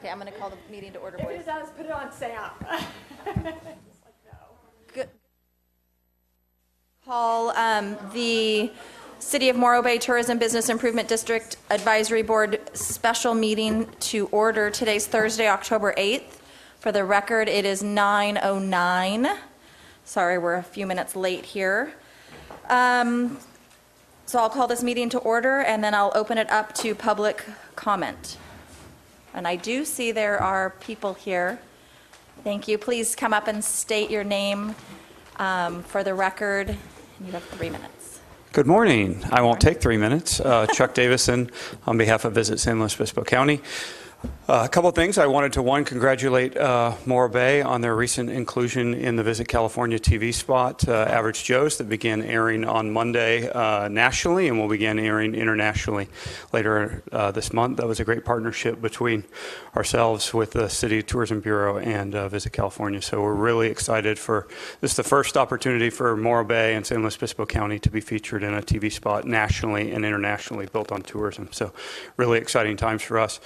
Okay, I'm going to call the meeting to order, If boys. it does, put it on Sam. Good. Call the City of Morro Bay Tourism Business Improvement District Advisory Board special meeting to order. Today's Thursday, October 8th. For the record, it is 9:09. Sorry, we're a few minutes late here. So I'll call this meeting to order, and then I'll open it up to public comment. And I do see there are people here. Thank you. Please come up and state your name for the record. You have 3 minutes. Good morning. I won't take 3 minutes. Chuck Davison on behalf of Visit San Luis Obispo County. A couple of things. I wanted to, one, congratulate Morro Bay on their recent inclusion in the Visit California TV spot, Average Joe's, that began airing on Monday nationally and will begin airing internationally later this month. That was a great partnership between ourselves with the City Tourism Bureau and Visit California. So we're really excited for this is the first opportunity for Morro Bay and San Luis Obispo County to be featured in a TV spot nationally and internationally built on tourism. So really exciting times for us.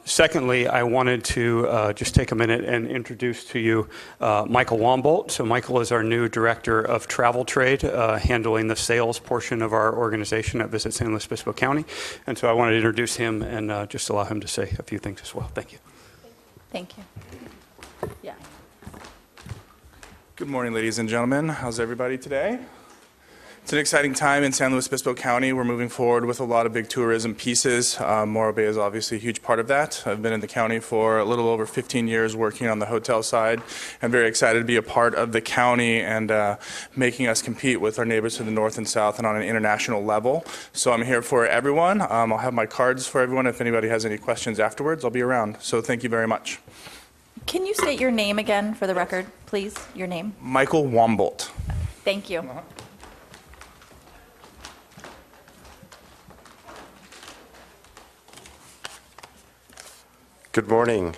Secondly, I wanted to just take a minute and introduce to you Michael Wombolt. So Michael is our new Director of Travel Trade, handling the sales portion of our organization at Visit San Luis Obispo County. And so I wanted to introduce him and just allow him to say a few things as well. Thank you. Thank you. Yeah. Good morning, ladies and gentlemen. How's everybody today? It's an exciting time in San Luis Obispo County. We're moving forward with a lot of big tourism pieces. Morro Bay is obviously a huge part of that. I've been in the county for a little over 15 years working on the hotel side. I'm very excited to be a part of the county and making us compete with our neighbors to the north and south and on an international level. So I'm here for everyone. I'll have my cards for everyone. If anybody has any questions afterwards, I'll be around. So thank you very much. Can you state your name again for the record, please? Your name? Michael Wombolt. Thank you. Good morning.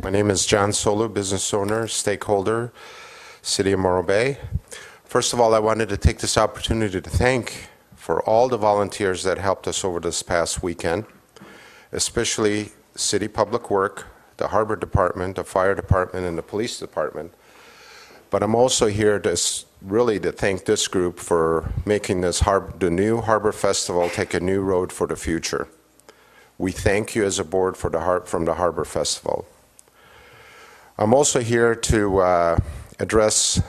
My name is John Solu, business owner, stakeholder, City of Morro Bay. First of all, I wanted to take this opportunity to thank for all the volunteers that helped us over this past weekend, especially City Public Work, the Harbor Department, the Fire Department, and the Police Department. But I'm also here to really to thank this group for making this the new Harbor Festival take a new road for the future. We thank you as a board for from the Harbor Festival. I'm also here to address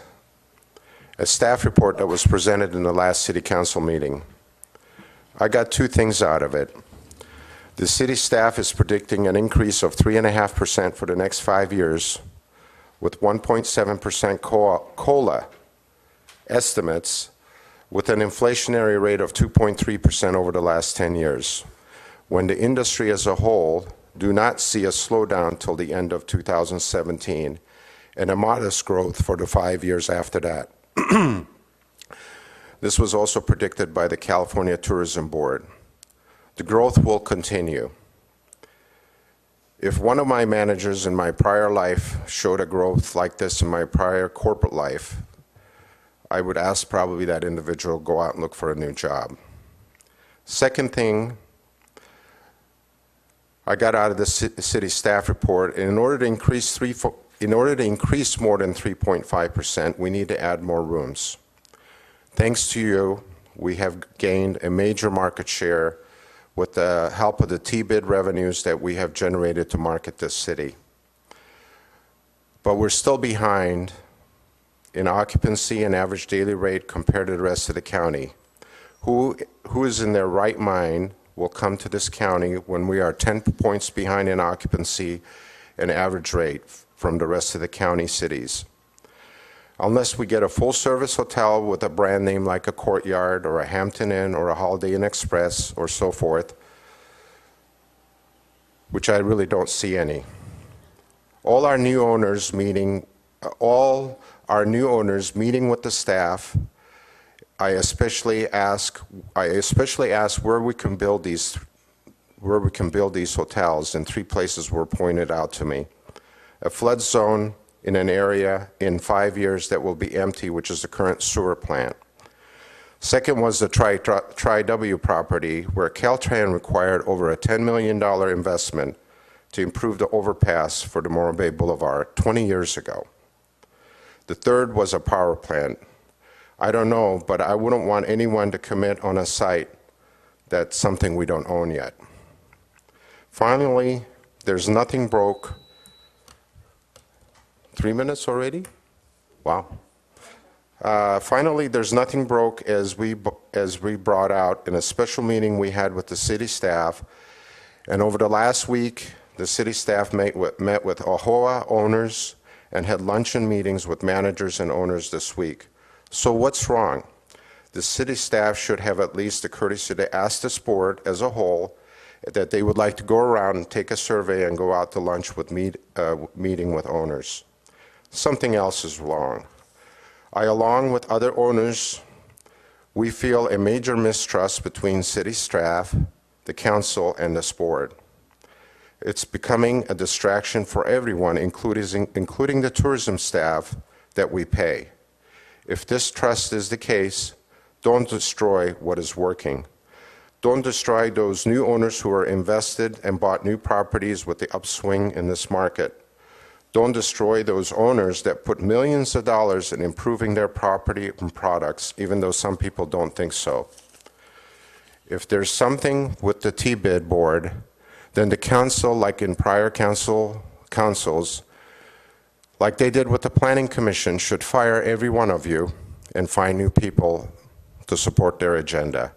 a staff report that was presented in the last City Council meeting. I got two things out of it. The city staff is predicting an increase of 3.5% for the next 5 years, with 1.7% COLA estimates, with an inflationary rate of 2.3% over the last 10 years. When the industry as a whole do not see a slowdown till the end of 2017 and a modest growth for the 5 years after that. This was also predicted by the California Tourism Board. The growth will continue. If one of my managers in my prior life showed a growth like this in my prior corporate life, I would ask probably that individual go out and look for a new job. Second thing I got out of the city staff report, in order to increase more than 3.5%, we need to add more rooms. Thanks to you, we have gained a major market share with the help of the T-bid revenues that we have generated to market this city. But we're still behind in occupancy and average daily rate compared to the rest of the county. Who is in their right mind will come to this county when we are 10 points behind in occupancy and average rate from the rest of the county cities. Unless we get a full-service hotel with a brand name like a Courtyard or a Hampton Inn or a Holiday Inn Express or so forth, which I really don't see any. All our new owners meeting with the staff, I especially ask where we can build these hotels, and 3 places were pointed out to me. A flood zone in an area in 5 years that will be empty, which is the current sewer plant. Second was the Tri-W property, where Caltrans required over a $10 million investment to improve the overpass for the Morro Bay Boulevard 20 years ago. The third was a power plant. I don't know, but I wouldn't want anyone to commit on a site that's something we don't own yet. Finally, there's nothing broke. 3 minutes already? Wow. Finally, there's nothing broke as we brought out in a special meeting we had with the city staff. And over the last week, the city staff met with AHOA owners and had luncheon meetings with managers and owners this week. So what's wrong? The city staff should have at least the courtesy to ask this board as a whole that they would like to go around and take a survey and go out to lunch with meeting with owners. Something else is wrong. I, along with other owners, we feel a major mistrust between city staff, the council, and this board. It's becoming a distraction for everyone, including the tourism staff that we pay. If this trust is the case, don't destroy what is working. Don't destroy those new owners who are invested and bought new properties with the upswing in this market. Don't destroy those owners that put millions of dollars in improving their property and products, even though some people don't think so. If there's something with the T-bid board, then the council, like in prior councils, like they did with the Planning Commission, should fire every one of you and find new people to support their agenda.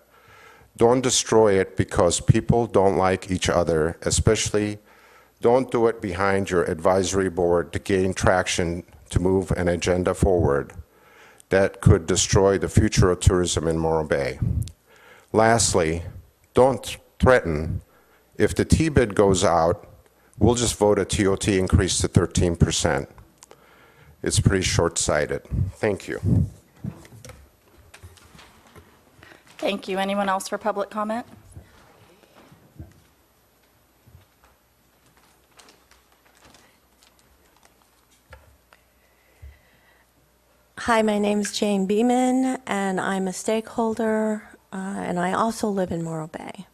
Don't destroy it because people don't like each other, especially don't do it behind your advisory board to gain traction to move an agenda forward that could destroy the future of tourism in Morro Bay. Lastly, don't threaten. If the T-bid goes out, we'll just vote a TOT increase to 13%. It's pretty short-sighted. Thank you. Thank you. Anyone else for public comment? Hi, my name is Jane Beeman, and I'm a stakeholder, and I also live in Morro Bay.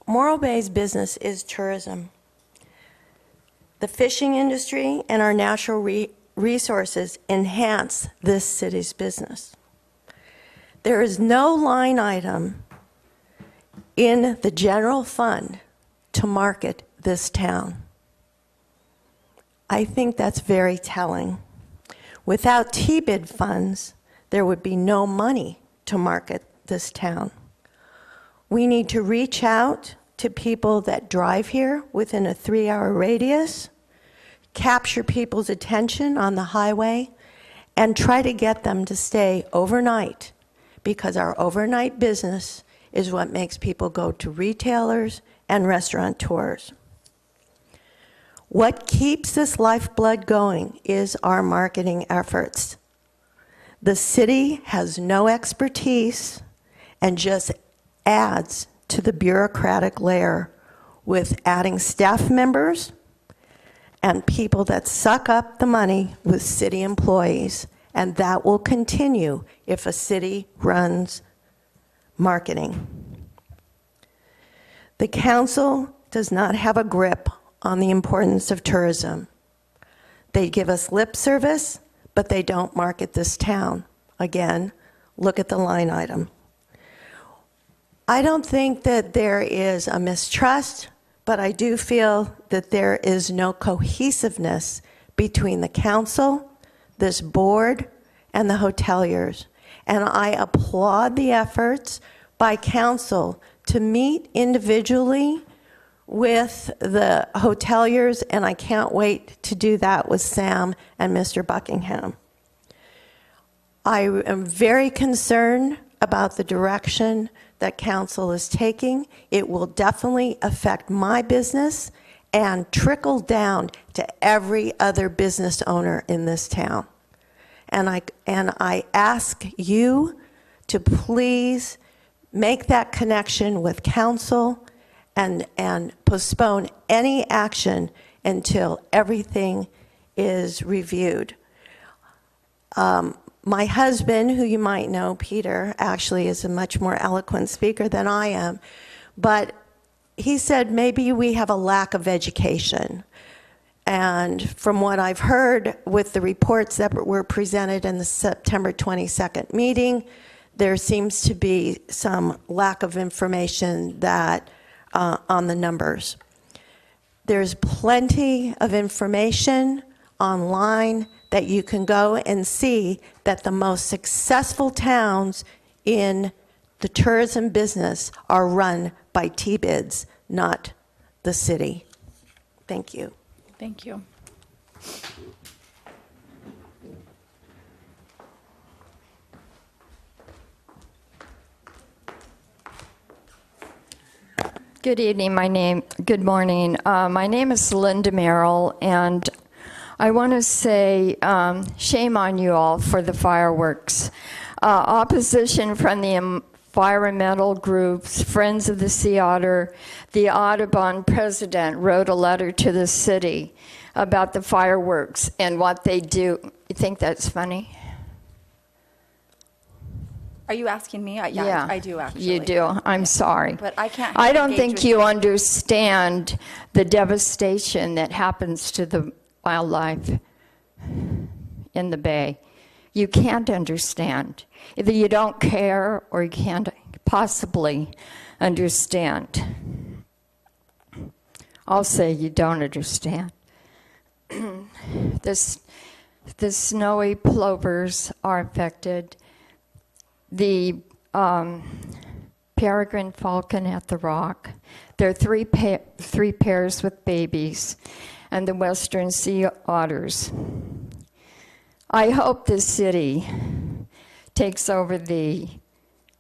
Morro Bay's business is tourism. The fishing industry and our natural resources enhance this city's business. There is no line item in the general fund to market this town. I think that's very telling. Without T-bid funds, there would be no money to market this town. We need to reach out to people that drive here within a 3-hour radius, capture people's attention on the highway, and try to get them to stay overnight, because our overnight business is what makes people go to retailers and restaurateurs. What keeps this lifeblood going is our marketing efforts. The city has no expertise and just adds to the bureaucratic layer with adding staff members and people that suck up the money with city employees, and that will continue if a city runs marketing. The council does not have a grip on the importance of tourism. They give us lip service, but they don't market this town. Again, look at the line item. I don't think that there is a mistrust, but I do feel that there is no cohesiveness between the council, this board, and the hoteliers. And I applaud the efforts by council to meet individually with the hoteliers, and I can't wait to do that with Sam and Mr. Buckingham. I am very concerned about the direction that council is taking. It will definitely affect my business and trickle down to every other business owner in this town. And I ask you to please make that connection with council and postpone any action until everything is reviewed. My husband, who you might know, Peter, actually is a much more eloquent speaker than I am, but he said maybe we have a lack of education. And from what I've heard with the reports that were presented in the September 22nd meeting, there seems to be some lack of information that on the numbers. There's plenty of information online that you can go and see that the most successful towns in the tourism business are run by T-bids, not the city. Thank you. Thank you. Good evening. Good morning. My name is Linda Merrill, and I want to say shame on you all for the fireworks. Opposition from the environmental groups, Friends of the Sea Otter, the Audubon president wrote a letter to the city about the fireworks and what they do. You think that's funny? Are you asking me? Yeah, I do actually. You do. I'm sorry. But I can't I don't engage think with you understand the devastation that happens to the wildlife in the Bay. You can't understand. Either you don't care or you can't possibly understand. I'll say you don't understand. The snowy plovers are affected. The peregrine falcon at the rock. There are three pairs with babies, and the western sea otters. I hope the city takes over the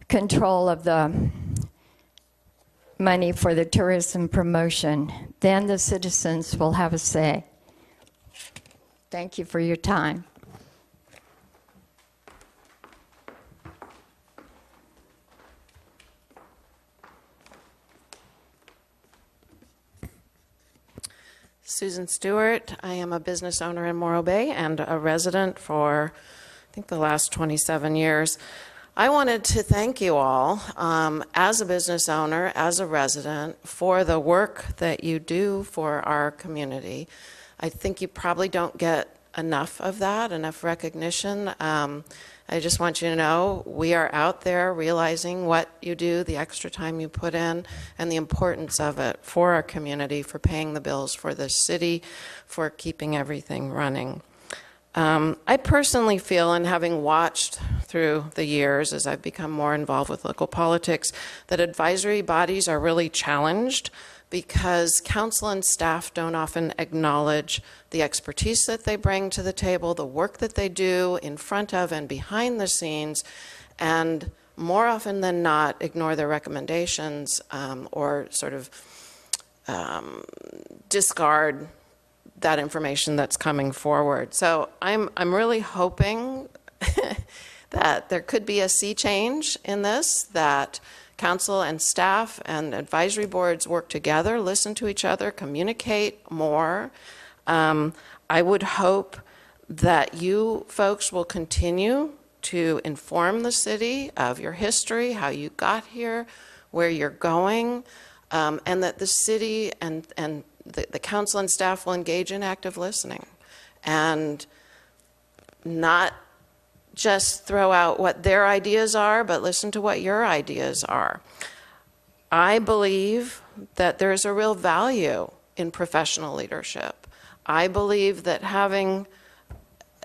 control of the money for the tourism promotion. Then the citizens will have a say. Thank you for your time. Susan Stewart. I am a business owner in Morro Bay and a resident for, I think, the last 27 years. I wanted to thank you all, as a business owner, as a resident, for the work that you do for our community. I think you probably don't get enough of that, enough recognition. I just want you to know we are out there realizing what you do, the extra time you put in, and the importance of it for our community, for paying the bills for the city, for keeping everything running. I personally feel, and having watched through the years as I've become more involved with local politics, that advisory bodies are really challenged because council and staff don't often acknowledge the expertise that they bring to the table, the work that they do in front of and behind the scenes, and more often than not ignore their recommendations or sort of discard that information that's coming forward. So I'm really hoping that there could be a sea change in this, that council and staff and advisory boards work together, listen to each other, communicate more. I would hope that you folks will continue to inform the city of your history, how you got here, where you're going, and that the city and the council and staff will engage in active listening and not just throw out what their ideas are, but listen to what your ideas are. I believe that there's a real value in professional leadership. I believe that having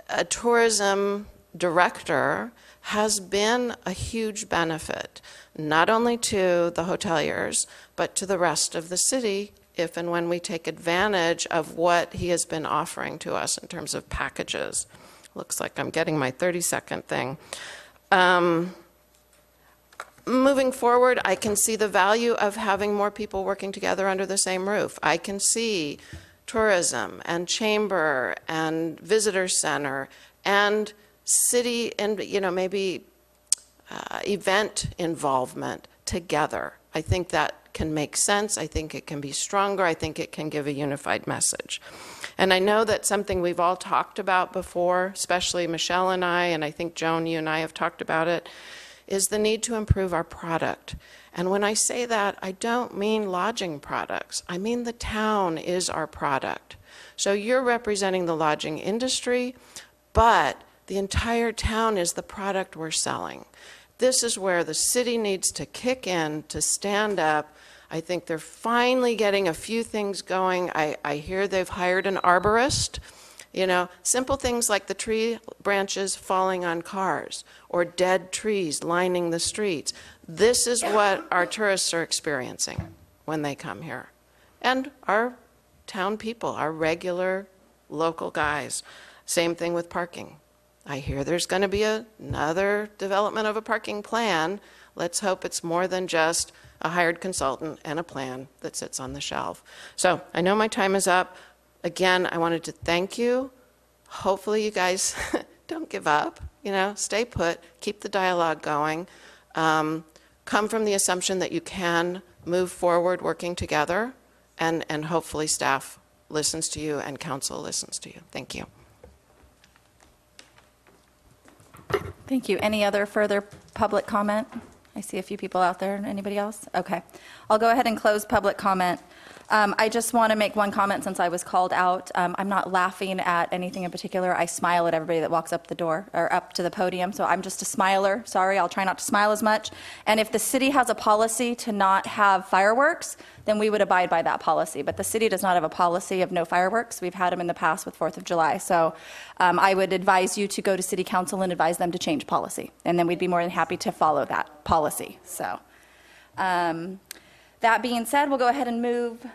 a tourism director has been a huge benefit, not only to the hoteliers, but to the rest of the city, if and when we take advantage of what he has been offering to us in terms of packages. Looks like I'm getting my 30-second thing. Moving forward, I can see the value of having more people working together under the same roof. I can see tourism and chamber and visitor center and city and maybe event involvement together. I think that can make sense. I think it can be stronger. I think it can give a unified message. And I know that's something we've all talked about before, especially Michelle and I think, Joan, you and I have talked about it, is the need to improve our product. And when I say that, I don't mean lodging products. I mean the town is our product. So you're representing the lodging industry, but the entire town is the product we're selling. This is where the city needs to kick in, to stand up. I think they're finally getting a few things going. I hear they've hired an arborist. You know, simple things like the tree branches falling on cars or dead trees lining the streets. This is what our tourists are experiencing when they come here. And our town people, our regular local guys. Same thing with parking. I hear there's going to be another development of a parking plan. Let's hope it's more than just a hired consultant and a plan that sits on the shelf. So I know my time is up. Again, I wanted to thank you. Hopefully you guys don't give up, you know, stay put, keep the dialogue going. Come from the assumption that you can move forward working together, and hopefully staff listens to you and council listens to you. Thank you. Thank you. Any other further public comment? I see a few people out there. Anybody else? Okay. I'll go ahead and close public comment. I just want to make one comment since I was called out. I'm not laughing at anything in particular. I smile at everybody that walks up the door or up to the podium, so I'm just a smiler. Sorry, I'll try not to smile as much. And if the city has a policy to not have fireworks, then we would abide by that policy. But the city does not have a policy of no fireworks. We've had them in the past with 4th of July. So I would advise you to go to city council and advise them to change policy. And then we'd be more than happy to follow that policy. So that being said, we'll go ahead and move.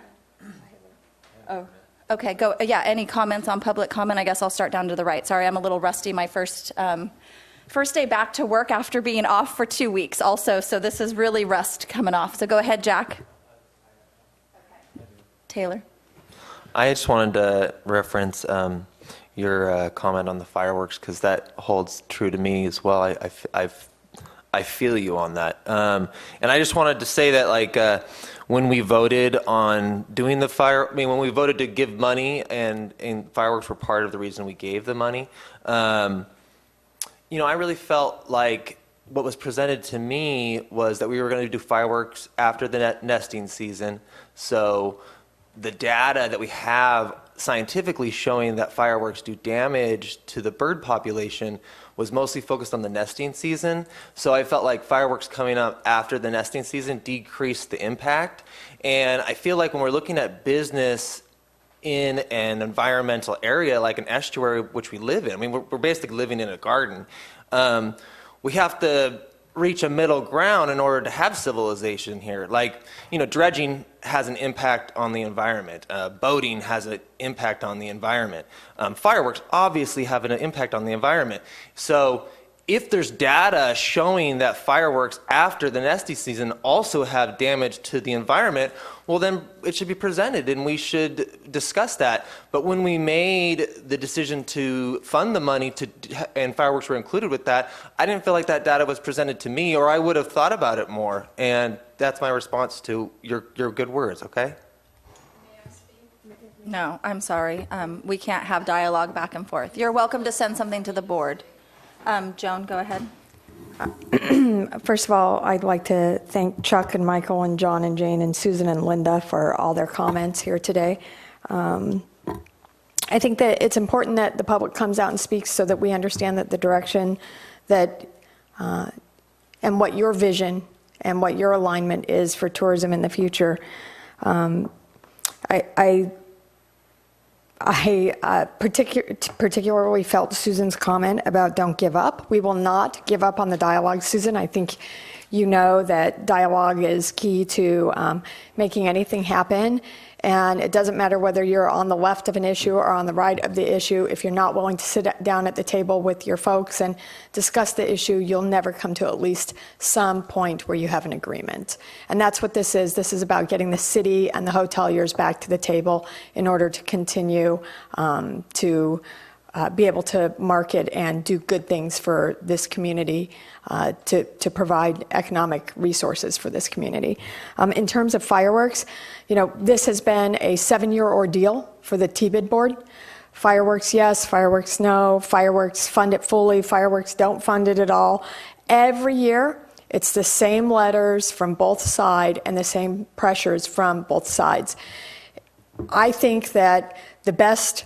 Oh, okay. Go. Yeah. Any comments on public comment? I guess I'll start down to the right. Sorry, I'm a little rusty. My first day back to work after being off for 2 weeks also. So this is really rust coming off. So go ahead, Jack. Taylor. I just wanted to reference your comment on the fireworks because that holds true to me as well. I feel you on that. And I just wanted to say that, like, when we voted on doing when we voted to give money and fireworks were part of the reason we gave the money, you know, I really felt like what was presented to me was that we were going to do fireworks after the nesting season. So the data that we have scientifically showing that fireworks do damage to the bird population was mostly focused on the nesting season. So I felt like fireworks coming up after the nesting season decreased the impact. And I feel like when we're looking at business in an environmental area like an estuary, which we live in, I mean, we're basically living in a garden. We have to reach a middle ground in order to have civilization here. Like, you know, dredging has an impact on the environment. Boating has an impact on the environment. Fireworks obviously have an impact on the environment. So if there's data showing that fireworks after the nesting season also have damage to the environment, well, then it should be presented and we should discuss that. But when we made the decision to fund the money and fireworks were included with that, I didn't feel like that data was presented to me, or I would have thought about it more. And that's my response to your good words, okay? No, I'm sorry. We can't have dialogue back and forth. You're welcome to send something to the board. Joan, go ahead. First of all, I'd like to thank Chuck and Michael and John and Jane and Susan and Linda for all their comments here today. I think that it's important that the public comes out and speaks so that we understand that the direction that and what your vision and what your alignment is for tourism in the future. I particularly felt Susan's comment about don't give up. We will not give up on the dialogue, Susan. I think you know that dialogue is key to making anything happen. And it doesn't matter whether you're on the left of an issue or on the right of the issue. If you're not willing to sit down at the table with your folks and discuss the issue, you'll never come to at least some point where you have an agreement. And that's what this is. This is about getting the city and the hoteliers back to the table in order to continue to be able to market and do good things for this community, to provide economic resources for this community. In terms of fireworks, you know, this has been a 7-year ordeal for the TBID board. Fireworks, yes. Fireworks, no. Fireworks, fund it fully. Fireworks, don't fund it at all. Every year, It's the same letters from both sides and the same pressures from both sides. I think that the best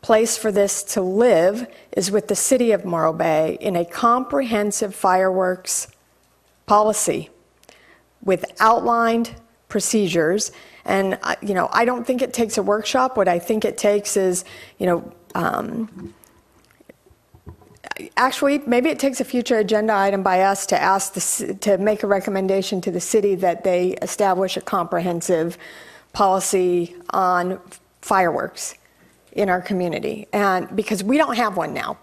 place for this to live is with the city of Morro Bay in a comprehensive fireworks policy with outlined procedures. And, I don't think it takes a workshop. What I think it takes is, actually, maybe it takes a future agenda item by us to ask to make a recommendation to the city that they establish a comprehensive policy on fireworks in our community, and because we don't have one now.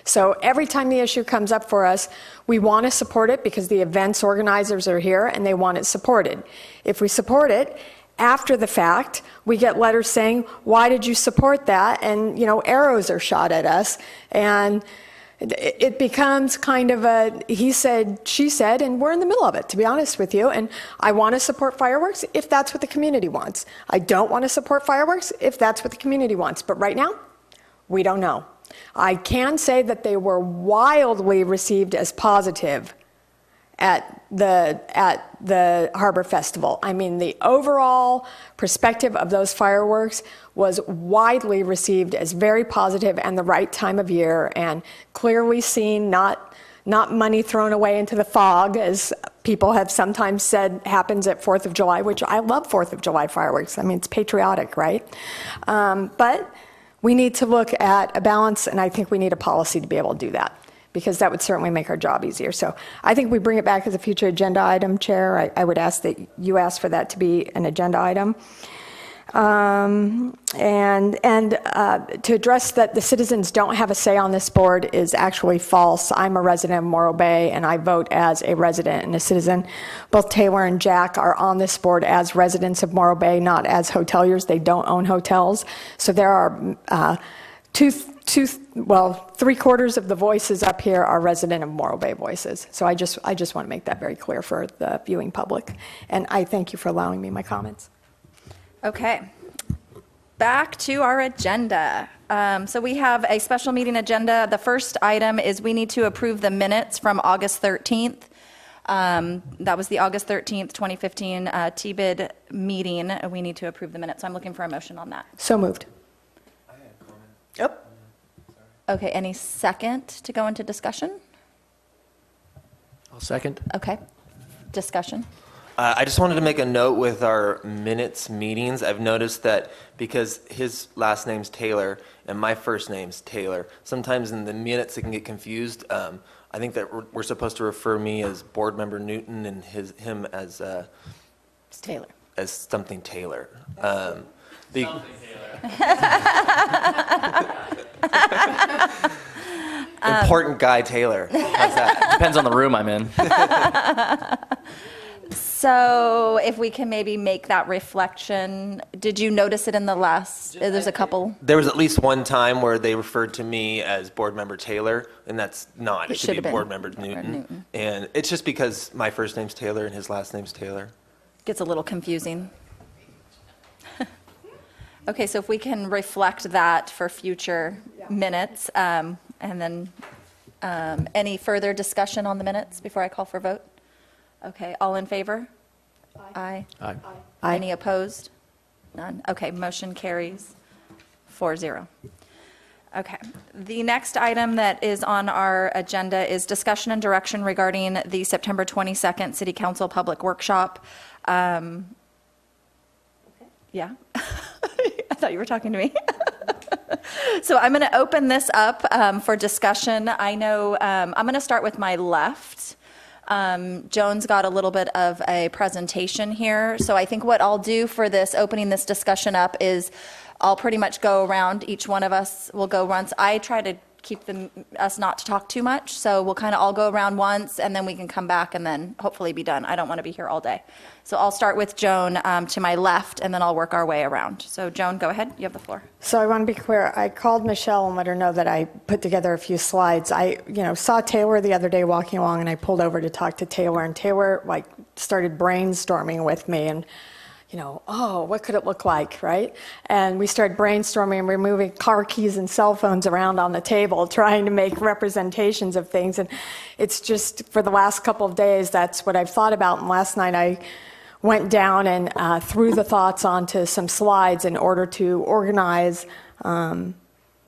So every time the issue comes up for us, we want to support it because the events organizers are here and they want it supported. If we support it, after the fact, we get letters saying, why did you support that? And, arrows are shot at us. And it becomes kind of a he said, she said, and we're in the middle of it, to be honest with you. And I want to support fireworks if that's what the community wants. I don't want to support fireworks if that's what the community wants. But right now, we don't know. I can say that they were wildly received as positive at the Harbor Festival. I mean, the overall perspective of those fireworks was widely received as very positive and the right time of year, and clearly seen, not money thrown away into the fog, as people have sometimes said happens at 4th of July, which I love 4th of July fireworks. I mean, it's patriotic, right? But we need to look at a balance, and I think we need a policy to be able to do that, because that would certainly make our job easier. So I think we bring it back as a future agenda item, Chair. I would ask that you ask for that to be an agenda item. And to address that the citizens don't have a say on this board is actually false. I'm a resident of Morro Bay, and I vote as a resident and a citizen. Both Taylor and Jack are on this board as residents of Morro Bay, not as hoteliers. They don't own hotels. So there are three-quarters of the voices up here are resident of Morro Bay voices. So I just want to make that very clear for the viewing public. And I thank you for allowing me my comments. Okay, back to our agenda. So we have a special meeting agenda. The first item is we need to approve the minutes from August 13th. That was the August 13th, 2015 T-bid meeting. We need to approve the minutes. So I'm looking for a motion on that. So moved. Yep. Okay, any second to go into discussion? I'll second. Okay, discussion. I just wanted to make a note with our minutes meetings. I've noticed that because his last name's Taylor and my first name's Taylor, sometimes in the minutes it can get confused. I think that we're supposed to refer me as board member Newton and him as Taylor. As something Taylor. Important guy Taylor. How's that? Depends on the room I'm in. So if we can maybe make that reflection, did you notice it in the last, there's a couple? There was at least one time where they referred to me as board member Taylor, and that's not. It should be board member Newton. And it's just because my first name's Taylor and his last name's Taylor. Gets a little confusing. Okay, so if we can reflect that for future minutes, and then any further discussion on the minutes before I call for vote? Okay, all in favor? Aye. Aye. Aye. Any opposed? None. Okay, motion carries 4-0. Okay, the next item that is on our agenda is discussion and direction regarding the September 22nd City Council Public Workshop. Yeah, I thought you were talking to me. So I'm going to open this up for discussion. I know I'm going to start with my left. Joan's got a little bit of a presentation here. So I think what I'll do for this, opening this discussion up, is I'll pretty much go around. Each one of us will go once. I try to keep us not to talk too much. So we'll kind of all go around once, and then we can come back and then hopefully be done. I don't want to be here all day. So I'll start with Joan to my left, and then I'll work our way around. So Joan, go ahead. You have the floor. So I want to be clear. I called Michelle and let her know that I put together a few slides. I, saw Taylor the other day walking along, and I pulled over to talk to Taylor, and Taylor started brainstorming with me, and oh, what could it look like, right? And we started brainstorming and removing car keys and cell phones around on the table, trying to make representations of things. And it's just, for the last couple of days, that's what I've thought about. And last night I went down and threw the thoughts onto some slides in order to organize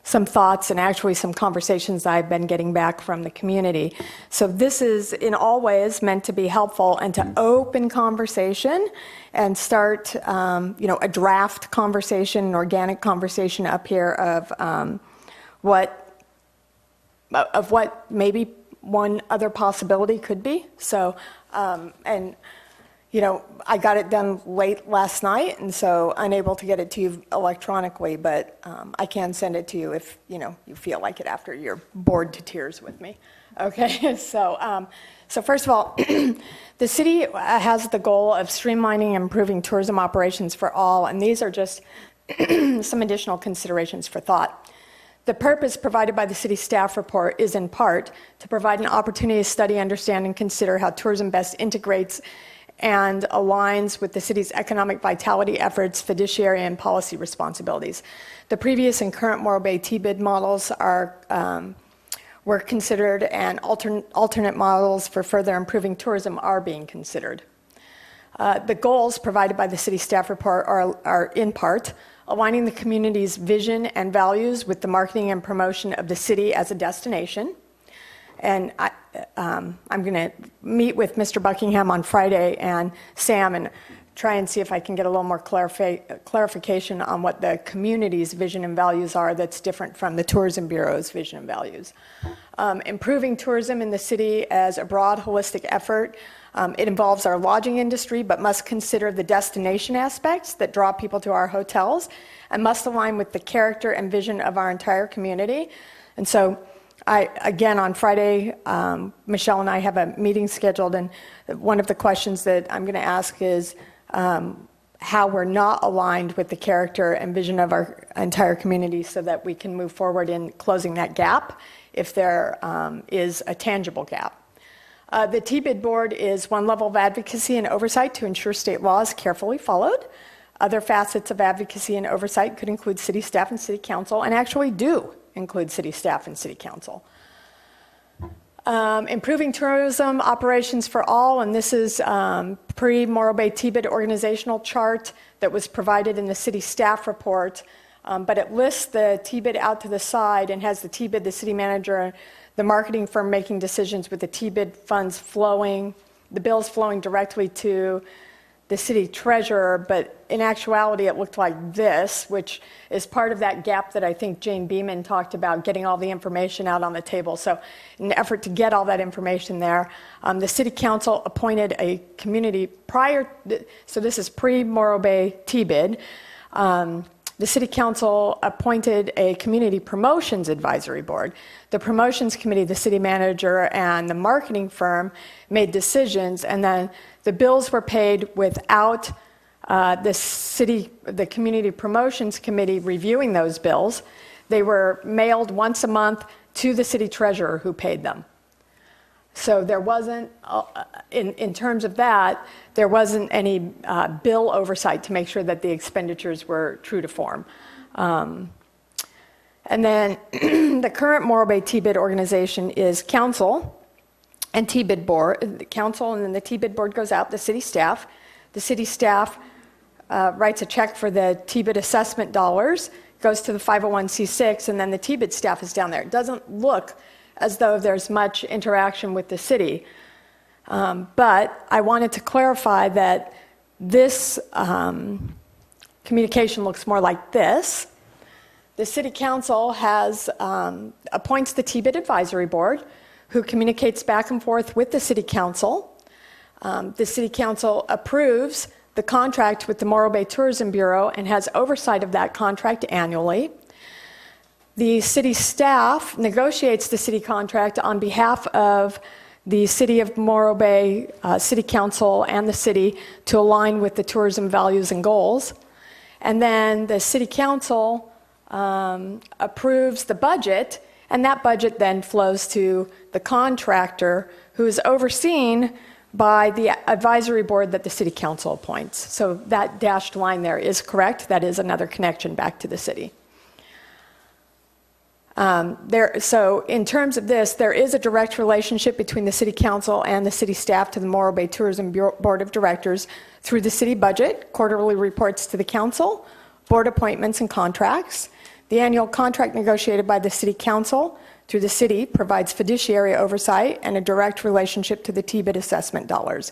some thoughts and actually some conversations that I've been getting back from the community. So this is in all ways meant to be helpful and to open conversation and start, a draft conversation, an organic conversation up here of what maybe one other possibility could be. So, I got it done late last night, and so unable to get it to you electronically, but I can send it to you if, you feel like it after you're bored to tears with me. Okay, so first of all, the city has the goal of streamlining and improving tourism operations for all, and these are just some additional considerations for thought. The purpose provided by the city staff report is in part to provide an opportunity to study, understand, and consider how tourism best integrates and aligns with the city's economic vitality efforts, fiduciary, and policy responsibilities. The previous and current Morro Bay T-bid models were considered, and alternate models for further improving tourism are being considered. The goals provided by the city staff report are in part aligning the community's vision and values with the marketing and promotion of the city as a destination. And I'm going to meet with Mr. Buckingham on Friday and Sam and try and see if I can get a little more clarification on what the community's vision and values are that's different from the Tourism Bureau's vision and values. Improving tourism in the city as a broad, holistic effort. It involves our lodging industry, but must consider the destination aspects that draw people to our hotels and must align with the character and vision of our entire community. And so, again, on Friday, Michelle and I have a meeting scheduled, and one of the questions that I'm going to ask is how we're not aligned with the character and vision of our entire community so that we can move forward in closing that gap if there is a tangible gap. The T-bid board is one level of advocacy and oversight to ensure state law is carefully followed. Other facets of advocacy and oversight could include city staff and city council, and actually do include city staff and city council. Improving tourism operations for all, and this is pre-Morro Bay T-bid organizational chart that was provided in the city staff report, but it lists the T-bid out to the side and has the T-bid, the city manager, the marketing firm making decisions with the T-bid funds flowing, the bills flowing directly to the city treasurer, but in actuality it looked like this, which is part of that gap that I think Jane Beeman talked about, getting all the information out on the table. So in an effort to get all that information there, the city council appointed a community so this is pre-Morro Bay T-bid. The city council appointed a community promotions advisory board. The promotions committee, the city manager, and the marketing firm made decisions, and then the bills were paid without the community promotions committee reviewing those bills. They were mailed once a month to the city treasurer, who paid them. So there wasn't, in terms of that, there wasn't any bill oversight to make sure that the expenditures were true to form. And then the current Morro Bay T-bid organization is council and T-bid board. The council and then the T-bid board goes out, the city staff. The city staff writes a check for the T-bid assessment dollars, goes to the 501c6, and then the T-bid staff is down there. It doesn't look as though there's much interaction with the city. But I wanted to clarify that this communication looks more like this. The city council appoints the T-bid advisory board, who communicates back and forth with the city council. The city council approves the contract with the Morro Bay Tourism Bureau and has oversight of that contract annually. The city staff negotiates the city contract on behalf of the City of Morro Bay City Council and the city to align with the tourism values and goals. And then the City Council approves the budget, and that budget then flows to the contractor, who is overseen by the advisory board that the city council appoints. So that dashed line there is correct. That is another connection back to the city. So in terms of this, there is a direct relationship between the city council and the city staff to the Morro Bay Tourism Board of Directors through the city budget, quarterly reports to the council, board appointments and contracts. The annual contract negotiated by the city council through the city provides fiduciary oversight and a direct relationship to the TBIT assessment dollars.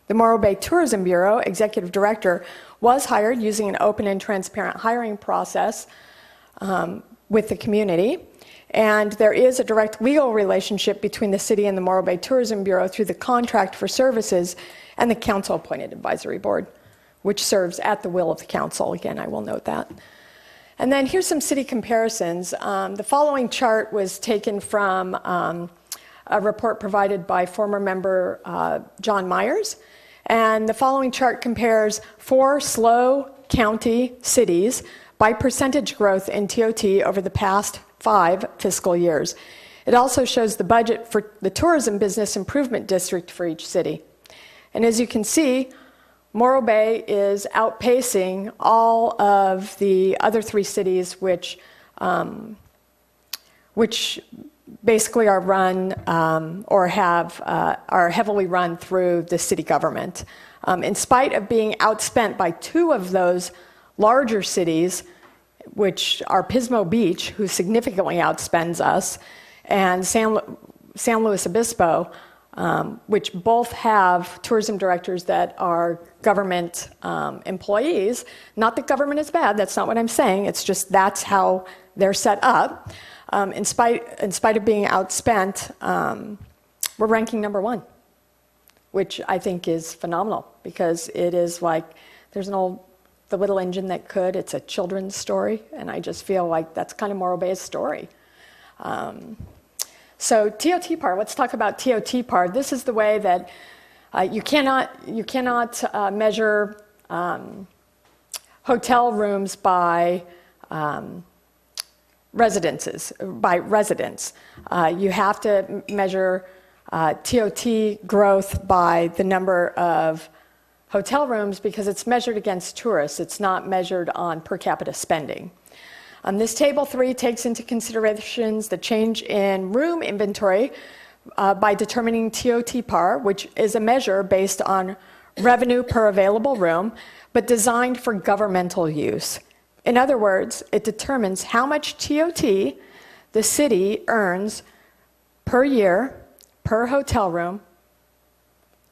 The Morro Bay Tourism Bureau executive director was hired using an open and transparent hiring process with the community. And there is a direct legal relationship between the city and the Morro Bay Tourism Bureau through the contract for services and the council-appointed advisory board, which serves at the will of the council. Again, I will note that. And then here's some city comparisons. The following chart was taken from a report provided by former member John Myers. And the following chart compares 4 SLO county cities by percentage growth in TOT over the past 5 fiscal years. It also shows the budget for the Tourism Business Improvement District for each city. And as you can see, Morro Bay is outpacing all of the other 3 cities which basically are run or are heavily run through the city government. In spite of being outspent by 2 of those larger cities, which are Pismo Beach, who significantly outspends us, and San Luis Obispo, which both have tourism directors that are government employees. Not that government is bad, that's not what I'm saying, it's just that's how they're set up. In spite of being outspent, we're ranking number 1, which I think is phenomenal, because it is like, there's The Little Engine That Could, it's a children's story, and I just feel like that's kind of Morro Bay's story. So TOT PAR, let's talk about TOT PAR. This is the way that you cannot measure hotel rooms by residents. You have to measure TOT growth by the number of hotel rooms because it's measured against tourists. It's not measured on per capita spending. This table 3 takes into considerations the change in room inventory by determining TOT PAR, which is a measure based on revenue per available room, but designed for governmental use. In other words, it determines how much TOT the city earns per year per hotel room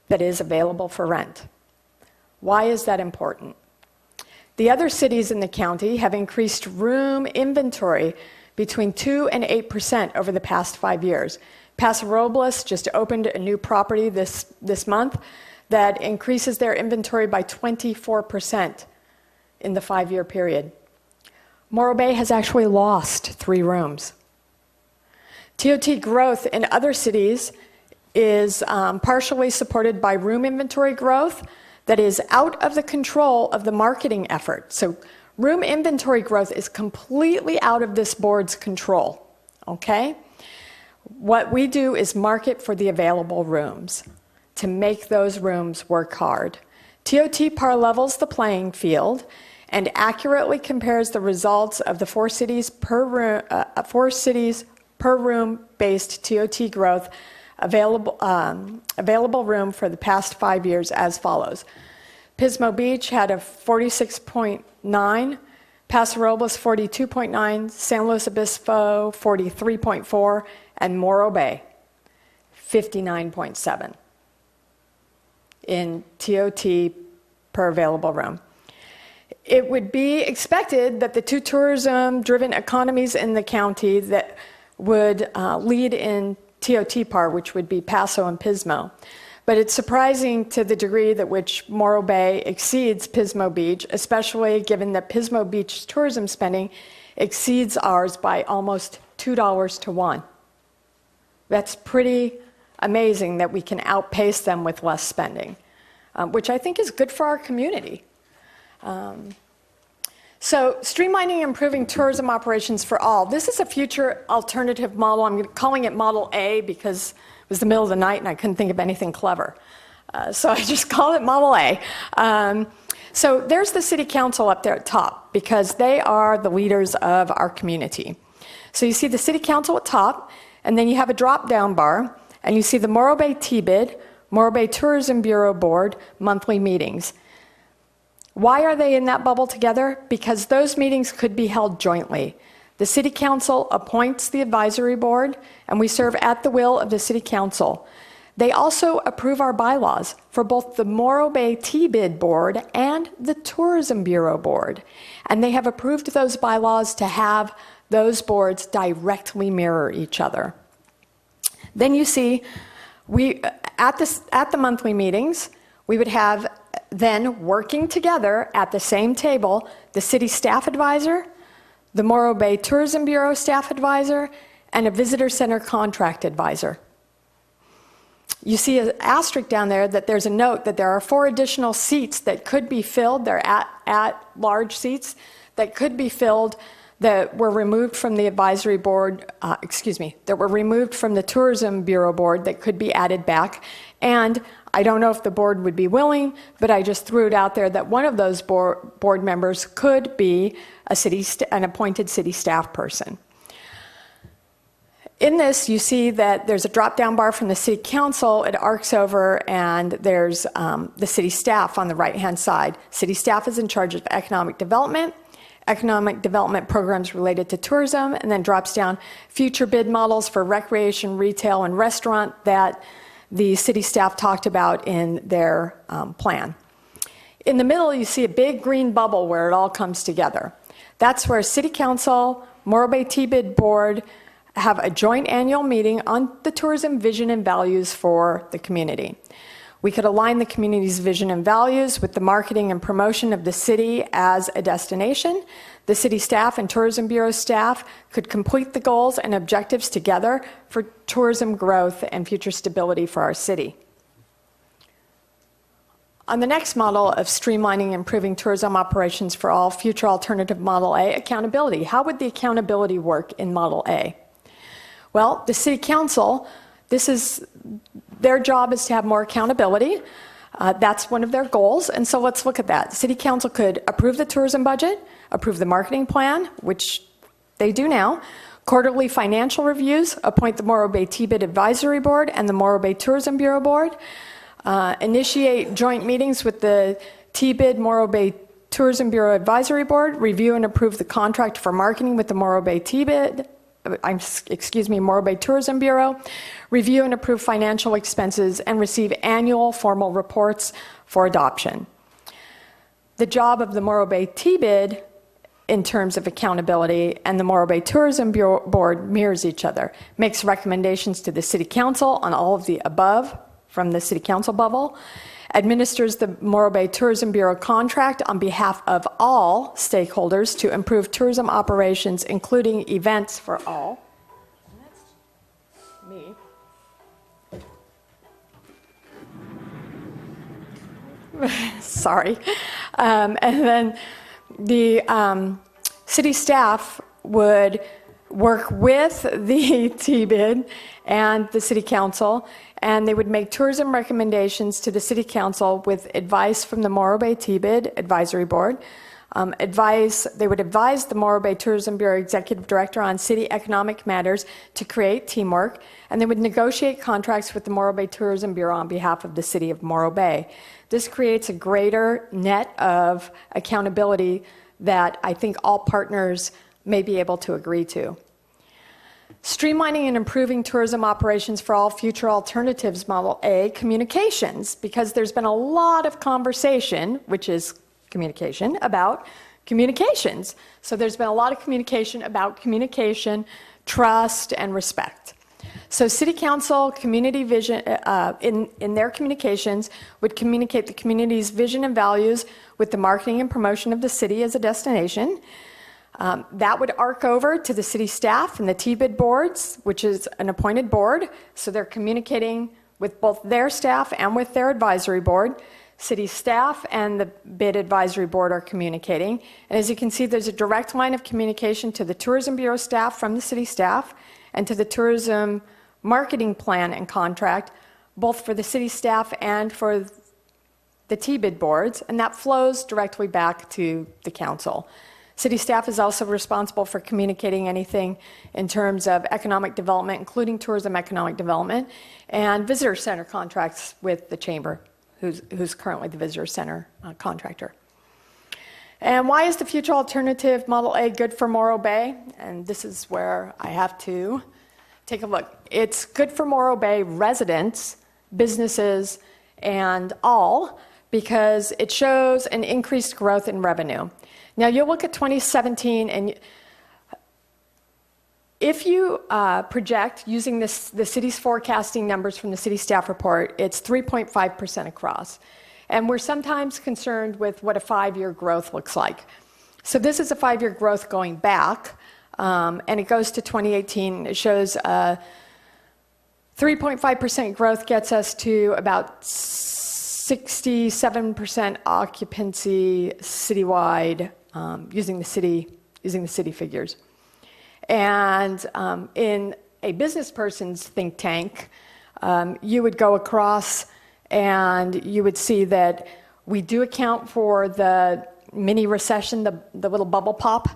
that is available for rent. Why is that important? The other cities in the county have increased room inventory between 2% and 8% over the past 5 years. Paso Robles just opened a new property this month that increases their inventory by 24% in the 5-year period. Morro Bay has actually lost 3 rooms. TOT growth in other cities is partially supported by room inventory growth that is out of the control of the marketing effort. So room inventory growth is completely out of this board's control, okay? What we do is market for the available rooms to make those rooms work hard. TOT PAR levels the playing field and accurately compares the results of the 4 cities per room based TOT growth available room for the past 5 years as follows. Pismo Beach had a 46.9, Paso Robles 42.9, San Luis Obispo 43.4, and Morro Bay 59.7 in TOT per available room. It would be expected that the 2 tourism-driven economies in the county that would lead in TOT PAR, which would be Paso and Pismo. But it's surprising to the degree that which Morro Bay exceeds Pismo Beach, especially given that Pismo Beach's tourism spending exceeds ours by almost $2 to 1. That's pretty amazing that we can outpace them with less spending, which I think is good for our community. So streamlining and improving tourism operations for all. This is a future alternative model. I'm calling it Model A because it was the middle of the night and I couldn't think of anything clever. So I just call it Model A. So there's the city council up there at top because they are the leaders of our community. So you see the city council at top, and then you have a drop-down bar, and you see the Morro Bay TBID, Morro Bay Tourism Bureau Board monthly meetings. Why are they in that bubble together? Because those meetings could be held jointly. The city council appoints the advisory board, and we serve at the will of the city council. They also approve our bylaws for both the Morro Bay TBID board and the Tourism Bureau board. And they have approved those bylaws to have those boards directly mirror each other. Then you see, at the monthly meetings, we would have then working together at the same table, the city staff advisor, the Morro Bay Tourism Bureau staff advisor, and a visitor center contract advisor. You see an asterisk down there that there's a note that there are 4 additional seats that could be filled. They're at large seats that could be filled that were removed from the advisory board, that were removed from the Tourism Bureau board that could be added back. And I don't know if the board would be willing, but I just threw it out there that one of those board members could be an appointed city staff person. In this, you see that there's a drop-down bar from the city council. It arcs over, and there's the city staff on the right-hand side. City staff is in charge of economic development programs related to tourism, and then drops down future bid models for recreation, retail, and restaurant that the city staff talked about in their plan. In the middle, you see a big green bubble where it all comes together. That's where City Council, Morro Bay TBID Board have a joint annual meeting on the tourism vision and values for the community. We could align the community's vision and values with the marketing and promotion of the city as a destination. The city staff and Tourism Bureau staff could complete the goals and objectives together for tourism growth and future stability for our city. On the next model of streamlining and improving tourism operations for all, future alternative Model A, accountability. How would the accountability work in Model A? Well, the City Council, their job is to have more accountability. That's one of their goals, and so let's look at that. City Council could approve the tourism budget, approve the marketing plan, which they do now, quarterly financial reviews, appoint the Morro Bay TBID Advisory Board and the Morro Bay Tourism Bureau Board, initiate joint meetings with the TBID Morro Bay Tourism Bureau Advisory Board, review and approve the contract for marketing with the Morro Bay Morro Bay Tourism Bureau, review and approve financial expenses, and receive annual formal reports for adoption. The job of the Morro Bay TBID in terms of accountability and the Morro Bay Tourism Board mirrors each other, makes recommendations to the City Council on all of the above from the City Council bubble, administers the Morro Bay Tourism Bureau contract on behalf of all stakeholders to improve tourism operations, including events for all. And that's me. Sorry. And then the city staff would work with the TBID and the City Council, and they would make tourism recommendations to the City Council with advice from the Morro Bay TBID Advisory Board. They would advise the Morro Bay Tourism Bureau Executive Director on city economic matters to create teamwork, and they would negotiate contracts with the Morro Bay Tourism Bureau on behalf of the City of Morro Bay. This creates a greater net of accountability that I think all partners may be able to agree to. Streamlining and improving tourism operations for all future alternatives, Model A, communications, because there's been a lot of conversation, which is communication, about communications. So there's been a lot of communication about communication, trust, and respect. So City Council community vision, in their communications, would communicate the community's vision and values with the marketing and promotion of the city as a destination. That would arc over to the city staff and the TBID boards, which is an appointed board. So they're communicating with both their staff and with their advisory board. City staff and the bid advisory board are communicating. And as you can see, there's a direct line of communication to the Tourism Bureau staff from the city staff and to the tourism marketing plan and contract both for the city staff and for the TBID boards, and that flows directly back to the council. City staff is also responsible for communicating anything in terms of economic development, including tourism economic development, and visitor center contracts with the chamber, who's currently the visitor center contractor. And why is the future alternative Model A good for Morro Bay? And this is where I have to take a look. It's good for Morro Bay residents, businesses, and all, because it shows an increased growth in revenue. Now, you'll look at 2017, and if you project using the city's forecasting numbers from the city staff report, it's 3.5% across. And we're sometimes concerned with what a 5-year growth looks like. So this is a 5-year growth going back, and it goes to 2018. It shows 3.5% growth gets us to about 67% occupancy citywide, using the city figures. And in a business person's think tank, you would go across and you would see that we do account for the mini recession, the little bubble pop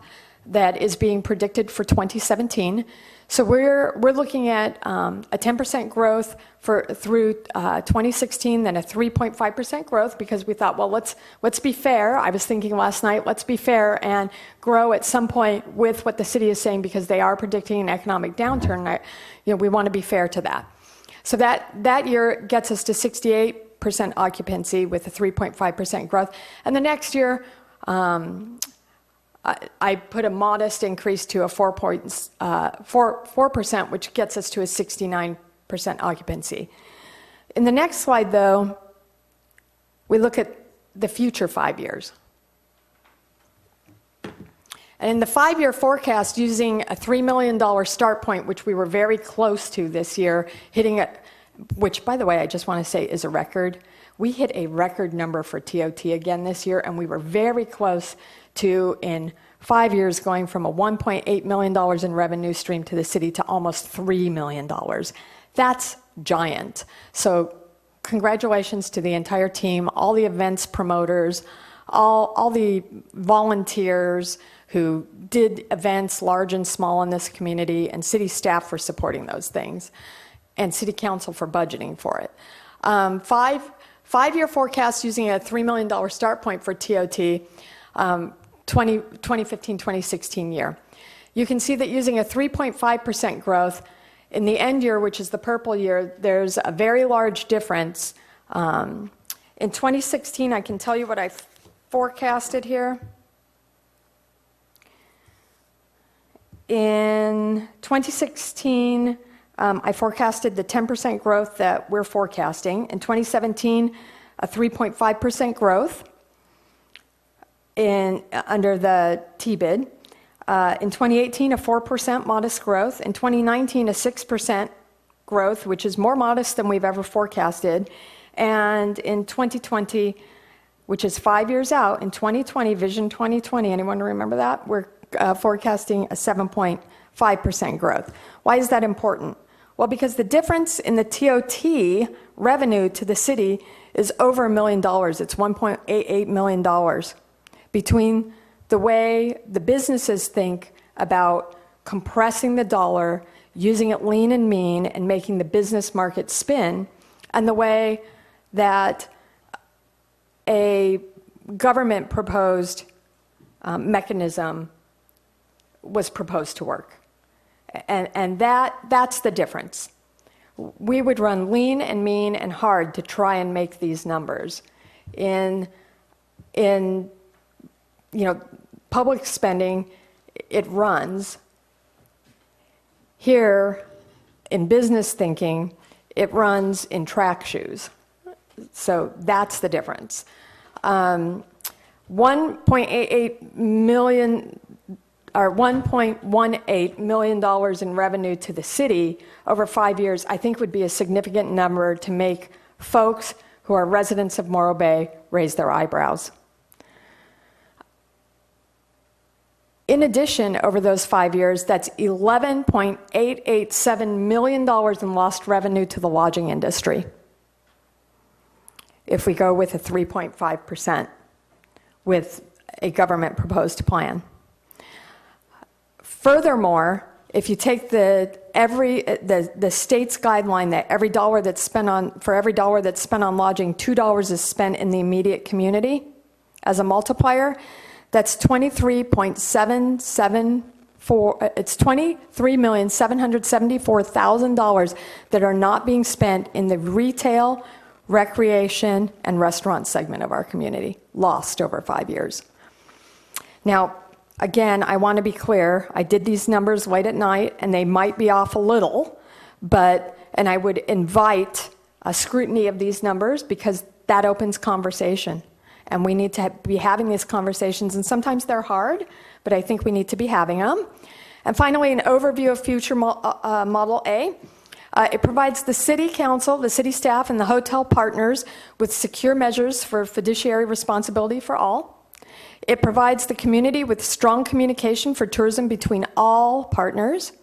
that is being predicted for 2017. So we're looking at a 10% growth through 2016, then a 3.5% growth, because we thought, well, let's be fair. I was thinking last night, let's be fair and grow at some point with what the city is saying, because they are predicting an economic downturn. We want to be fair to that. So that year gets us to 68% occupancy with a 3.5% growth. And the next year, I put a modest increase to a 4%, which gets us to a 69% occupancy. In the next slide, though, we look at the future 5 years. And in the 5-year forecast, using a $3 million start point, which we were very close to this year, hitting it, which, by the way, I just want to say is a record. We hit a record number for TOT again this year, and we were very close to, in 5 years, going from a $1.8 million in revenue stream to the city to almost $3 million. That's giant. So congratulations to the entire team, all the events promoters, all the volunteers who did events large and small in this community, and city staff for supporting those things, and city council for budgeting for it. Five-year forecast using a $3 million start point for TOT, 2015-2016 year. You can see that using a 3.5% growth, in the end year, which is the purple year, there's a very large difference. In 2016, I can tell you what I forecasted here. In 2016, I forecasted the 10% growth that we're forecasting. In 2017, a 3.5% growth under the TBID. In 2018, a 4% modest growth. In 2019, a 6% growth, which is more modest than we've ever forecasted. And in 2020, which is 5 years out, in 2020, Vision 2020, anyone remember that? We're forecasting a 7.5% growth. Why is that important? Well, because the difference in the TOT revenue to the city is over $1 million. It's $1.88 million between the way the businesses think about compressing the dollar, using it lean and mean, and making the business market spin, and the way that a government-proposed mechanism was proposed to work. And that's the difference. We would run lean and mean and hard to try and make these numbers. In public spending, it runs. Here, in business thinking, it runs in track shoes. So that's the difference. $1.88 million or $1.18 million in revenue to the city over 5 years, I think would be a significant number to make folks who are residents of Morro Bay raise their eyebrows. In addition, over those 5 years, that's $11.887 million in lost revenue to the lodging industry. if we go with a 3.5% with a government proposed plan. Furthermore, if you take the state's guideline that every dollar that's spent on lodging, $2 is spent in the immediate community as a multiplier, that's $23,774,000 that are not being spent in the retail, recreation, and restaurant segment of our community, lost over 5 years. Now, again, I want to be clear, I did these numbers late at night, and they might be off a little, and I would invite a scrutiny of these numbers because that opens conversation. And we need to be having these conversations, and sometimes they're hard, but I think we need to be having them. And finally, an overview of future Model A. It provides the city council, the city staff, and the hotel partners with secure measures for fiduciary responsibility for all. It provides the community with strong communication for tourism between all partners.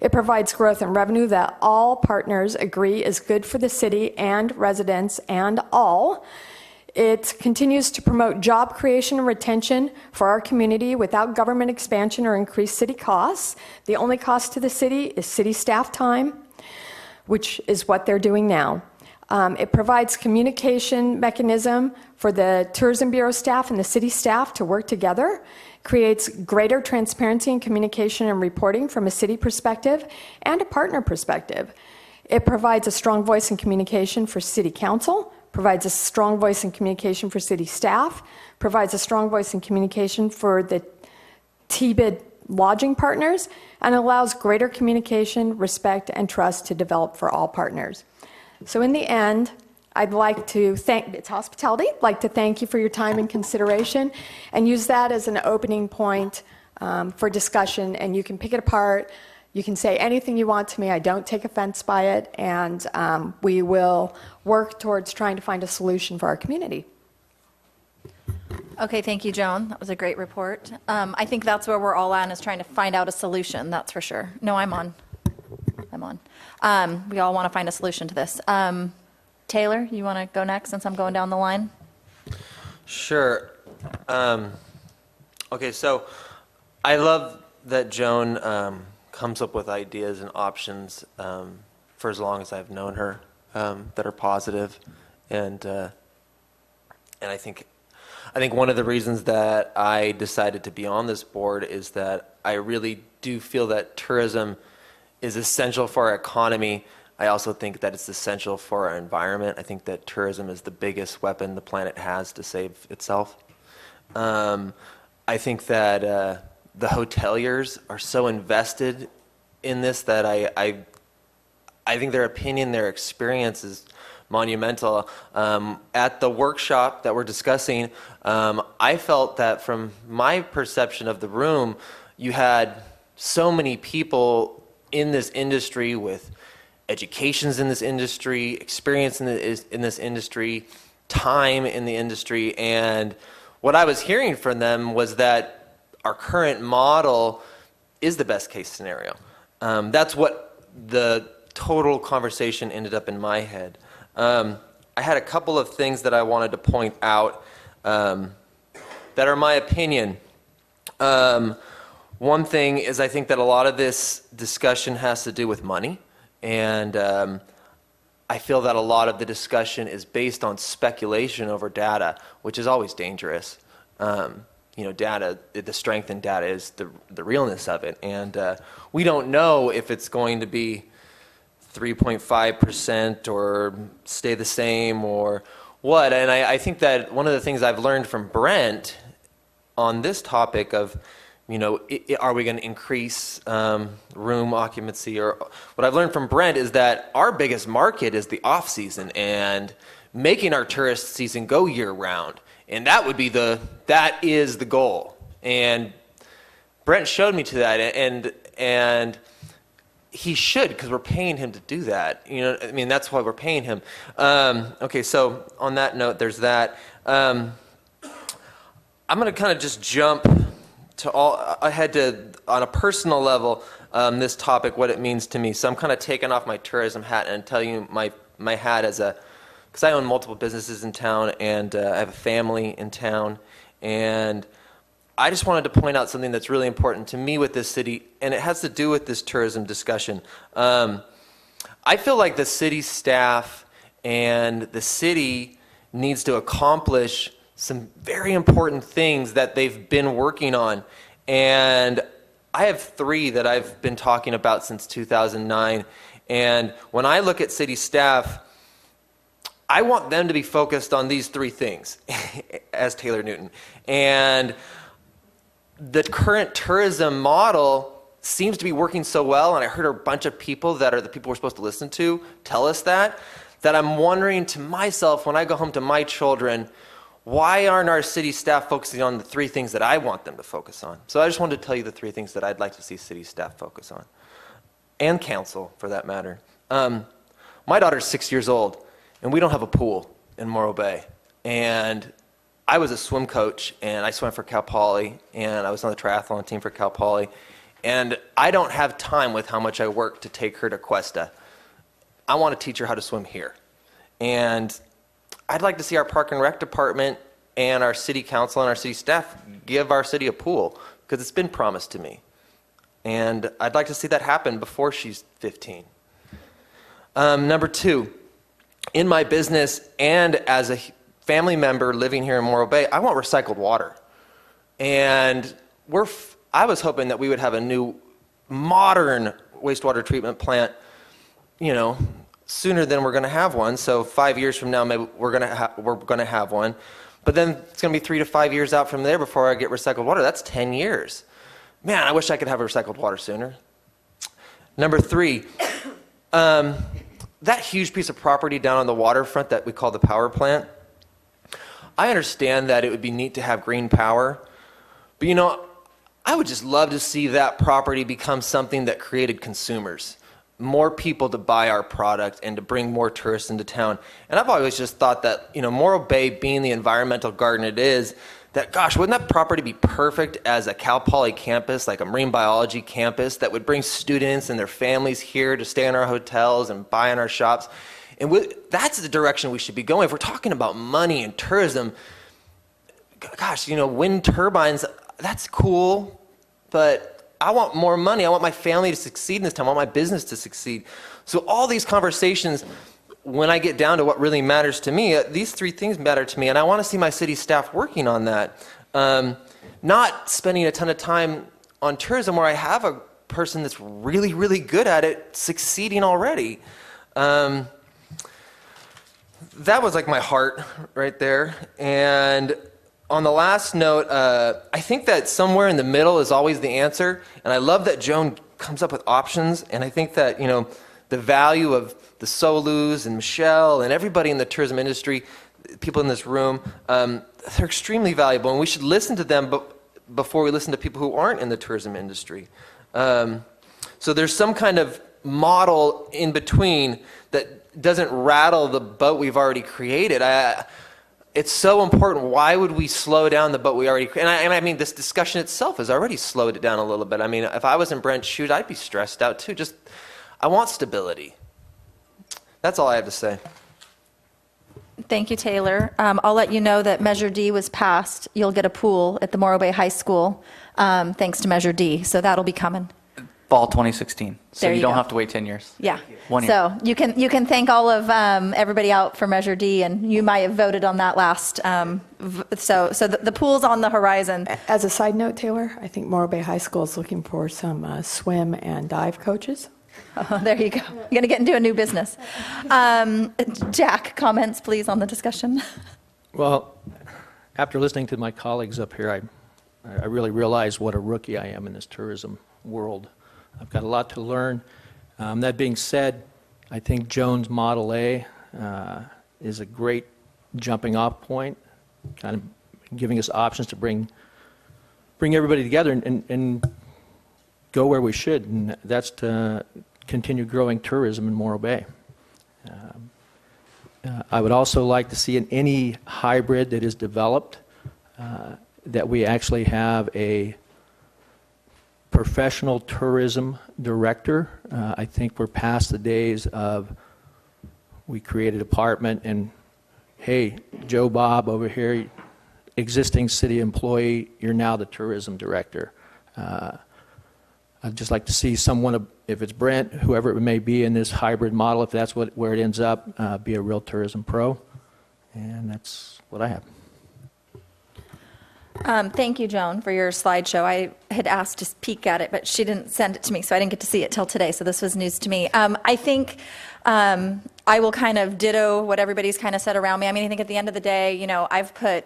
It provides growth and revenue that all partners agree is good for the city and residents and all. It continues to promote job creation and retention for our community without government expansion or increased city costs. The only cost to the city is city staff time, which is what they're doing now. It provides communication mechanism for the Tourism Bureau staff and the city staff to work together, creates greater transparency in communication and reporting from a city perspective and a partner perspective. It provides a strong voice in communication for city council, provides a strong voice in communication for city staff, provides a strong voice in communication for the TBID lodging partners, and allows greater communication, respect, and trust to develop for all partners. So in the end, I'd like to thank, it's hospitality, like to thank you for your time and consideration, and use that as an opening point for discussion, and you can pick it apart. You can say anything you want to me. I don't take offense by it, and we will work towards trying to find a solution for our community. Okay, thank you, Joan. That was a great report. I think that's where we're all on, is trying to find out a solution, that's for sure. No, I'm on. We all want to find a solution to this. Taylor, you want to go next since I'm going down the line? Sure. Okay, so I love that Joan comes up with ideas and options for as long as I've known her that are positive, and I think one of the reasons that I decided to be on this board is that I really do feel that tourism is essential for our economy. I also think that it's essential for our environment. I think that tourism is the biggest weapon the planet has to save itself. I think that the hoteliers are so invested in this that I think their opinion, their experience is monumental. At the workshop that we're discussing, I felt that from my perception of the room, you had so many people in this industry with educations in this industry, experience in this industry, time in the industry, and what I was hearing from them was that our current model is the best case scenario. That's what the total conversation ended up in my head. I had a couple of things that I wanted to point out that are my opinion. One thing is I think that a lot of this discussion has to do with money, and I feel that a lot of the discussion is based on speculation over data, which is always dangerous. Data, the strength in data is the realness of it, and we don't know if it's going to be 3.5% or stay the same or what. And I think that one of the things I've learned from Brent on this topic of, are we going to increase room occupancy? Or what I've learned from Brent is that our biggest market is the off season and making our tourist season go year round. And that is the goal. And Brent showed me to that, and he should, because we're paying him to do that. That's why we're paying him. Okay, so on that note, there's that. I'm going to kind of just jump ahead to, on a personal level, this topic, what it means to me. So I'm kind of taking off my tourism hat and telling you my hat as a because I own multiple businesses in town, and I have a family in town, and I just wanted to point out something that's really important to me with this city, and it has to do with this tourism discussion. I feel like the city staff and the city needs to accomplish some very important things that they've been working on. And I have 3 that I've been talking about since 2009. And when I look at city staff, I want them to be focused on these 3 things as Taylor Newton. And the current tourism model seems to be working so well, and I heard a bunch of people that are the people we're supposed to listen to tell us that I'm wondering to myself when I go home to my children, why aren't our city staff focusing on the 3 things that I want them to focus on? So I just wanted to tell you the 3 things that I'd like to see city staff focus on, and council for that matter. My daughter's 6 years old, and we don't have a pool in Morro Bay. And I was a swim coach, and I swam for Cal Poly, and I was on the triathlon team for Cal Poly. And I don't have time with how much I work to take her to Cuesta. I want to teach her how to swim here. And I'd like to see our Park and Rec department and our city council and our city staff give our city a pool, because it's been promised to me. And I'd like to see that happen before she's 15. Number 2, in my business and as a family member living here in Morro Bay, I want recycled water. And I was hoping that we would have a new modern wastewater treatment plant, sooner than we're going to have one. So 5 years from now, maybe we're going to have one. But then it's going to be 3 to 5 years out from there before I get recycled water. That's 10 years. Man, I wish I could have recycled water sooner. Number 3, that huge piece of property down on the waterfront that we call the power plant, I understand that it would be neat to have green power, but I would just love to see that property become something that created consumers, more people to buy our product and to bring more tourists into town. And I've always just thought that, Morro Bay being the environmental garden it is, that, gosh, wouldn't that property be perfect as a Cal Poly campus, like a marine biology campus that would bring students and their families here to stay in our hotels and buy in our shops? And that's the direction we should be going. If we're talking about money and tourism, gosh, wind turbines, that's cool, but I want more money. I want my family to succeed in this town. I want my business to succeed. So all these conversations, when I get down to what really matters to me, these 3 things matter to me, and I want to see my city staff working on that. Not spending a ton of time on tourism where I have a person that's really, really good at it succeeding already. That was like my heart right there. And on the last note, I think that somewhere in the middle is always the answer. And I love that Joan comes up with options. And I think that, the value of the Solus and Michelle and everybody in the tourism industry, people in this room, they're extremely valuable. And we should listen to them before we listen to people who aren't in the tourism industry. So there's some kind of model in between that doesn't rattle the boat we've already created. It's so important. Why would we slow down the boat we already created? And I mean, this discussion itself has already slowed it down a little bit. I mean, if I was in Brent's shoes, I'd be stressed out too. I want stability. That's all I have to say. Thank you, Taylor. I'll let you know that Measure D was passed. You'll get a pool at the Morro Bay High School, thanks to Measure D. So that'll be coming. Fall 2016. So There you you don't go. have to wait 10 years. Yeah. 1 year. So you can thank all of everybody out for Measure D, and you might have voted on that last. So the pool's on the horizon. As a side note, Taylor, I think Morro Bay High School is looking for some swim and dive coaches. Oh, there you go. You're going to get into a new business. Jack, comments, please, on the discussion. Well, after listening to my colleagues up here, I really realize what a rookie I am in this tourism world. I've got a lot to learn. That being said, I think Joan's Model A is a great jumping off point, kind of giving us options to bring everybody together and go where we should, and that's to continue growing tourism in Morro Bay. I would also like to see in any hybrid that is developed that we actually have a professional tourism director. I think we're past the days of we create a department and hey, Joe Bob over here, existing city employee, you're now the tourism director. I'd just like to see someone, if it's Brent, whoever it may be in this hybrid model, if that's where it ends up, be a real tourism pro. And that's what I have. Thank you, Joan, for your slideshow. I had asked to peek at it, but she didn't send it to me, so I didn't get to see it till today, so this was news to me. I think I will kind of ditto what everybody's kind of said around me. I mean, I think at the end of the day, you know, I've put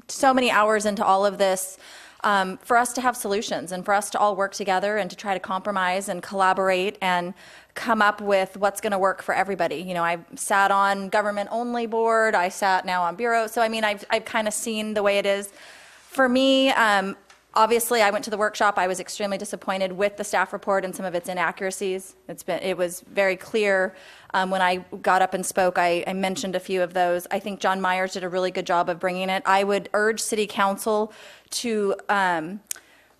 so many hours into all of this for us to have solutions and for us to all work together and to try to compromise and collaborate and come up with what's going to work for everybody. You know, I sat on government-only board. I sat now on bureau. So, I mean, I've kind of seen the way it is. For me, obviously, I went to the workshop. I was extremely disappointed with the staff report and some of its inaccuracies. It was very clear when I got up and spoke. I mentioned a few of those. I think John Myers did a really good job of bringing it. I would urge City Council to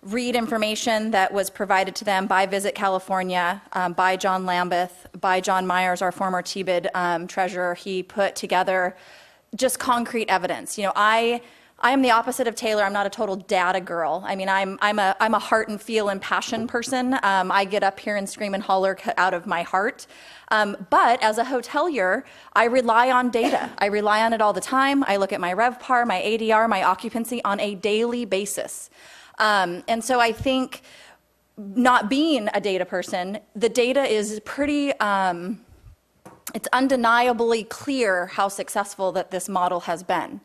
read information that was provided to them by Visit California, by John Lambeth, by John Myers, our former TBID treasurer. He put together just concrete evidence. You know, I am the opposite of Taylor. I'm not a total data girl. I mean, I'm a heart and feel and passion person. I get up here and scream and holler out of my heart. But as a hotelier, I rely on data. I rely on it all the time. I look at my RevPAR, my ADR, my occupancy on a daily basis. And so I think, not being a data person, the data is pretty, it's undeniably clear how successful that this model has been.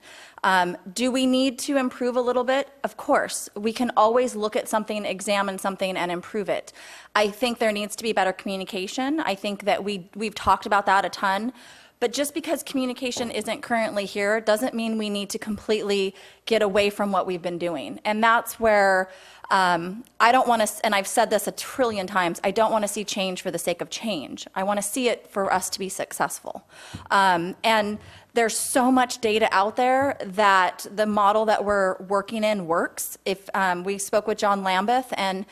Do we need to improve a little bit? Of course. We can always look at something, examine something, and improve it. I think there needs to be better communication. I think that we've talked about that a ton. But just because communication isn't currently here doesn't mean we need to completely get away from what we've been doing. And that's where I don't want to, and I've said this a trillion times, I don't want to see change for the sake of change. I want to see it for us to be successful. And there's so much data out there that the model that we're working in works. If we spoke with John Lambeth, and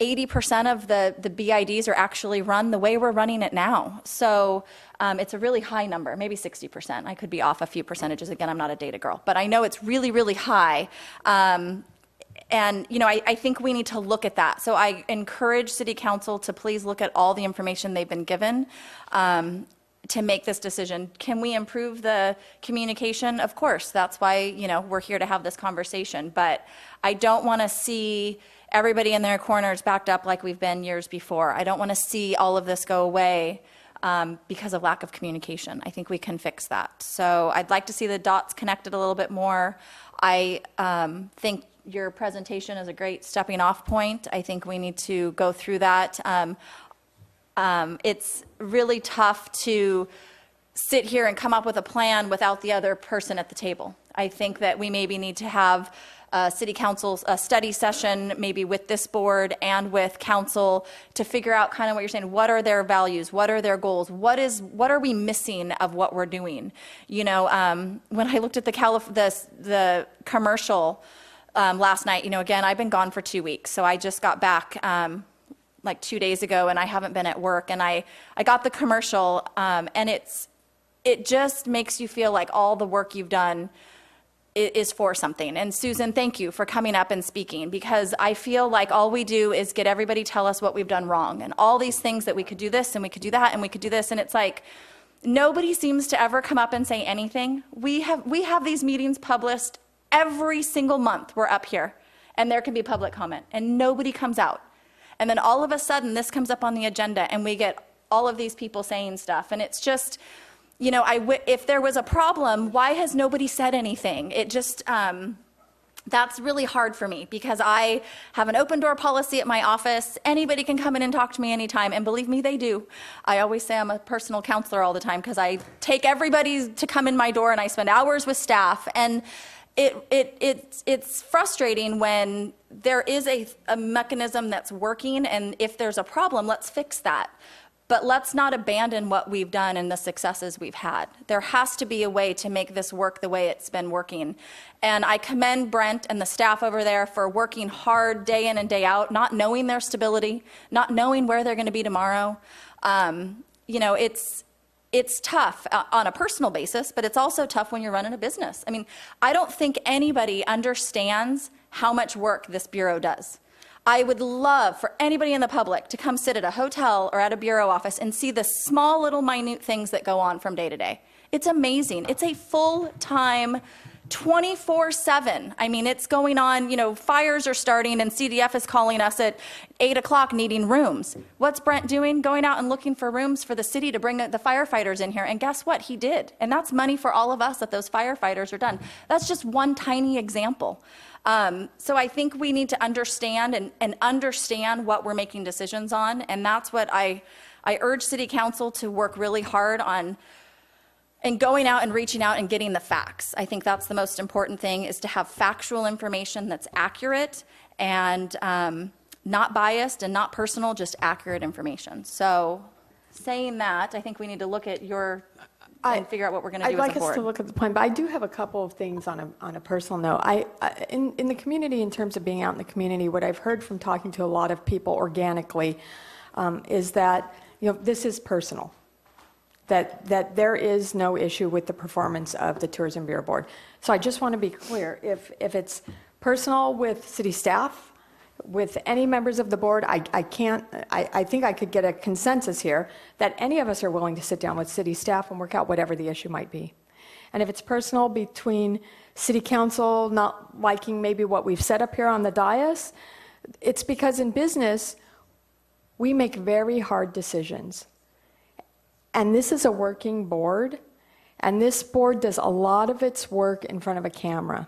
80% of the BIDs are actually run the way we're running it now. So it's a really high number, maybe 60%. I could be off a few percentages. Again, I'm not a data girl, but I know it's really, really high. And, you know, I think we need to look at that. So I encourage City Council to please look at all the information they've been given to make this decision. Can we improve the communication? Of course. That's why, you know, we're here to have this conversation. But I don't want to see everybody in their corners backed up like we've been years before. I don't want to see all of this go away because of lack of communication. I think we can fix that. So I'd like to see the dots connected a little bit more. I think your presentation is a great stepping off point. I think we need to go through that. It's really tough to sit here and come up with a plan without the other person at the table. I think that we maybe need to have City Council's a study session, maybe with this board and with council, to figure out kind of what you're saying. What are their values? What are their goals? What are we missing of what we're doing? You know, when I looked at the commercial last night, you know, again, I've been gone for 2 weeks, so I just got back like 2 days ago, and I haven't been at work, and I got the commercial, and it just makes you feel like all the work you've done is for something. And Susan, thank you for coming up and speaking, because I feel like all we do is get everybody tell us what we've done wrong and all these things that we could do this and we could do that and we could do this, and it's like nobody seems to ever come up and say anything. We have these meetings published every single month. We're up here and there can be public comment and nobody comes out. And then all of a sudden this comes up on the agenda and we get all of these people saying stuff, and it's just, you know, if there was a problem, why has nobody said anything? It just, that's really hard for me, because I have an open door policy at my office. Anybody can come in and talk to me anytime, and believe me, they do. I always say I'm a personal counselor all the time, because I take everybody to come in my door and I spend hours with staff. And it's frustrating when there is a mechanism that's working, and if there's a problem, let's fix that. But let's not abandon what we've done and the successes we've had. There has to be a way to make this work the way it's been working. And I commend Brent and the staff over there for working hard day in and day out, not knowing their stability, not knowing where they're going to be tomorrow. You know, it's it's tough on a personal basis, but it's also tough when you're running a business. I mean, I don't think anybody understands how much work this bureau does. I would love for anybody in the public to come sit at a hotel or at a bureau office and see the small little minute things that go on from day to day. It's amazing. It's a full-time 24/7. I mean, it's going on, fires are starting and CDF is calling us at 8 o'clock needing rooms. What's Brent doing? Going out and looking for rooms for the city to bring the firefighters in here. And guess what? He did. And that's money for all of us that those firefighters are done. That's just one tiny example. So I think we need to understand and understand what we're making decisions on. And that's what I urge City Council to work really hard on, and going out and reaching out and getting the facts. I think that's the most important thing, is to have factual information that's accurate and not biased and not personal, just accurate information. So saying that, I think we need to look at and figure out what we're going to do as a board. I'd like us to look at the plan, but I do have a couple of things on a personal note. In the community, in terms of being out in the community, what I've heard from talking to a lot of people organically is that this is personal. That there is no issue with the performance of the Tourism Bureau Board. So I just want to be clear, if it's personal with city staff, with any members of the board, I think I could get a consensus here that any of us are willing to sit down with city staff and work out whatever the issue might be. And if it's personal between city council not liking maybe what we've set up here on the dais, it's because in business, we make very hard decisions. And this is a working board, and this board does a lot of its work in front of a camera,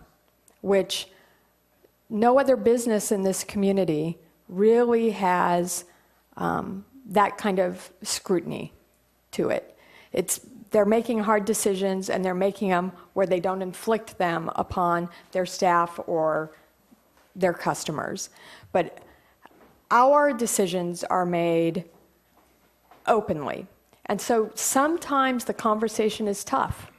which no other business in this community really has that kind of scrutiny to it. They're making hard decisions, and they're making them where they don't inflict them upon their staff or their customers. But our decisions are made openly. And so sometimes the conversation is tough,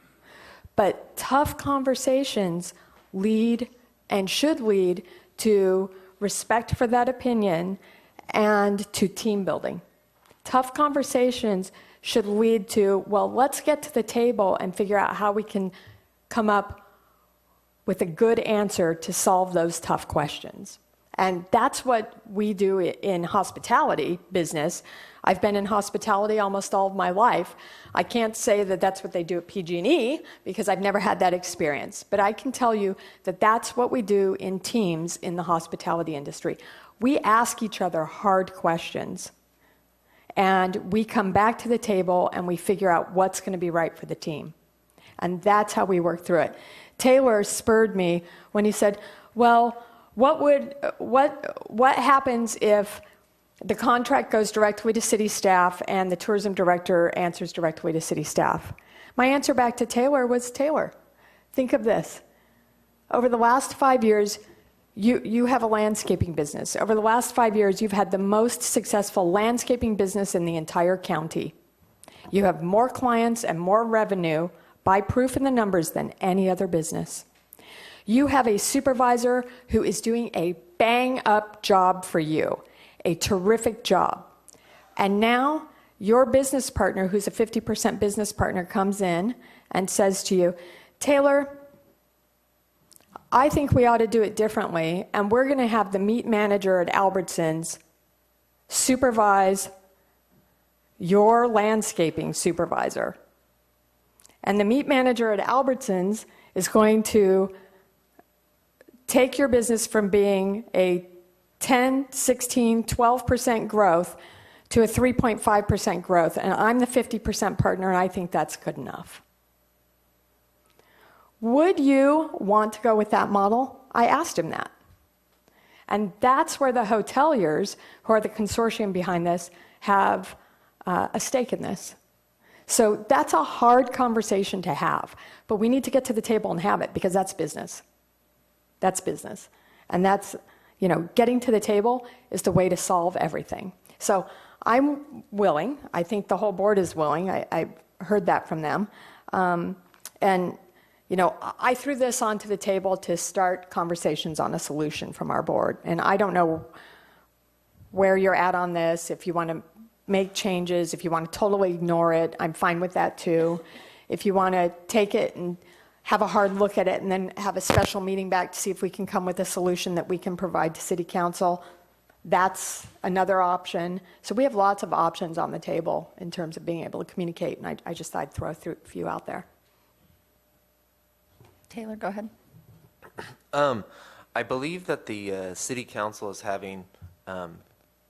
but tough conversations lead and should lead to respect for that opinion and to team building. Tough conversations should lead to, well, let's get to the table and figure out how we can come up with a good answer to solve those tough questions. And that's what we do in hospitality business. I've been in hospitality almost all of my life. I can't say that that's what they do at PG&E because I've never had that experience. But I can tell you that that's what we do in teams in the hospitality industry. We ask each other hard questions. And we come back to the table and we figure out what's going to be right for the team. And that's how we work through it. Taylor spurred me when he said, well, what happens if the contract goes directly to city staff and the tourism director answers directly to city staff? My answer back to Taylor was, Taylor, think of this. Over the last 5 years, you have a landscaping business. Over the last 5 years, you've had the most successful landscaping business in the entire county. You have more clients and more revenue by proof in the numbers than any other business. You have a supervisor who is doing a bang-up job for you, a terrific job. And now your business partner, who's a 50% business partner, comes in and says to you, Taylor, I think we ought to do it differently, and we're going to have the meat manager at Albertsons supervise your landscaping supervisor. And the meat manager at Albertsons is going to take your business from being a 10, 16, 12% growth to a 3.5% growth, and I'm the 50% partner, and I think that's good enough. Would you want to go with that model? I asked him that. And that's where the hoteliers, who are the consortium behind this, have a stake in this. So that's a hard conversation to have, but we need to get to the table and have it, because that's business. That's business. And that's, getting to the table is the way to solve everything. So I'm willing. I think the whole board is willing. I heard that from them. I threw this onto the table to start conversations on a solution from our board. And I don't know where you're at on this, if you want to make changes. If you want to totally ignore it, I'm fine with that too. If you want to take it and have a hard look at it and then have a special meeting back to see if we can come with a solution that we can provide to City Council, that's another option. So we have lots of options on the table in terms of being able to communicate, and I just thought I'd throw a few out there. Taylor, go ahead. I believe that the city council is having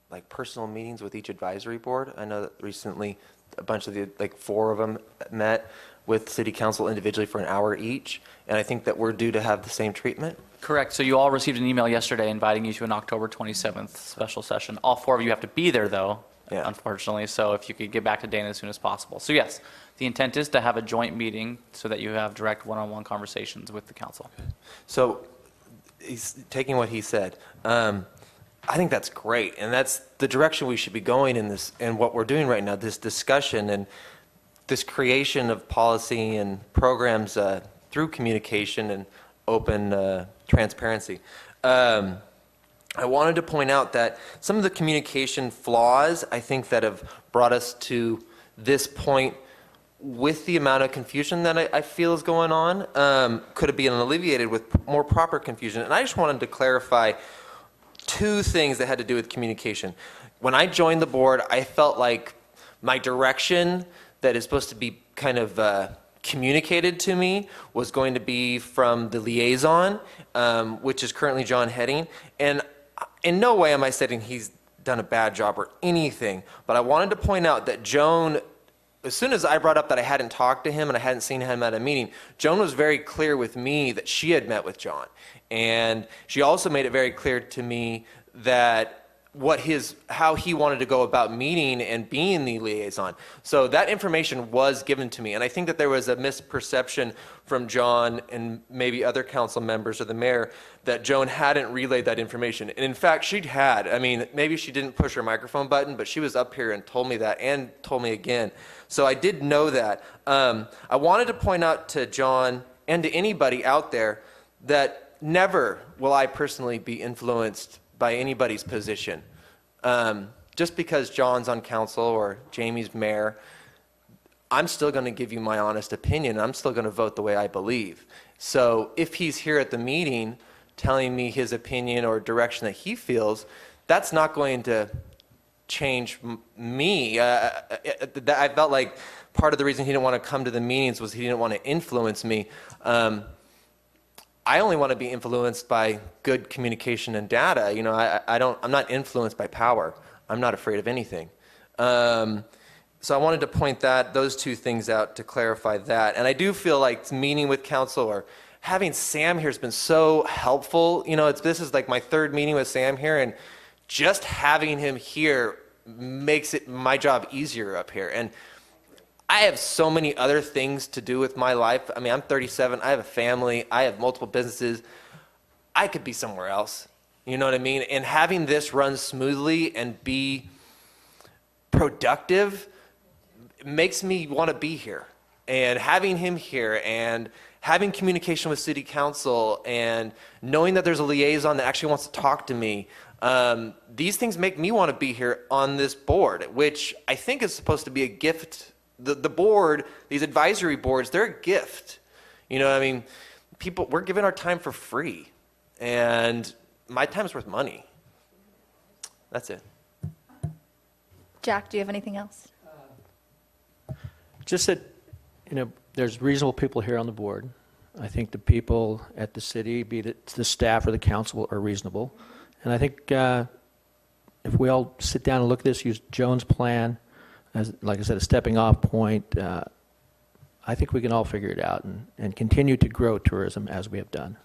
like personal meetings with each advisory board. I know that recently a bunch of the, like 4 of them met with city council individually for an hour each, and I think that we're due to have the same treatment. Correct. So you all received an email yesterday inviting you to an October 27th special session. All 4 of you have to be there, though, Yeah. unfortunately. So if you could get back to Dana as soon as possible. So yes, the intent is to have a joint meeting so that you have direct one-on-one conversations with the council. So he's taking what he said. I think that's great, and that's the direction we should be going in this, and what we're doing right now, this discussion and this creation of policy and programs through communication and open transparency. I wanted to point out that some of the communication flaws, I think, that have brought us to this point with the amount of confusion that I feel is going on, could have been alleviated with more proper confusion. And I just wanted to clarify 2 things that had to do with communication. When I joined the board, I felt like my direction that is supposed to be kind of communicated to me was going to be from the liaison, which is currently John Heading. And in no way am I saying he's done a bad job or anything, but I wanted to point out that Joan, as soon as I brought up that I hadn't talked to him and I hadn't seen him at a meeting, Joan was very clear with me that she had met with John. And she also made it very clear to me that how he wanted to go about meeting and being the liaison. So that information was given to me. And I think that there was a misperception from John and maybe other council members or the mayor that Joan hadn't relayed that information. And in fact, she had. I mean, maybe she didn't push her microphone button, but she was up here and told me that and told me again. So I did know that. I wanted to point out to John and to anybody out there that never will I personally be influenced by anybody's position. Just because John's on council or Jamie's mayor, I'm still going to give you my honest opinion. I'm still going to vote the way I believe. So if he's here at the meeting telling me his opinion or direction that he feels, that's not going to change me. I felt like part of the reason he didn't want to come to the meetings was he didn't want to influence me. I only want to be influenced by good communication and data. You know, I'm not influenced by power. I'm not afraid of anything. So I wanted to point those 2 things out to clarify that. And I do feel like meeting with council or having Sam here has been so helpful. You know, this is like my 3rd meeting with Sam here, and just having him here makes it my job easier up here. And I have so many other things to do with my life. I mean, I'm 37. I have a family. I have multiple businesses. I could be somewhere else. You know what I mean? And having this run smoothly and be productive makes me want to be here. And having him here and having communication with city council and knowing that there's a liaison that actually wants to talk to me, these things make me want to be here on this board, which I think is supposed to be a gift. The board, these advisory boards, they're a gift. You know, I mean, we're giving our time for free, and my time's worth money. That's it. Jack, do you have anything else? Just that, you know, there's reasonable people here on the board. I think the people at the city, be it the staff or the council, are reasonable. And I think if we all sit down and look at this, use Joan's plan as, like I said, a stepping off point, I think we can all figure it out and continue to grow tourism as we have done.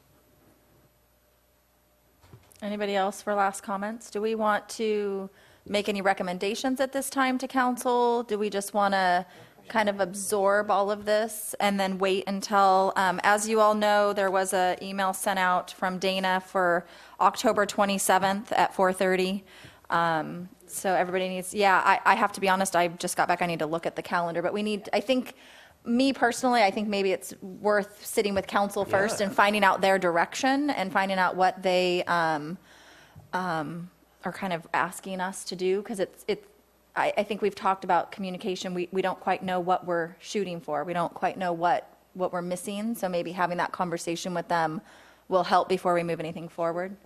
Anybody else for last comments? Do we want to make any recommendations at this time to council? Do we just want to kind of absorb all of this and then wait until, as you all know, there was an email sent out from Dana for October 27th at 4:30. So everybody needs, I have to be honest, I just got back, I need to look at the calendar, but I think, me personally, I think maybe it's worth sitting with council first and finding out their direction and finding out what they are kind of asking us to do, because I think we've talked about communication. We don't quite know what we're shooting for. We don't quite know what we're missing. So maybe having that conversation with them will help before we move anything forward.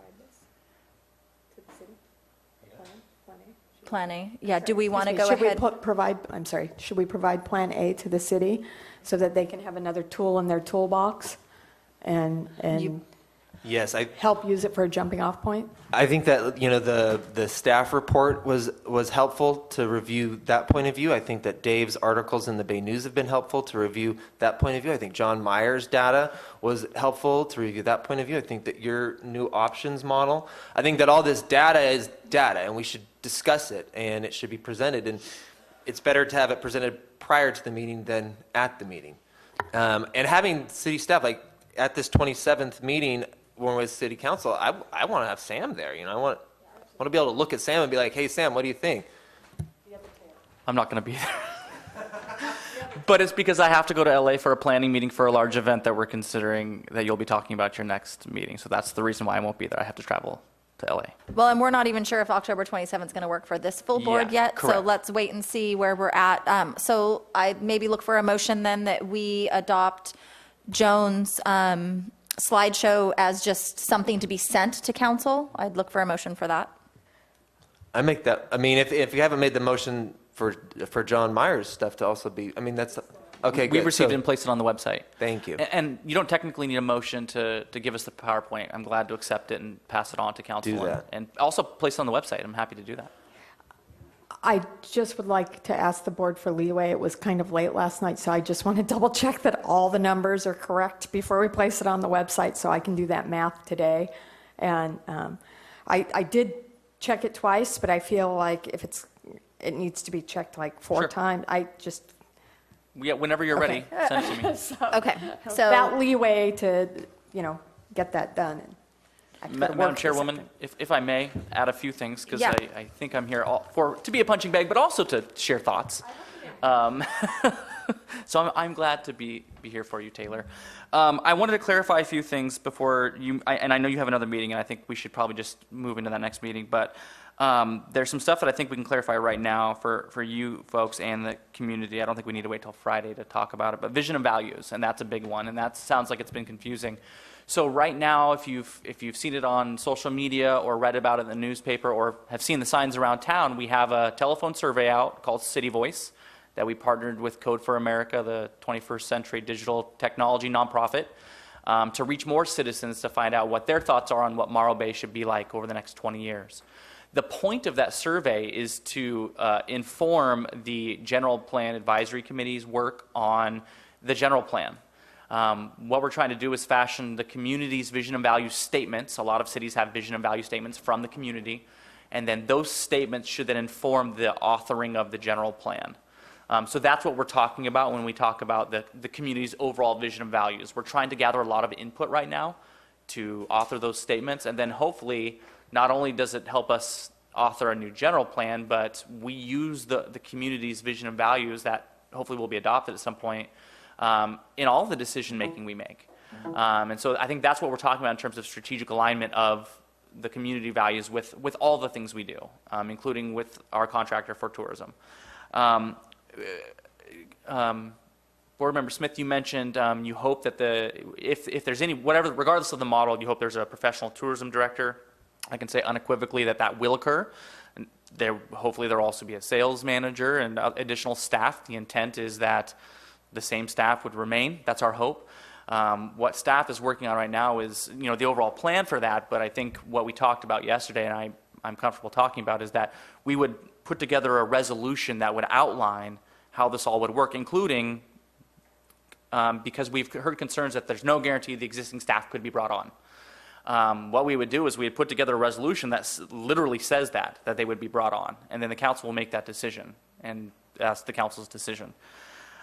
Plan A. Yeah, do we want to go Should ahead? Should we provide Plan A to the city so that they can have another tool in their toolbox and Yes, help use it for a jumping off point? I think that the staff report was helpful to review that point of view. I think that Dave's articles in the Bay News have been helpful to review that point of view. I think John Meyer's data was helpful to review that point of view. I think that your new options model, I think that all this data is data, and we should discuss it, and it should be presented. And it's better to have it presented prior to the meeting than at the meeting. And having city staff, like at this 27th meeting, when we're with city council, I want to have Sam there. I want to be able to look at Sam and be like, hey, Sam, what do you think? I'm not going to be there. But it's because I have to go to LA for a planning meeting for a large event that we're considering that you'll be talking about your next meeting. So that's the reason why I won't be there. I have to travel to LA. Well, and we're not even sure if October 27th is going to work for this full board yet. So correct. let's wait and see where we're at. So I maybe look for a motion then that we adopt Joan's slideshow as just something to be sent to council. I'd look for a motion for that. I make that. I mean, if you haven't made the motion for John Meyer's stuff to also be, I mean, that's okay. We good. received So- it and placed it on the website. Thank you. And you don't technically need a motion to give us the PowerPoint. I'm glad to accept it and pass it on to council. Do that. And also place it on the website. I'm happy to do that. I just would like to ask the board for leeway. It was kind of late last night, so I just want to double check that all the numbers are correct before we place it on the website so I can do that math today. And I did check it twice, but I feel like if it needs to be checked like 4 Sure. times. Yeah, whenever you're ready, send it to me. Okay. So that leeway to, get that done. And I have to go to Madam work this Chairwoman, afternoon. if I may add a few things, because Yeah. I think I'm here to be a punching bag, but also to share thoughts. So I'm glad to be here for you, Taylor. I wanted to clarify a few things before you, and I know you have another meeting, and I think we should probably just move into that next meeting, but there's some stuff that I think we can clarify right now for you folks and the community. I don't think we need to wait till Friday to talk about it, but vision and values, and that's a big one, and that sounds like it's been confusing. So right now, if you've seen it on social media or read about it in the newspaper or have seen the signs around town, we have a telephone survey out called City Voice that we partnered with Code for America, the 21st Century Digital Technology nonprofit, to reach more citizens to find out what their thoughts are on what Morro Bay should be like over the next 20 years. The point of that survey is to inform the General Plan Advisory Committee's work on the general plan. What we're trying to do is fashion the community's vision and value statements. A lot of cities have vision and value statements from the community, and then those statements should then inform the authoring of the general plan. So that's what we're talking about when we talk about the community's overall vision and values. We're trying to gather a lot of input right now to author those statements, and then hopefully not only does it help us author a new general plan, but we use the community's vision and values that hopefully will be adopted at some point in all the decision-making we make. And so I think that's what we're talking about in terms of strategic alignment of the community values with all the things we do, including with our contractor for tourism. Board Member Smith, you mentioned you hope that if there's any, whatever, regardless of the model, you hope there's a professional tourism director. I can say unequivocally that will occur. Hopefully there'll also be a sales manager and additional staff. The intent is that the same staff would remain. That's our hope. What staff is working on right now is, the overall plan for that. But I think what we talked about yesterday, and I'm comfortable talking about, is that we would put together a resolution that would outline how this all would work, including because we've heard concerns that there's no guarantee the existing staff could be brought on. What we would do is we'd put together a resolution that literally says that they would be brought on, and then the council will make that decision, and that's the council's decision.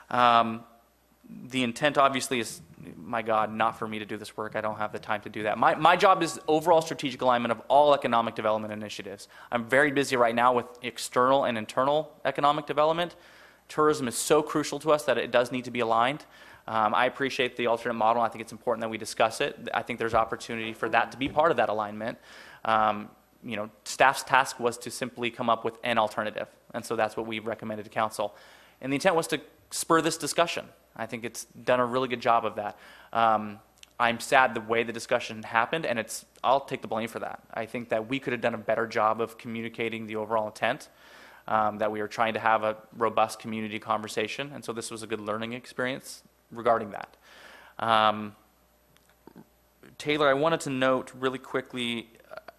The intent obviously is, my God, not for me to do this work. I don't have the time to do that. My job is overall strategic alignment of all economic development initiatives. I'm very busy right now with external and internal economic development. Tourism is so crucial to us that it does need to be aligned. I appreciate the alternate model. I think it's important that we discuss it. I think there's opportunity for that to be part of that alignment. staff's task was to simply come up with an alternative. And so that's what we recommended to council. And the intent was to spur this discussion. I think it's done a really good job of that. I'm sad the way the discussion happened, and I'll take the blame for that. I think that we could have done a better job of communicating the overall intent, that we were trying to have a robust community conversation, and so this was a good learning experience regarding that. Taylor, I wanted to note really quickly,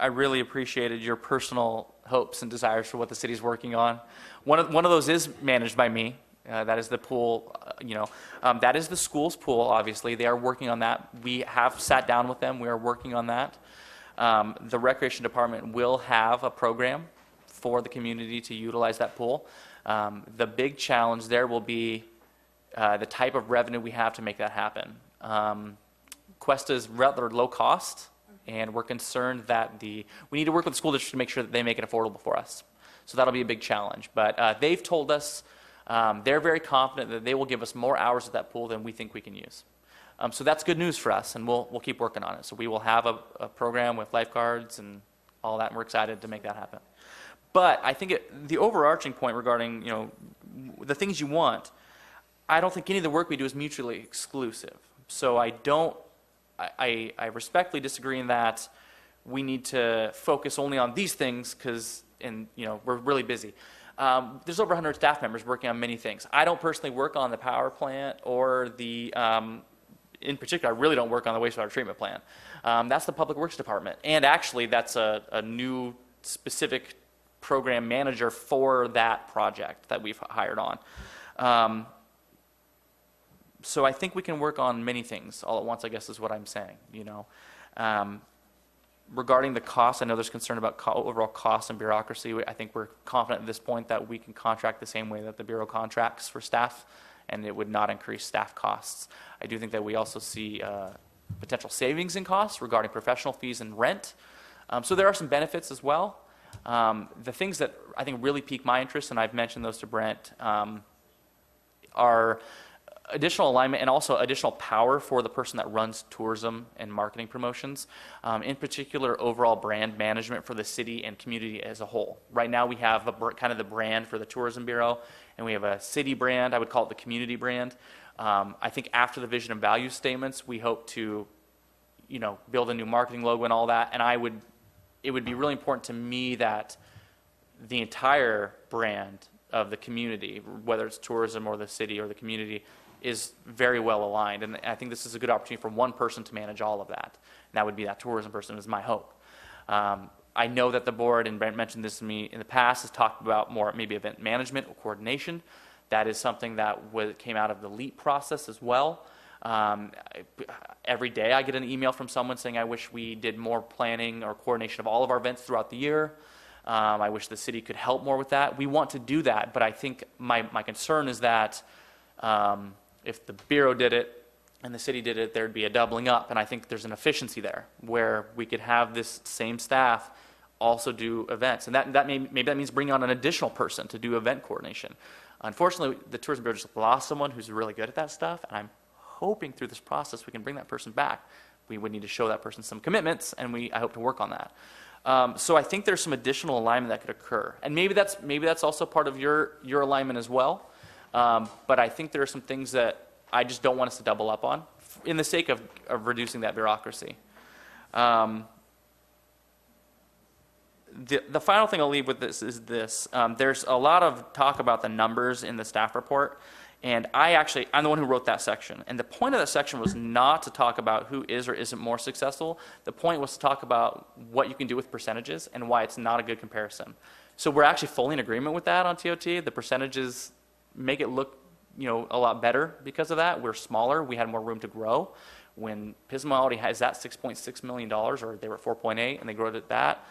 I really appreciated your personal hopes and desires for what the city's working on. One of those is managed by me. That is the pool, that is the school's pool, obviously. They are working on that. We have sat down with them. We are working on that. The Recreation Department will have a program for the community to utilize that pool. The big challenge there will be the type of revenue we have to make that happen. Cuesta is rather low cost, and we're concerned that we need to work with the school district to make sure that they make it affordable for us. So that'll be a big challenge. But they've told us they're very confident that they will give us more hours at that pool than we think we can use. So that's good news for us, and we'll keep working on it. So we will have a program with lifeguards and all that, and we're excited to make that happen. But I think the overarching point regarding the things you want, I don't think any of the work we do is mutually exclusive. So I respectfully disagree in that we need to focus only on these things because we're really busy. There's over 100 staff members working on many things. I don't personally work on the power plant or in particular, I really don't work on the wastewater treatment plant. That's the Public Works Department. And actually, that's a new specific program manager for that project that we've hired on. So I think we can work on many things all at once, I guess is what I'm saying. Regarding the cost, I know there's concern about overall cost and bureaucracy. I think we're confident at this point that we can contract the same way that the Bureau contracts for staff, and it would not increase staff costs. I do think that we also see potential savings in costs regarding professional fees and rent. So there are some benefits as well. The things that I think really pique my interest, and I've mentioned those to Brent, are additional alignment and also additional power for the person that runs tourism and marketing promotions. In particular, overall brand management for the city and community as a whole. Right now we have kind of the brand for the Tourism Bureau, and we have a city brand. I would call it the community brand. I think after the vision and value statements, we hope to build a new marketing logo and all that. And it would be really important to me that the entire brand of the community, whether it's tourism or the city or the community, is very well aligned. And I think this is a good opportunity for one person to manage all of that. And that would be that tourism person, is my hope. I know that the board, and Brent mentioned this to me in the past, has talked about more maybe event management or coordination. That is something that came out of the LEAP process as well. Every day I get an email from someone saying, I wish we did more planning or coordination of all of our events throughout the year. I wish the city could help more with that. We want to do that, but I think my concern is that if the Bureau did it and the city did it, there'd be a doubling up. And I think there's an efficiency there where we could have this same staff also do events. And maybe that means bringing on an additional person to do event coordination. Unfortunately, the Tourism Bureau just lost someone who's really good at that stuff, and I'm hoping through this process we can bring that person back. We would need to show that person some commitments, and I hope to work on that. So I think there's some additional alignment that could occur. And maybe that's also part of your alignment as well. But I think there are some things that I just don't want us to double up on in the sake of reducing that bureaucracy. The final thing I'll leave with this is this. There's a lot of talk about the numbers in the staff report, and I'm the one who wrote that section. And the point of that section was not to talk about who is or isn't more successful. The point was to talk about what you can do with percentages and why it's not a good comparison. So we're actually fully in agreement with that on TOT. The percentages make it look a lot better because of that. We're smaller. We had more room to grow. When Pismo already has that $6.6 million, or they were at 4.8 and they grew it at that,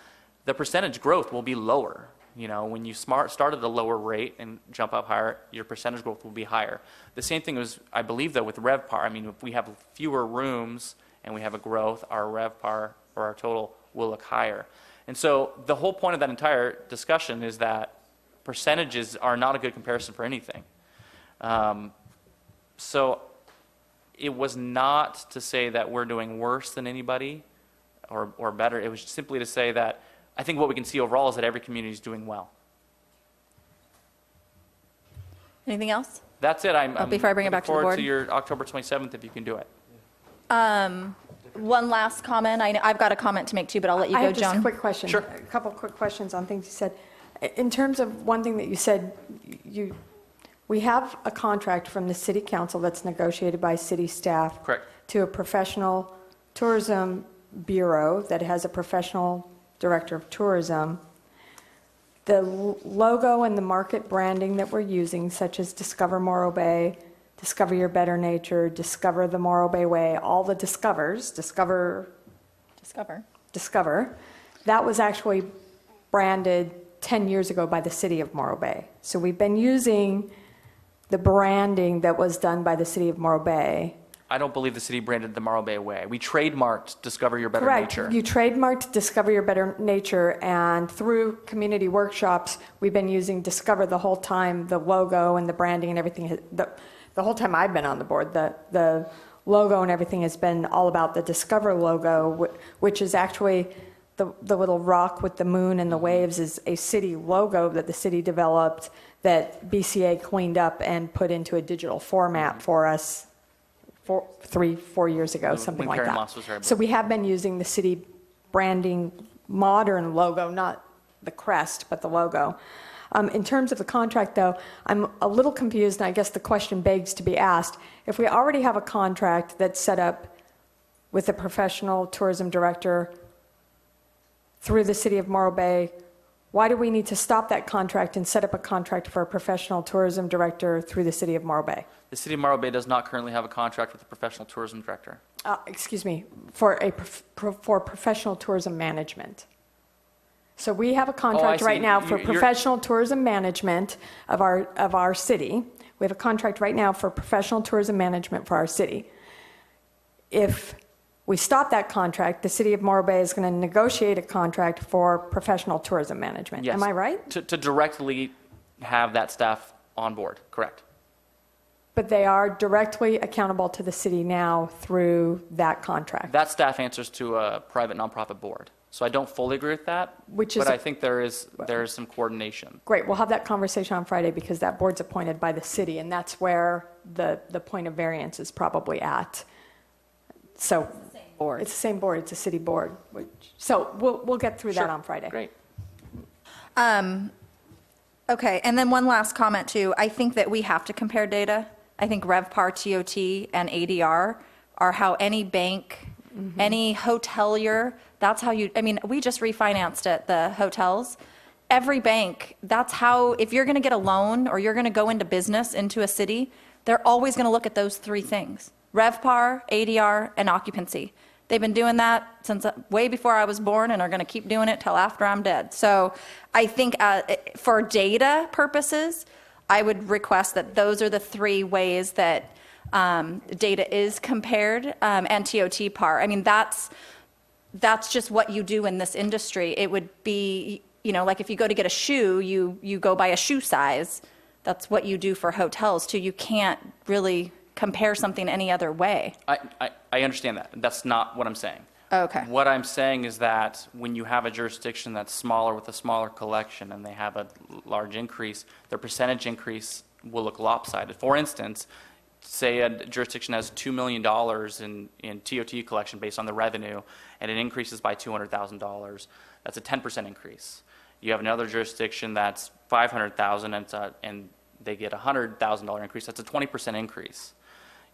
the percentage growth will be lower. When you start at a lower rate and jump up higher, your percentage growth will be higher. The same thing was, I believe, though, with RevPAR. I mean, if we have fewer rooms and we have a growth, our RevPAR or our total will look higher. And so the whole point of that entire discussion is that percentages are not a good comparison for anything. So it was not to say that we're doing worse than anybody or better. It was simply to say that I think what we can see overall is that every community is doing well. Anything else? That's it. I'm before I bring it back to the looking forward board. to your October 27th if you can do it. One last comment. I've got a comment to make too, but I'll let you I go, have just Joan. a quick question. Sure. A couple quick questions on things you said. In terms of one thing that you said, we have a contract from the city council that's negotiated by city staff. Correct. To a professional tourism bureau that has a professional director of tourism. The logo and the market branding that we're using, such as Discover Morro Bay, Discover Your Better Nature, Discover the Morro Bay Way, all the discovers, Discover, that was actually branded 10 years ago by the city of Morro Bay. So we've been using the branding that was done by the city of Morro Bay. I don't believe the city branded the Morro Bay Way. We trademarked Discover Your Better Correct. Nature. You trademarked Discover Your Better Nature, and through community workshops, we've been using Discover the whole time, the logo and the branding and everything. The whole time I've been on the board, the logo and everything has been all about the Discover logo, which is actually the little rock with the moon and the waves is a city logo that the city developed that BCA cleaned up and put into a digital format for us 3-4 years ago, something when like Karen that. Moss was there, I So we have been using the city branding modern logo, not the crest, but the logo. In terms of the contract, though, I'm a little confused, and I guess the question begs to be asked. If we already have a contract that's set up with a professional tourism director through the city of Morro Bay, why do we need to stop that contract and set up a contract for a professional tourism director through the city of Morro Bay? The city of Morro Bay does not currently have a contract with a professional tourism director. Excuse me, for professional tourism management. So we have a contract see. right now for You're- professional tourism management of our city. We have a contract right now for professional tourism management for our city. If we stop that contract, the city of Morro Bay is going to negotiate a contract for professional tourism management. Yes. Am I right? To directly have that staff on board, correct. But they are directly accountable to the city now through that contract. That staff answers to a private nonprofit board. So I don't fully agree with that, Which is but a- I think there is some coordination. Great, we'll have that conversation on Friday because that board's appointed by the city, and that's where the point of variance is probably at. So. It's the same board, it's a city board. So we'll get through that Sure. on Friday. Great. Okay, and then one last comment too. I think that we have to compare data. I think RevPAR, TOT, and ADR are how any bank, any hotelier, that's how you, I mean, we just refinanced at the hotels. Every bank, that's how, if you're going to get a loan or you're going to go into business into a city, they're always going to look at those three things: RevPAR, ADR, and occupancy. They've been doing that since way before I was born and are going to keep doing it till after I'm dead. So I think for data purposes, I would request that those are the three ways that data is compared, and TOT par. I mean, that's just what you do in this industry. It would be, like if you go to get a shoe, you go by a shoe size. That's what you do for hotels too. You can't really compare something any other way. I understand that. That's not what I'm saying. Okay. What I'm saying is that when you have a jurisdiction that's smaller with a smaller collection and they have a large increase, their percentage increase will look lopsided. For instance, say a jurisdiction has $2 million in TOT collection based on the revenue, and it increases by $200,000. That's a 10% increase. You have another jurisdiction that's $500,000 and they get a $100,000 increase. That's a 20% increase.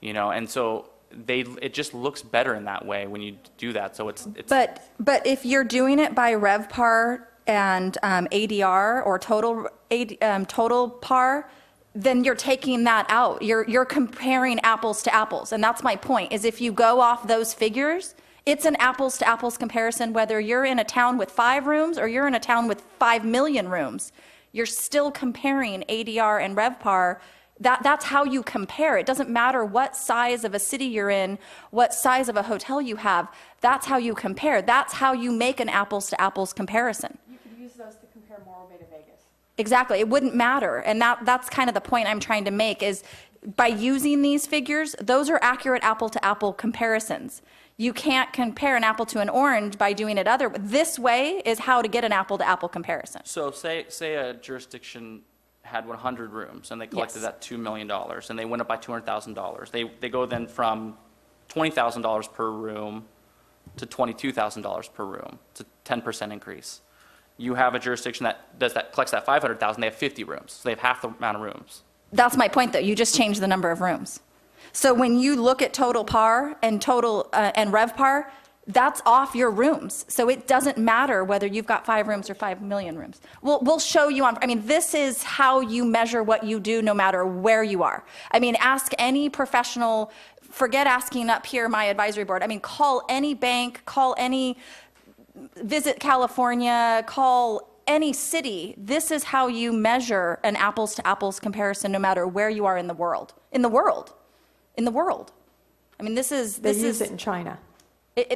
And so it just looks better in that way when you do that. So it's But if you're doing it by RevPAR and ADR or total par, then you're taking that out. You're comparing apples to apples, and that's my point. Is if you go off those figures, it's an apples to apples comparison. Whether you're in a town with 5 rooms or you're in a town with 5 million rooms, you're still comparing ADR and RevPAR. That's how you compare. It doesn't matter what size of a city you're in, what size of a hotel you have. That's how you compare. That's how you make an apples to apples comparison. You could use those to compare Morro Bay to Vegas. Exactly. It wouldn't matter. And that's kind of the point I'm trying to make is by using these figures, those are accurate apple to apple comparisons. You can't compare an apple to an orange by doing it other. This way is how to get an apple-to-apple comparison. So say a jurisdiction had 100 rooms and they collected Yes. that $2 million and they went up by $200,000. They go then from $20,000 per room to $22,000 per room. It's a 10% increase. You have a jurisdiction that collects that $500,000. They have 50 rooms. So they have half the amount of rooms. That's my point, though. You just changed the number of rooms. So when you look at total par and total and RevPAR, that's off your rooms. So it doesn't matter whether you've got 5 rooms or 5 million rooms. We'll show you on, I mean, this is how you measure what you do no matter where you are. I mean, ask any professional, forget asking up here my advisory board. I mean, call any bank, visit California, call any city. This is how you measure an apples to apples comparison no matter where you are in the world. In the world. I mean, this is... They use it in China.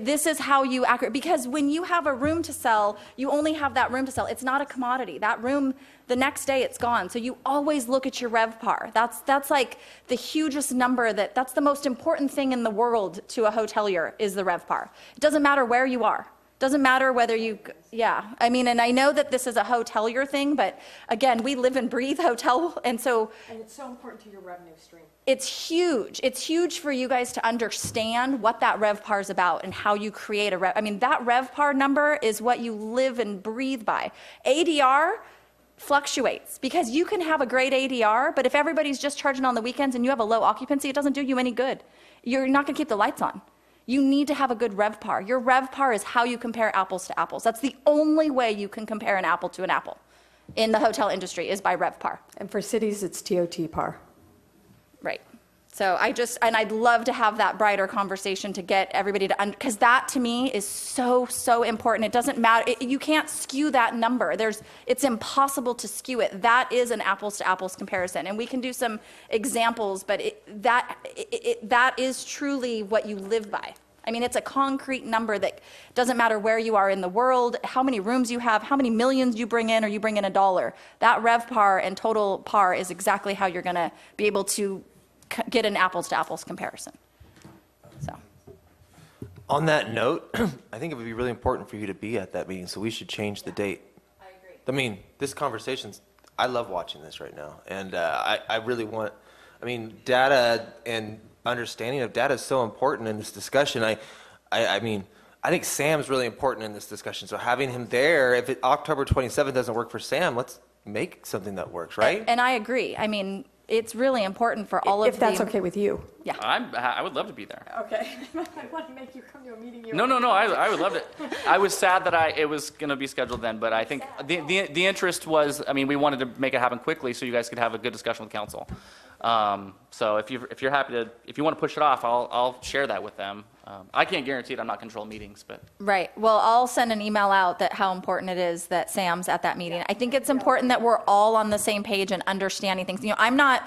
This is how you accurate, because when you have a room to sell, you only have that room to sell. It's not a commodity. That room, the next day it's gone. So you always look at your RevPAR. That's like the hugest number, that's the most important thing in the world to a hotelier is the RevPAR. It doesn't matter where you are. Doesn't matter whether you, yeah. I mean, and I know that this is a hotelier thing, but again, we live and breathe hotel, and so. And it's so important to your revenue stream. It's huge. It's huge for you guys to understand what that RevPAR is about and how you create I mean, that RevPAR number is what you live and breathe by. ADR fluctuates because you can have a great ADR, but if everybody's just charging on the weekends and you have a low occupancy, it doesn't do you any good. You're not going to keep the lights on. You need to have a good RevPAR. Your RevPAR is how you compare apples to apples. That's the only way you can compare an apple to an apple in the hotel industry is by RevPAR. And for cities, it's TOT par. Right. So I'd love to have that brighter conversation to get everybody to, because that to me is so, so important. It doesn't matter. You can't skew that number. It's impossible to skew it. That is an apples to apples comparison. And we can do some examples, but that is truly what you live by. I mean, it's a concrete number that doesn't matter where you are in the world, how many rooms you have, how many millions you bring in, or you bring in $1. That RevPAR and total par is exactly how you're going to be able to get an apples to apples comparison. So. On that note, I think it would be really important for you to be at that meeting, so we should change the date. I agree. I mean, this conversation's, I love watching this right now. And I really want, I mean, data and understanding of data is so important in this discussion. I mean, I think Sam's really important in this discussion. So having him there, if October 27th doesn't work for Sam, let's make something that works, right? And I agree. I mean, it's really important for all of If that's okay with you. Yeah. I would love to be there. Okay. I want to make you come to a meeting. No, I would love it. I was sad that it was going to be scheduled then, but I think the interest was, I mean, we wanted to make it happen quickly so you guys could have a good discussion with council. So if you're happy to, if you want to push it off, I'll share that with them. I can't guarantee it. I'm not controlling meetings, but. Right. Well, I'll send an email out that how important it is that Sam's at that meeting. I think it's important that we're all on the same page and understanding things. You know, I'm not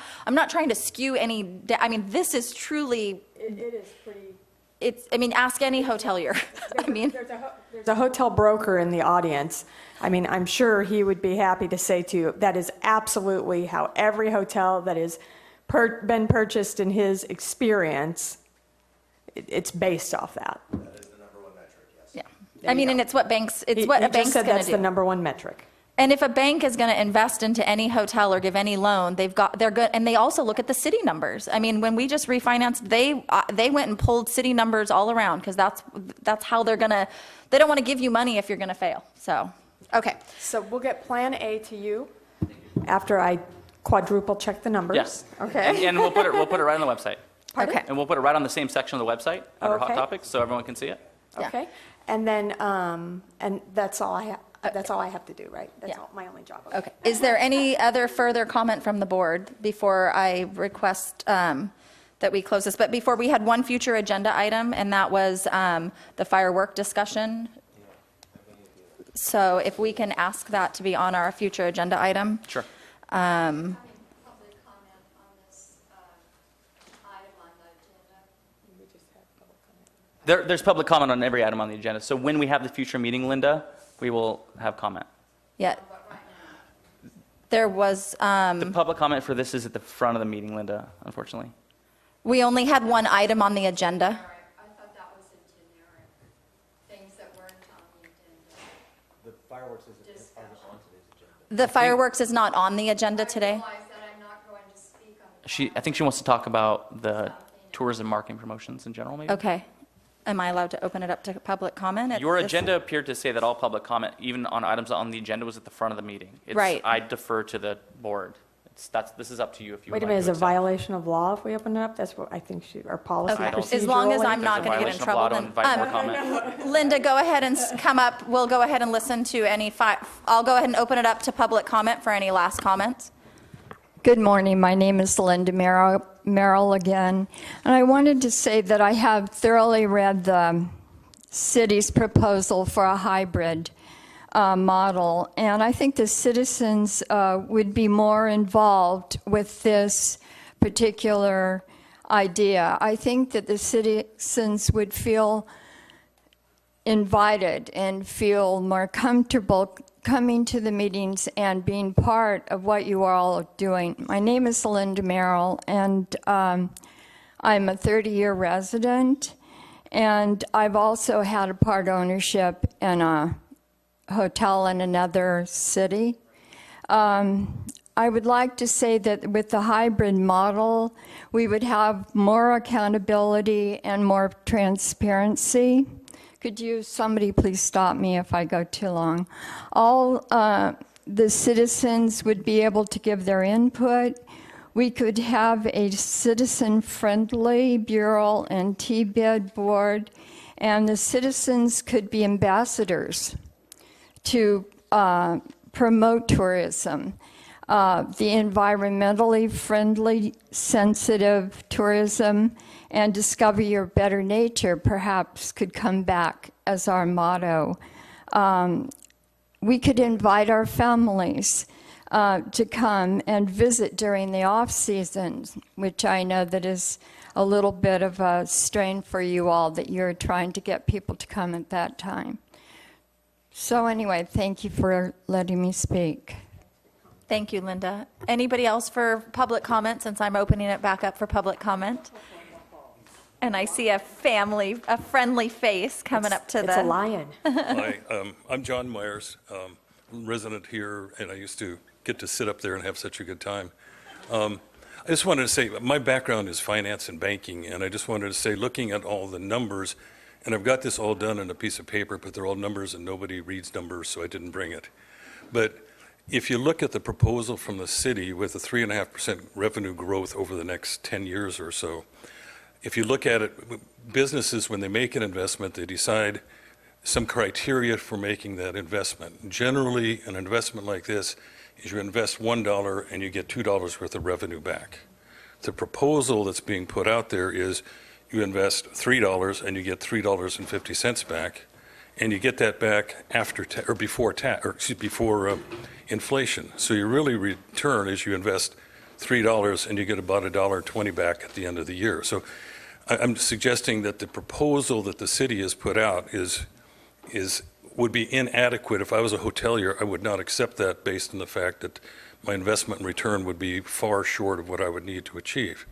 trying to skew any, I mean, this is truly. It is pretty. I mean, ask any hotelier. I mean. There's a hotel broker in the audience. I mean, I'm sure he would be happy to say to you, that is absolutely how every hotel that has been purchased in his experience, it's based off that. That is the number one metric, yes. Yeah. I mean, and it's what a bank's going to do. That's the number one metric. And if a bank is going to invest into any hotel or give any loan, they're good, and they also look at the city numbers. I mean, when we just refinanced, they went and pulled city numbers all around because that's how they're going to. They don't want to give you money if you're going to fail. So, okay. So we'll get Plan A to you after I quadruple check the numbers. Yes. Okay. And we'll put it right on the website. Okay. And we'll put it right on the same section of the website under Hot Okay. Topics so everyone can see it. Okay. And then and that's all I have. That's all I have to do, right? That's Yeah. all my only job. Okay. Is there any other further comment from the board before I request that we close this? But before, we had one future agenda item, and that was the firework discussion. So if we can ask that to be on our future agenda item. Sure. There's public comment on every item on the agenda. So when we have the future meeting, Linda, we will have comment. Yeah. There was, The public comment for this is at the front of the meeting, Linda, unfortunately. we only had one item on the agenda. The fireworks is not on the agenda today. I think she wants to talk about the tourism marketing promotions in general, maybe? Okay. Am I allowed to open it up to public comment? at Your this- agenda appeared to say that all public comment, even on items on the agenda, was at the front of the meeting. Right. I defer to the board. This is up to you if you would Wait a like minute, is to it a accept. violation of law if we open it up? That's what I think our policy Okay. procedural. As long as I'm not There's a going to get in violation of law trouble, to invite more then. comment. Linda, go ahead and come up. We'll go ahead and listen to any, I'll go ahead and open it up to public comment for any last comments. Good morning. My name is Linda Merrill again. And I wanted to say that I have thoroughly read the city's proposal for a hybrid model. And I think the citizens would be more involved with this particular idea. I think that the citizens would feel invited and feel more comfortable coming to the meetings and being part of what you are all doing. My name is Linda Merrill, and I'm a 30-year resident, and I've also had a part ownership in a hotel in another city. I would like to say that with the hybrid model, we would have more accountability and more transparency. Could somebody please stop me if I go too long? All the citizens would be able to give their input. We could have a citizen-friendly bureau and T-bid board, and the citizens could be ambassadors to promote tourism. The environmentally friendly, sensitive tourism and discover your better nature perhaps could come back as our motto. We could invite our families to come and visit during the off-season, which I know that is a little bit of a strain for you all, that you're trying to get people to come at that time. So anyway, thank you for letting me speak. Thank you, Linda. Anybody else for public comment, since I'm opening it back up for public comment? And I see a friendly face coming up to the... It's a lion. Hi, I'm John Myers, resident here, and I used to get to sit up there and have such a good time. I just wanted to say, my background is finance and banking, and I just wanted to say, looking at all the numbers, and I've got this all done on a piece of paper, but they're all numbers and nobody reads numbers, so I didn't bring it. But if you look at the proposal from the city with a 3.5% revenue growth over the next 10 years or so, if you look at it, businesses, when they make an investment, they decide some criteria for making that investment. Generally, an investment like this is you invest $1 and you get $2 worth of revenue back. The proposal that's being put out there is you invest $3 and you get $3.50 back, and you get that back before inflation. So your really return is you invest $3 and you get about $1.20 back at the end of the year. So I'm suggesting that the proposal that the city has put out would be inadequate. If I was a hotelier, I would not accept that based on the fact that my investment and return would be far short of what I would need to achieve.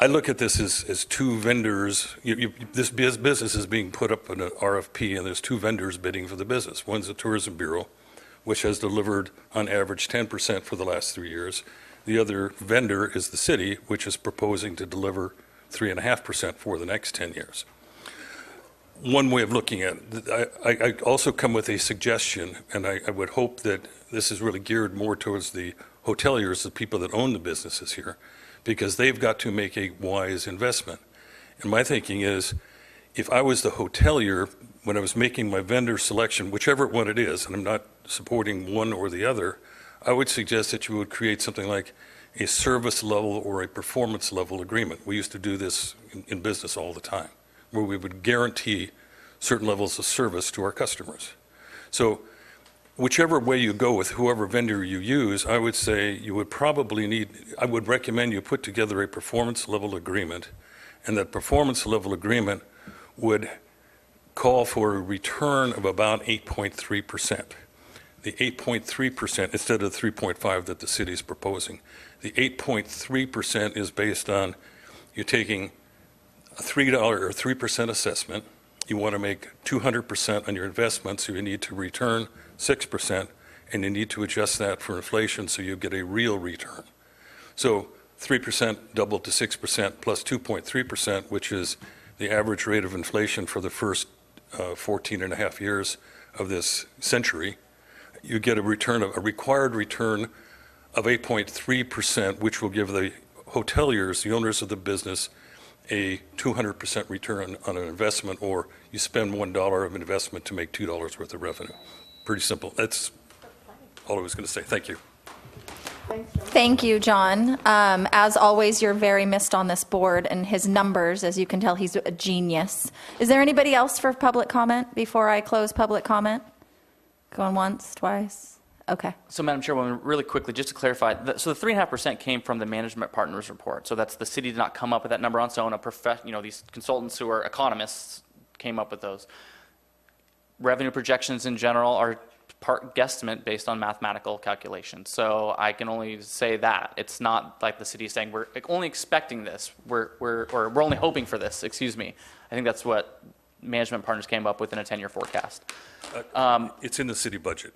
I look at this as two vendors. This business is being put up in an RFP, and there's two vendors bidding for the business. One's the Tourism Bureau, which has delivered on average 10% for the last 3 years. The other vendor is the city, which is proposing to deliver 3.5% for the next 10 years. One way of looking at it, I also come with a suggestion, and I would hope that this is really geared more towards the hoteliers, the people that own the businesses here, because they've got to make a wise investment. And my thinking is, if I was the hotelier, when I was making my vendor selection, whichever one it is, and I'm not supporting one or the other, I would suggest that you would create something like a service level or a performance level agreement. We used to do this in business all the time, where we would guarantee certain levels of service to our customers. So whichever way you go with whoever vendor you use, I would say you would probably I would recommend you put together a performance level agreement, and that performance level agreement would call for a return of about 8.3%. The 8.3% instead of the 3.5 that the city is proposing. The 8.3% is based on you taking a $3 or 3% assessment. You want to make 200% on your investment, so you need to return 6%, and you need to adjust that for inflation so you get a real return. So 3% doubled to 6% plus 2.3%, which is the average rate of inflation for the first 14 and a half years of this century. You get a required return of 8.3%, which will give the hoteliers, the owners of the business, a 200% return on an investment, or you spend $1 of investment to make $2 worth of revenue. Pretty simple. That's all I was going to say. Thank you. Thank you, John. As always, you're very missed on this board, and his numbers, as you can tell, he's a genius. Is there anybody else for public comment before I close public comment? Going once, twice? Okay. So, Madam Chairwoman, really quickly, just to clarify, so the 3.5% came from the management partners report. So that's the city did not come up with that number on its own. These consultants who are economists came up with those. Revenue projections in general are part guesstimate based on mathematical calculations. So I can only say that. It's not like the city is saying we're only expecting this, or we're only hoping for this, excuse me. I think that's what management partners came up with in a 10-year forecast. It's in the city budget,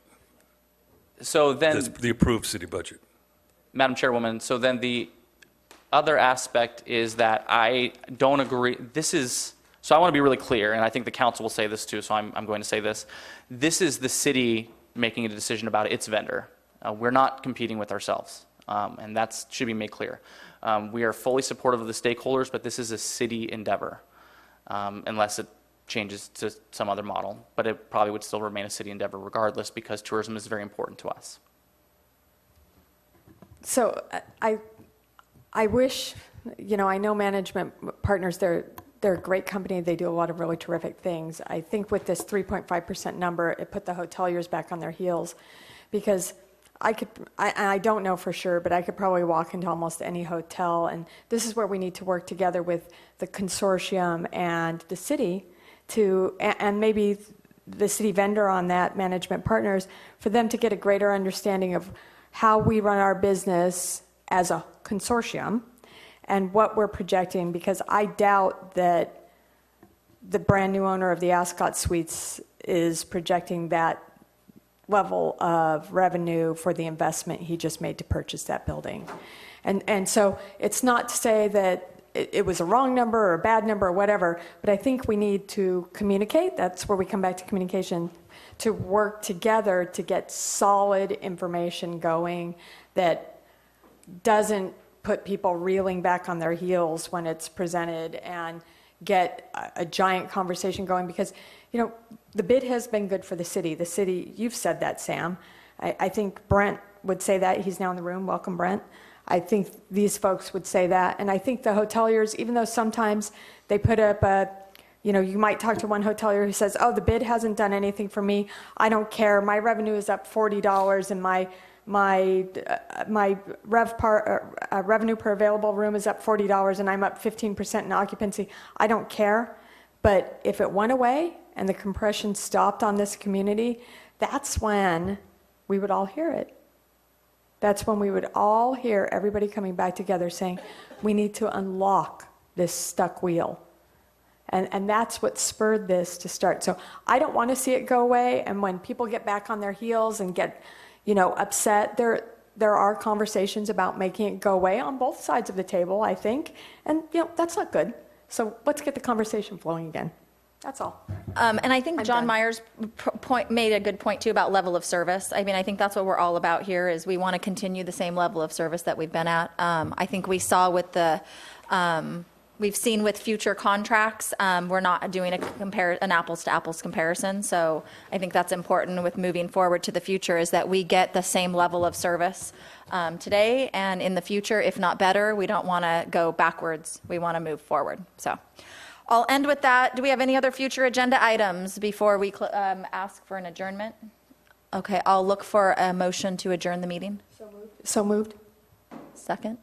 So then, the approved city budget. Madam Chairwoman, so then the other aspect is that I don't agree. So I want to be really clear, and I think the council will say this too, so I'm going to say this. This is the city making a decision about its vendor. We're not competing with ourselves, and that should be made clear. We are fully supportive of the stakeholders, but this is a city endeavor, unless it changes to some other model. But it probably would still remain a city endeavor regardless, because tourism is very important to us. So I wish, I know management partners, they're a great company. They do a lot of really terrific things. I think with this 3.5% number, it put the hoteliers back on their heels, because I don't know for sure, but I could probably walk into almost any hotel, and this is where we need to work together with the consortium and the city and maybe the city vendor on that, management partners, for them to get a greater understanding of how we run our business as a consortium and what we're projecting, because I doubt that the brand new owner of the Ascot Suites is projecting that level of revenue for the investment he just made to purchase that building. And so it's not to say that it was a wrong number or a bad number or whatever, but I think we need to communicate. That's where we come back to communication, to work together to get solid information going that doesn't put people reeling back on their heels when it's presented, and get a giant conversation going, because the bid has been good for the city. The city, you've said that, Sam. I think Brent would say that. He's now in the room. Welcome, Brent. I think these folks would say that. And I think the hoteliers, even though sometimes they put up you might talk to one hotelier who says, oh, the bid hasn't done anything for me. I don't care. My revenue is up $40 and my revenue per available room is up $40 and I'm up 15% in occupancy. I don't care. But if it went away and the compression stopped on this community, that's when we would all hear it. That's when we would all hear everybody coming back together saying, we need to unlock this stuck wheel. And that's what spurred this to start. So I don't want to see it go away. And when people get back on their heels and get, upset, there are conversations about making it go away on both sides of the table, I think. And, that's not good. So let's get the conversation flowing again. That's all. And I think John done. Myers made a good point, too, about level of service. I mean, I think that's what we're all about here, is we want to continue the same level of service that we've been at. I think we saw with we've seen with future contracts, we're not doing an apples-to-apples comparison. So I think that's important with moving forward to the future, is that we get the same level of service today and in the future, if not better. We don't want to go backwards. We want to move forward. So I'll end with that. Do we have any other future agenda items before we ask for an adjournment? Okay, I'll look for a motion to adjourn the meeting. So moved. Second?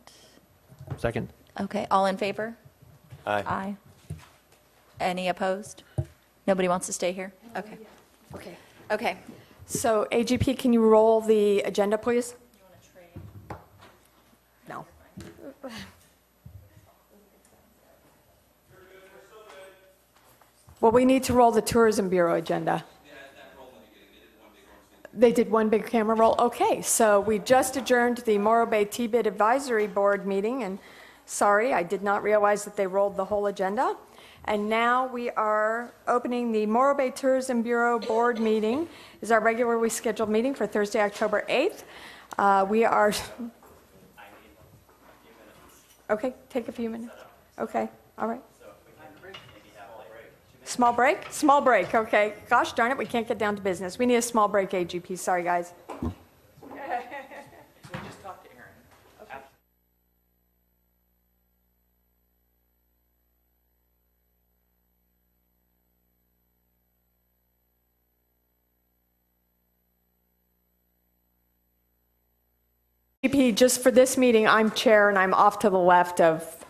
Second. Okay, all in favor? Aye. Aye. Any opposed? Nobody wants to stay here? Okay. Okay. Okay. So AGP, can you roll the agenda, please? No. Well, we need to roll the Tourism Bureau agenda. They did one big camera roll. Okay, so we just adjourned the Morro Bay T-Bid Advisory Board meeting, and sorry, I did not realize that they rolled the whole agenda. And now we are opening the Morro Bay Tourism Bureau Board meeting. This is our regularly scheduled meeting for Thursday, October 8th. We are... Okay, take a few minutes. Okay, all right. Small break? Small break, okay. Gosh darn it, we can't get down to business. We need a small break, AGP. Sorry, guys. Just talk to Aaron. AGP, just for this meeting, I'm chair, and I'm off to the left of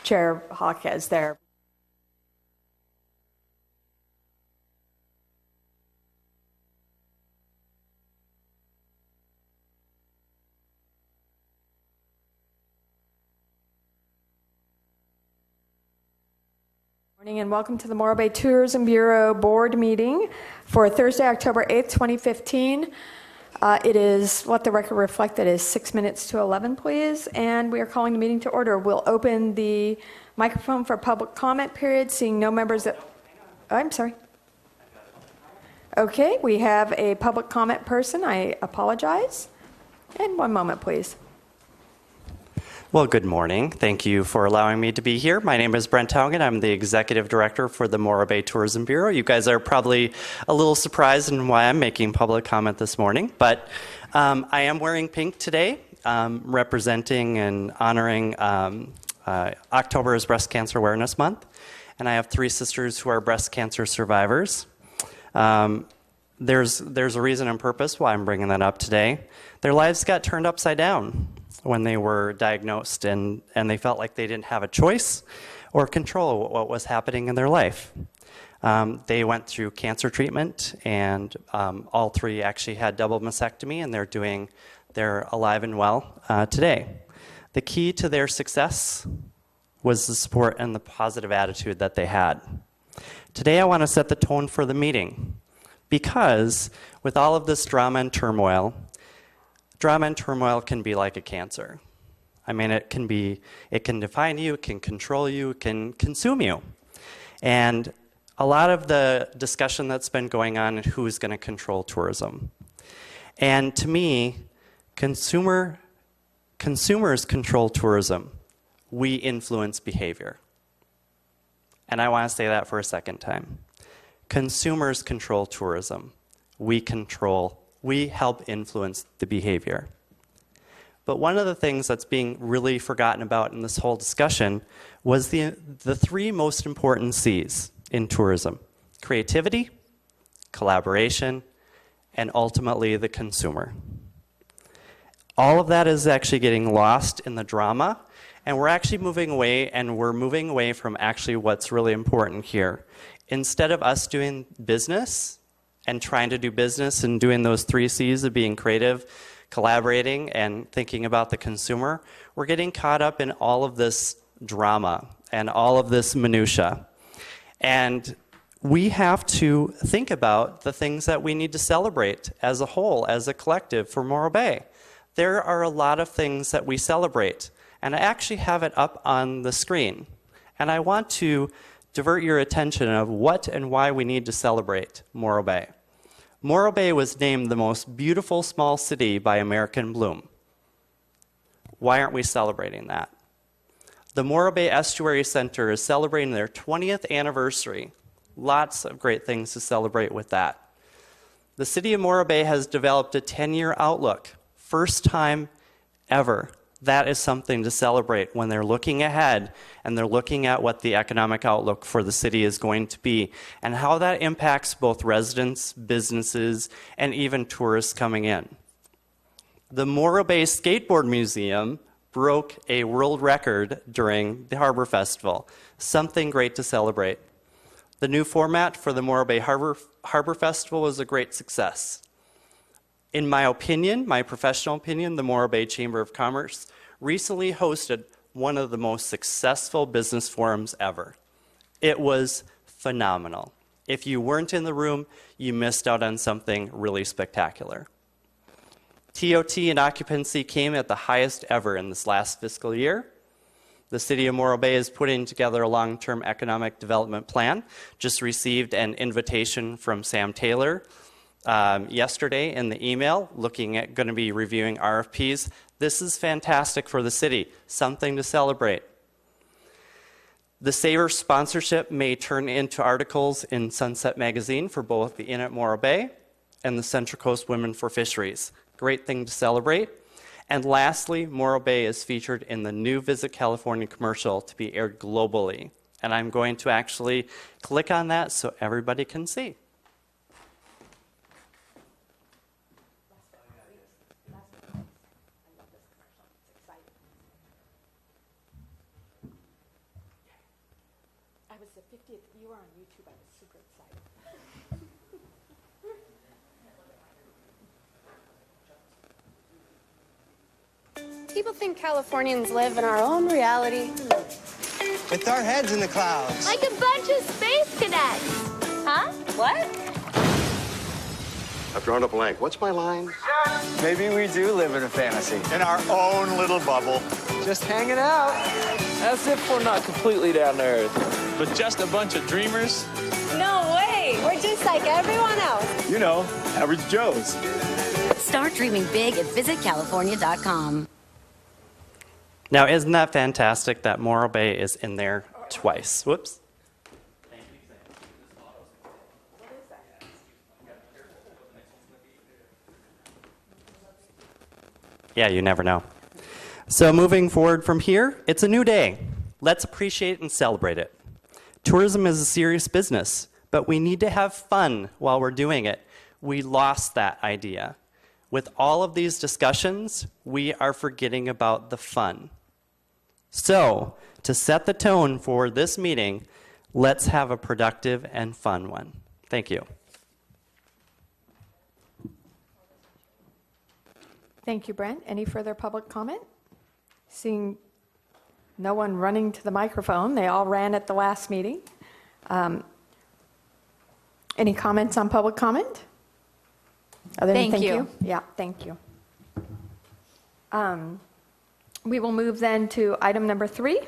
Chair Hawkes there. Morning and welcome to the Morro Bay Tourism Bureau Board meeting for Thursday, October 8th, 2015. It is, let the record reflect, that is 6 minutes to 11, please. And we are calling the meeting to order. We'll open the microphone for public comment period, seeing no members that, oh, I'm sorry. Okay, we have a public comment person. I apologize. And one moment, please. Well, good morning. Thank you for allowing me to be here. My name is Brent Haugen. I'm the Executive Director for the Morro Bay Tourism Bureau. You guys are probably a little surprised in why I'm making public comment this morning, but I am wearing pink today, representing and honoring October is Breast Cancer Awareness Month, and I have 3 sisters who are breast cancer survivors. There's a reason and purpose why I'm bringing that up today. Their lives got turned upside down when they were diagnosed, and they felt like they didn't have a choice or control what was happening in their life. They went through cancer treatment, and all 3 actually had double mastectomy, and they're alive and well today. The key to their success was the support and the positive attitude that they had. Today I want to set the tone for the meeting, because with all of this drama and turmoil can be like a cancer. I mean, it can define you, it can control you, it can consume you. And a lot of the discussion that's been going on is who's going to control tourism. And to me, consumers control tourism. We influence behavior. And I want to say that for a second time. Consumers control tourism. We help influence the behavior. But one of the things that's being really forgotten about in this whole discussion was the 3 most important C's in tourism: creativity, collaboration, and ultimately the consumer. All of that is actually getting lost in the drama, and we're actually moving away from actually what's really important here. Instead of us doing business and trying to do business and doing those 3 C's of being creative, collaborating, and thinking about the consumer, we're getting caught up in all of this drama and all of this minutia. And we have to think about the things that we need to celebrate as a whole, as a collective for Morro Bay. There are a lot of things that we celebrate, and I actually have it up on the screen. And I want to divert your attention of what and why we need to celebrate Morro Bay. Morro Bay was named the most beautiful small city by American Bloom. Why aren't we celebrating that? The Morro Bay Estuary Center is celebrating their 20th anniversary. Lots of great things to celebrate with that. The city of Morro Bay has developed a 10-year outlook. First time ever. That is something to celebrate when they're looking ahead and they're looking at what the economic outlook for the city is going to be and how that impacts both residents, businesses, and even tourists coming in. The Morro Bay Skateboard Museum broke a world record during the Harbor Festival. Something great to celebrate. The new format for the Morro Bay Harbor Festival was a great success. In my opinion, my professional opinion, the Morro Bay Chamber of Commerce recently hosted one of the most successful business forums ever. It was phenomenal. If you weren't in the room, you missed out on something really spectacular. TOT and occupancy came at the highest ever in this last fiscal year. The City of Morro Bay is putting together a long-term economic development plan. Just received an invitation from Sam Taylor yesterday in the email, going to be reviewing RFPs. This is fantastic for the city, something to celebrate. The Saver sponsorship may turn into articles in Sunset Magazine for both the Inn at Morro Bay and the Central Coast Women for Fisheries. Great thing to celebrate. And lastly, Morro Bay is featured in the new Visit California commercial to be aired globally. And I'm going to actually click on that so everybody can see. I was the 50th. You were on YouTube. I was super excited. People think Californians live in our own reality. With our heads in the clouds. Like a bunch of space cadets. Huh? What? I've drawn a blank. What's my line? Maybe we do live in a fantasy. In our own little bubble. Just hanging out. As if we're not completely down to earth, but just a bunch of dreamers. No way. We're just like everyone else. You know, average Joes. Start dreaming big at visitcalifornia.com. Now, isn't that fantastic that Morro Bay is in there twice? Whoops. Yeah, you never know. So moving forward from here, it's a new day. Let's appreciate and celebrate it. Tourism is a serious business, but we need to have fun while we're doing it. We lost that idea. With all of these discussions, we are forgetting about the fun. So, to set the tone for this meeting, let's have a productive and fun one. Thank you. Thank you, Brent. Any further public comment? Seeing no one running to the microphone, they all ran at the last meeting. Any comments on public comment? Other than Thank you. Yeah, thank you. We will move then to item number 3,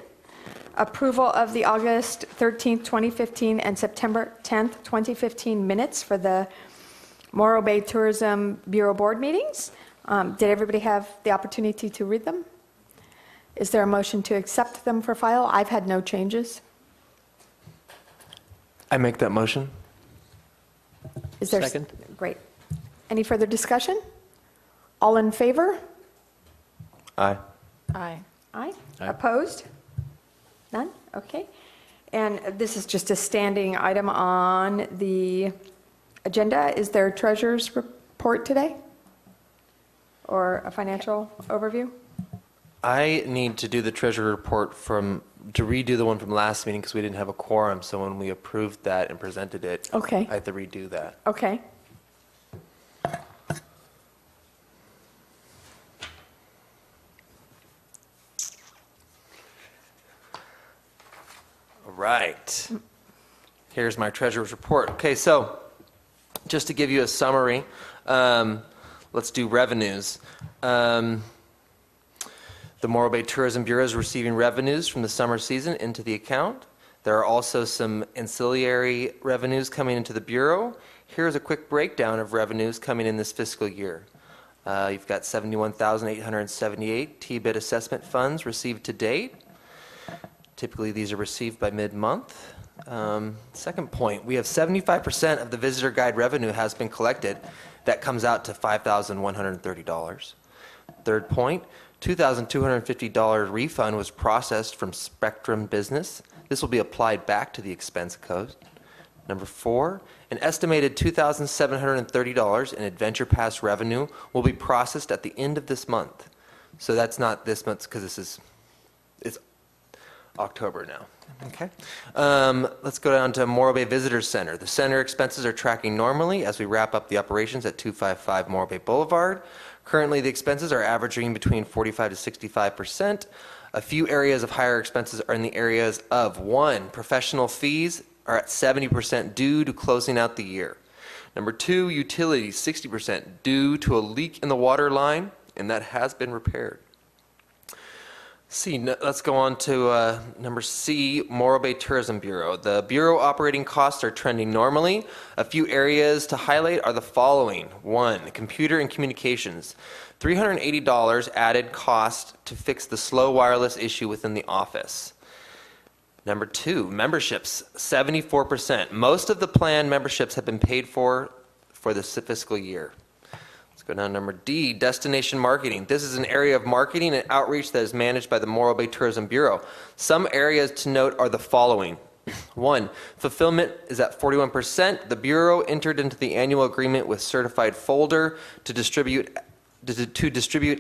approval of the August 13th, 2015 and September 10th, 2015 minutes for the Morro Bay Tourism Bureau Board meetings. Did everybody have the opportunity to read them? Is there a motion to accept them for file? I've had no changes. I make that motion. Is there Second. Great. Any further discussion? All in favor? Aye. Aye. Aye. Opposed? None? Okay. And this is just a standing item on the agenda. Is there a treasurer's report today? Or a financial overview? I need to do the treasurer report to redo the one from last meeting because we didn't have a quorum. So when we approved that and presented it, Okay. I had to redo that. Okay. All right. Here's my treasurer's report. Okay, so just to give you a summary, let's do revenues. The Morro Bay Tourism Bureau is receiving revenues from the summer season into the account. There are also some ancillary revenues coming into the Bureau. Here's a quick breakdown of revenues coming in this fiscal year. You've got $71,878 T-bid assessment funds received to date. Typically, these are received by mid-month. Second point, we have 75% of the visitor guide revenue has been collected. That comes out to $5,130. Third point, $2,250 refund was processed from Spectrum Business. This will be applied back to the expense code. Number 4, an estimated $2,730 in Adventure Pass revenue will be processed at the end of this month. So that's not this month because it's October now. Okay. Let's go down to Morro Bay Visitor Center. The center expenses are tracking normally as we wrap up the operations at 255 Morro Bay Boulevard. Currently, the expenses are averaging between 45 to 65%. A few areas of higher expenses are in the areas of 1, professional fees are at 70% due to closing out the year. Number 2, utilities, 60% due to a leak in the water line, and that has been repaired. Let's go on to number C, Morro Bay Tourism Bureau. The Bureau operating costs are trending normally. A few areas to highlight are the following. 1, computer and communications. $380 added cost to fix the slow wireless issue within the office. Number 2, memberships, 74%. Most of the planned memberships have been paid for this fiscal year. Go down to number D, destination marketing. This is an area of marketing and outreach that is managed by the Morro Bay Tourism Bureau. Some areas to note are the following. 1, fulfillment is at 41%. The Bureau entered into the annual agreement with Certified Folder to distribute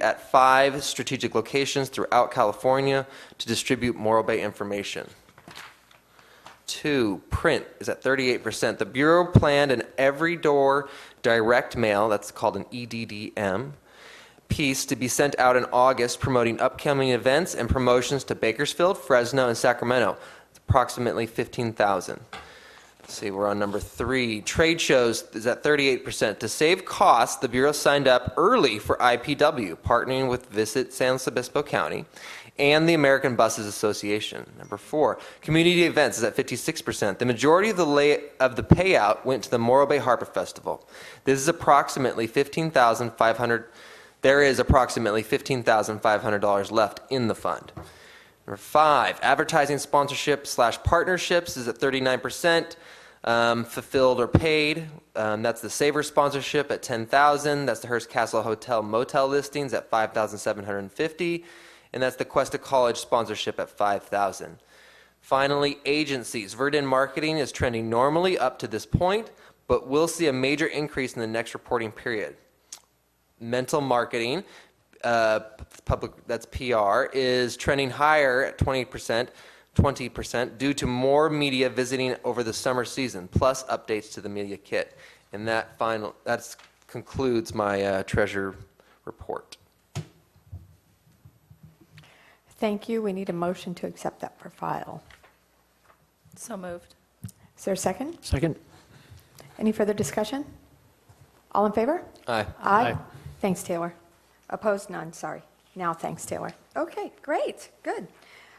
at 5 strategic locations throughout California to distribute Morro Bay information. 2, print is at 38%. The Bureau planned an every door direct mail, that's called an EDDM, piece to be sent out in August promoting upcoming events and promotions to Bakersfield, Fresno, and Sacramento. It's approximately 15,000. Let's see, we're on number 3. Trade shows is at 38%. To save costs, the Bureau signed up early for IPW, partnering with Visit San Luis Obispo County and the American Buses Association. Number 4, community events is at 56%. The majority of the payout went to the Morro Bay Harbor Festival. This is approximately $15,500. There is approximately $15,500 left in the fund. Number 5, advertising sponsorship / partnerships is at 39%. Fulfilled or paid. That's the Savor sponsorship at $10,000. That's the Hearst Castle Hotel Motel listings at $5,750. And that's the Cuesta College sponsorship at $5,000. Finally, agencies. Verdin Marketing is trending normally up to this point, but we'll see a major increase in the next reporting period. Mental marketing, public, that's PR, is trending higher at 20% due to more media visiting over the summer season, plus updates to the media kit. And that concludes my treasurer report. Thank you. We need a motion to accept that for file. So moved. Is there a second? Second. Any further discussion? All in favor? Aye. Aye. Thanks, Taylor. Opposed? None. Sorry. Now, thanks, Taylor. Okay, great. Good.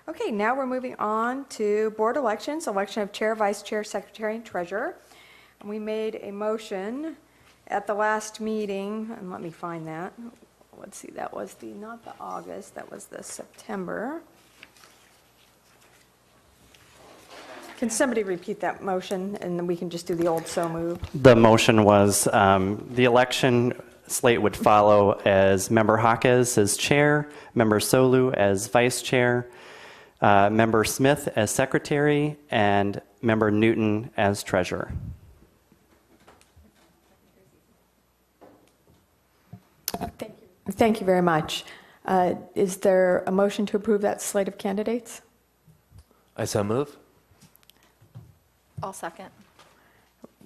Okay, now we're moving on to board elections, election of chair, vice chair, secretary, and treasurer. And we made a motion at the last meeting, and let me find that. Let's see, that was not the August, that was the September. Can somebody repeat that motion, and then we can just do the old so moved? The motion was the election slate would follow as Member Jaquez as chair, Member Solu as vice chair, Member Smith as secretary, and Member Newton as treasurer. Thank you very much. Is there a motion to approve that slate of candidates? I so move. I'll second.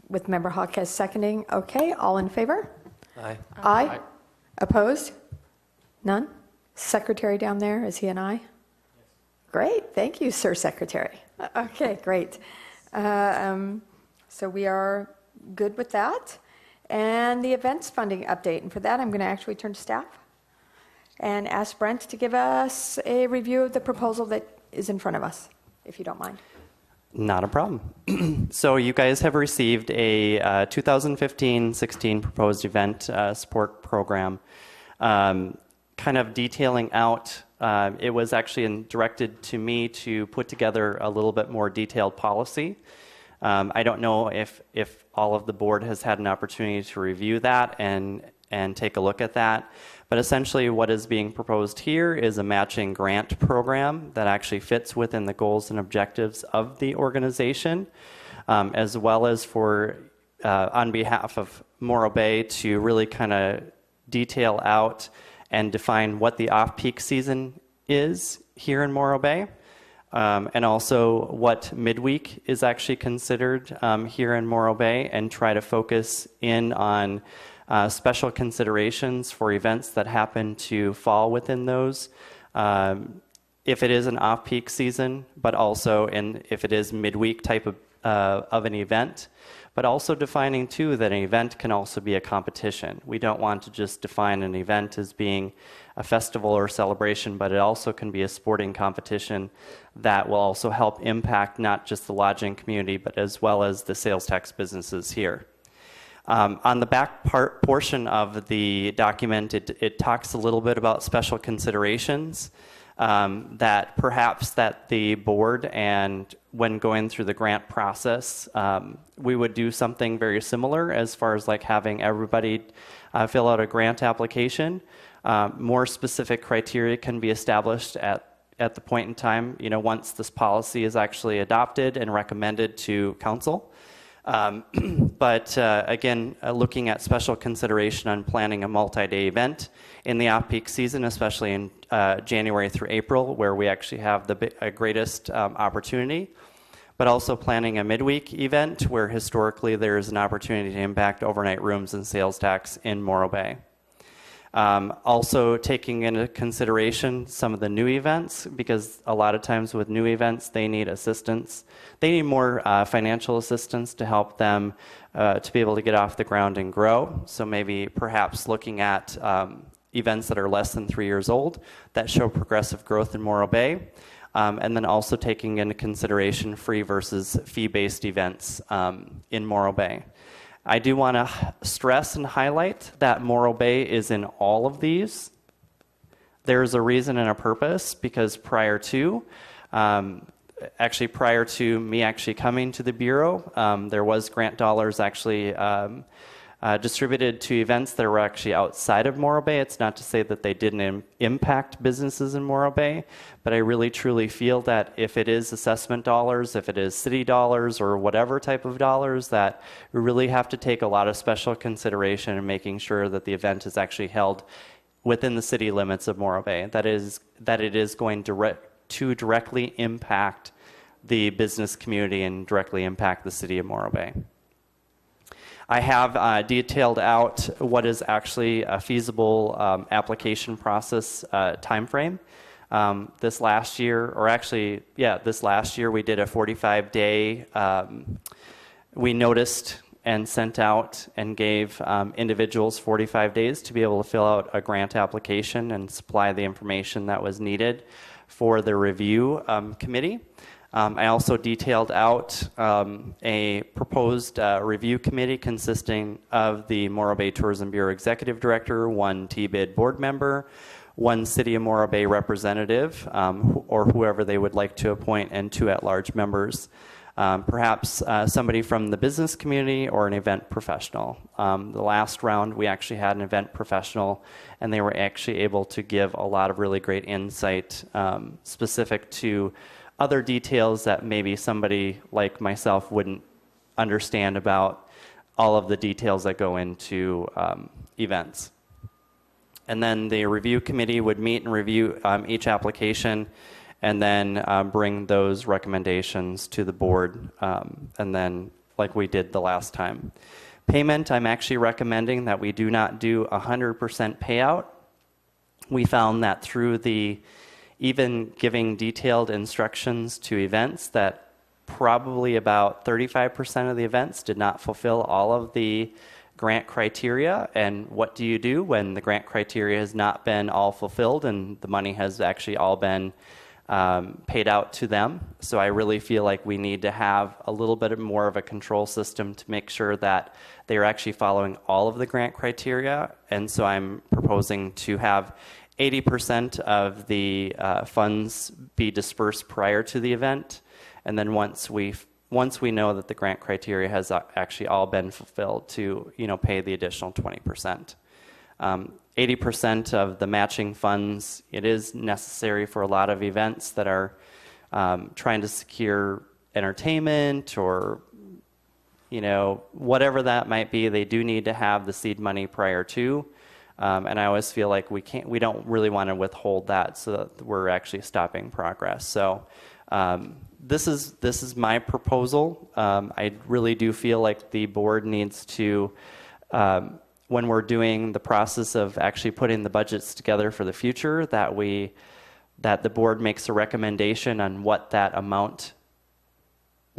With Member Jaquez seconding. Okay, all in favor? Aye. Aye. Opposed? None? Secretary down there, is he an aye? Great, thank you, Sir Secretary. Okay, great. So we are good with that. And the events funding update. And for that, I'm going to actually turn to staff and ask Brent to give us a review of the proposal that is in front of us, if you don't mind. Not a problem. So you guys have received a 2015-16 proposed event support program, kind of detailing out. It was actually directed to me to put together a little bit more detailed policy. I don't know if all of the board has had an opportunity to review that and take a look at that. But essentially what is being proposed here is a matching grant program that actually fits within the goals and objectives of the organization, as well as for, on behalf of Morro Bay, to really kind of detail out and define what the off-peak season is here in Morro Bay. And also what midweek is actually considered here in Morro Bay, and try to focus in on special considerations for events that happen to fall within those. If it is an off-peak season, but also if it is midweek type of of an event, but also defining too that an event can also be a competition. We don't want to just define an event as being a festival or celebration, but it also can be a sporting competition that will also help impact not just the lodging community, but as well as the sales tax businesses here. On the back portion of the document, it talks a little bit about special considerations that perhaps that the board, and when going through the grant process, we would do something very similar as far as like having everybody fill out a grant application. More specific criteria can be established at the point in time, once this policy is actually adopted and recommended to council. But again, looking at special consideration on planning a multi-day event in the off-peak season, especially in January through April, where we actually have the greatest opportunity, but also planning a midweek event where historically there is an opportunity to impact overnight rooms and sales tax in Morro Bay. Also taking into consideration some of the new events, because a lot of times with new events, they need assistance. They need more financial assistance to help them to be able to get off the ground and grow. So maybe perhaps looking at events that are less than 3 years old that show progressive growth in Morro Bay. And then also taking into consideration free versus fee-based events in Morro Bay. I do want to stress and highlight that Morro Bay is in all of these. There's a reason and a purpose, because prior to me actually coming to the Bureau, there was grant dollars actually distributed to events that were actually outside of Morro Bay. It's not to say that they didn't impact businesses in Morro Bay, but I really truly feel that if it is assessment dollars, if it is city dollars, or whatever type of dollars, that we really have to take a lot of special consideration in making sure that the event is actually held within the city limits of Morro Bay. That it is going to directly impact the business community and directly impact the city of Morro Bay. I have detailed out what is actually a feasible application process timeframe. This last year we did a 45-day, we noticed and sent out and gave individuals 45 days to be able to fill out a grant application and supply the information that was needed for the review committee. I also detailed out a proposed review committee consisting of the Morro Bay Tourism Bureau Executive Director, one TBID board member, one City of Morro Bay representative, or whoever they would like to appoint, and 2 at-large members. Perhaps somebody from the business community or an event professional. The last round, we actually had an event professional, and they were actually able to give a lot of really great insight specific to other details that maybe somebody like myself wouldn't understand about all of the details that go into events. And then the review committee would meet and review each application, and then bring those recommendations to the board, and then like we did the last time. Payment, I'm actually recommending that we do not do 100% payout. We found that through even giving detailed instructions to events, that probably about 35% of the events did not fulfill all of the grant criteria. And what do you do when the grant criteria has not been all fulfilled and the money has actually all been paid out to them? So I really feel like we need to have a little bit more of a control system to make sure that they are actually following all of the grant criteria. And so I'm proposing to have 80% of the funds be dispersed prior to the event, and then once we know that the grant criteria has actually all been fulfilled, to pay the additional 20%. 80% of the matching funds, it is necessary for a lot of events that are trying to secure entertainment or whatever that might be. They do need to have the seed money prior to. And I always feel like we don't really want to withhold that, so that we're actually stopping progress. So this is my proposal. I really do feel like the board needs to, when we're doing the process of actually putting the budgets together for the future, that the board makes a recommendation on what that amount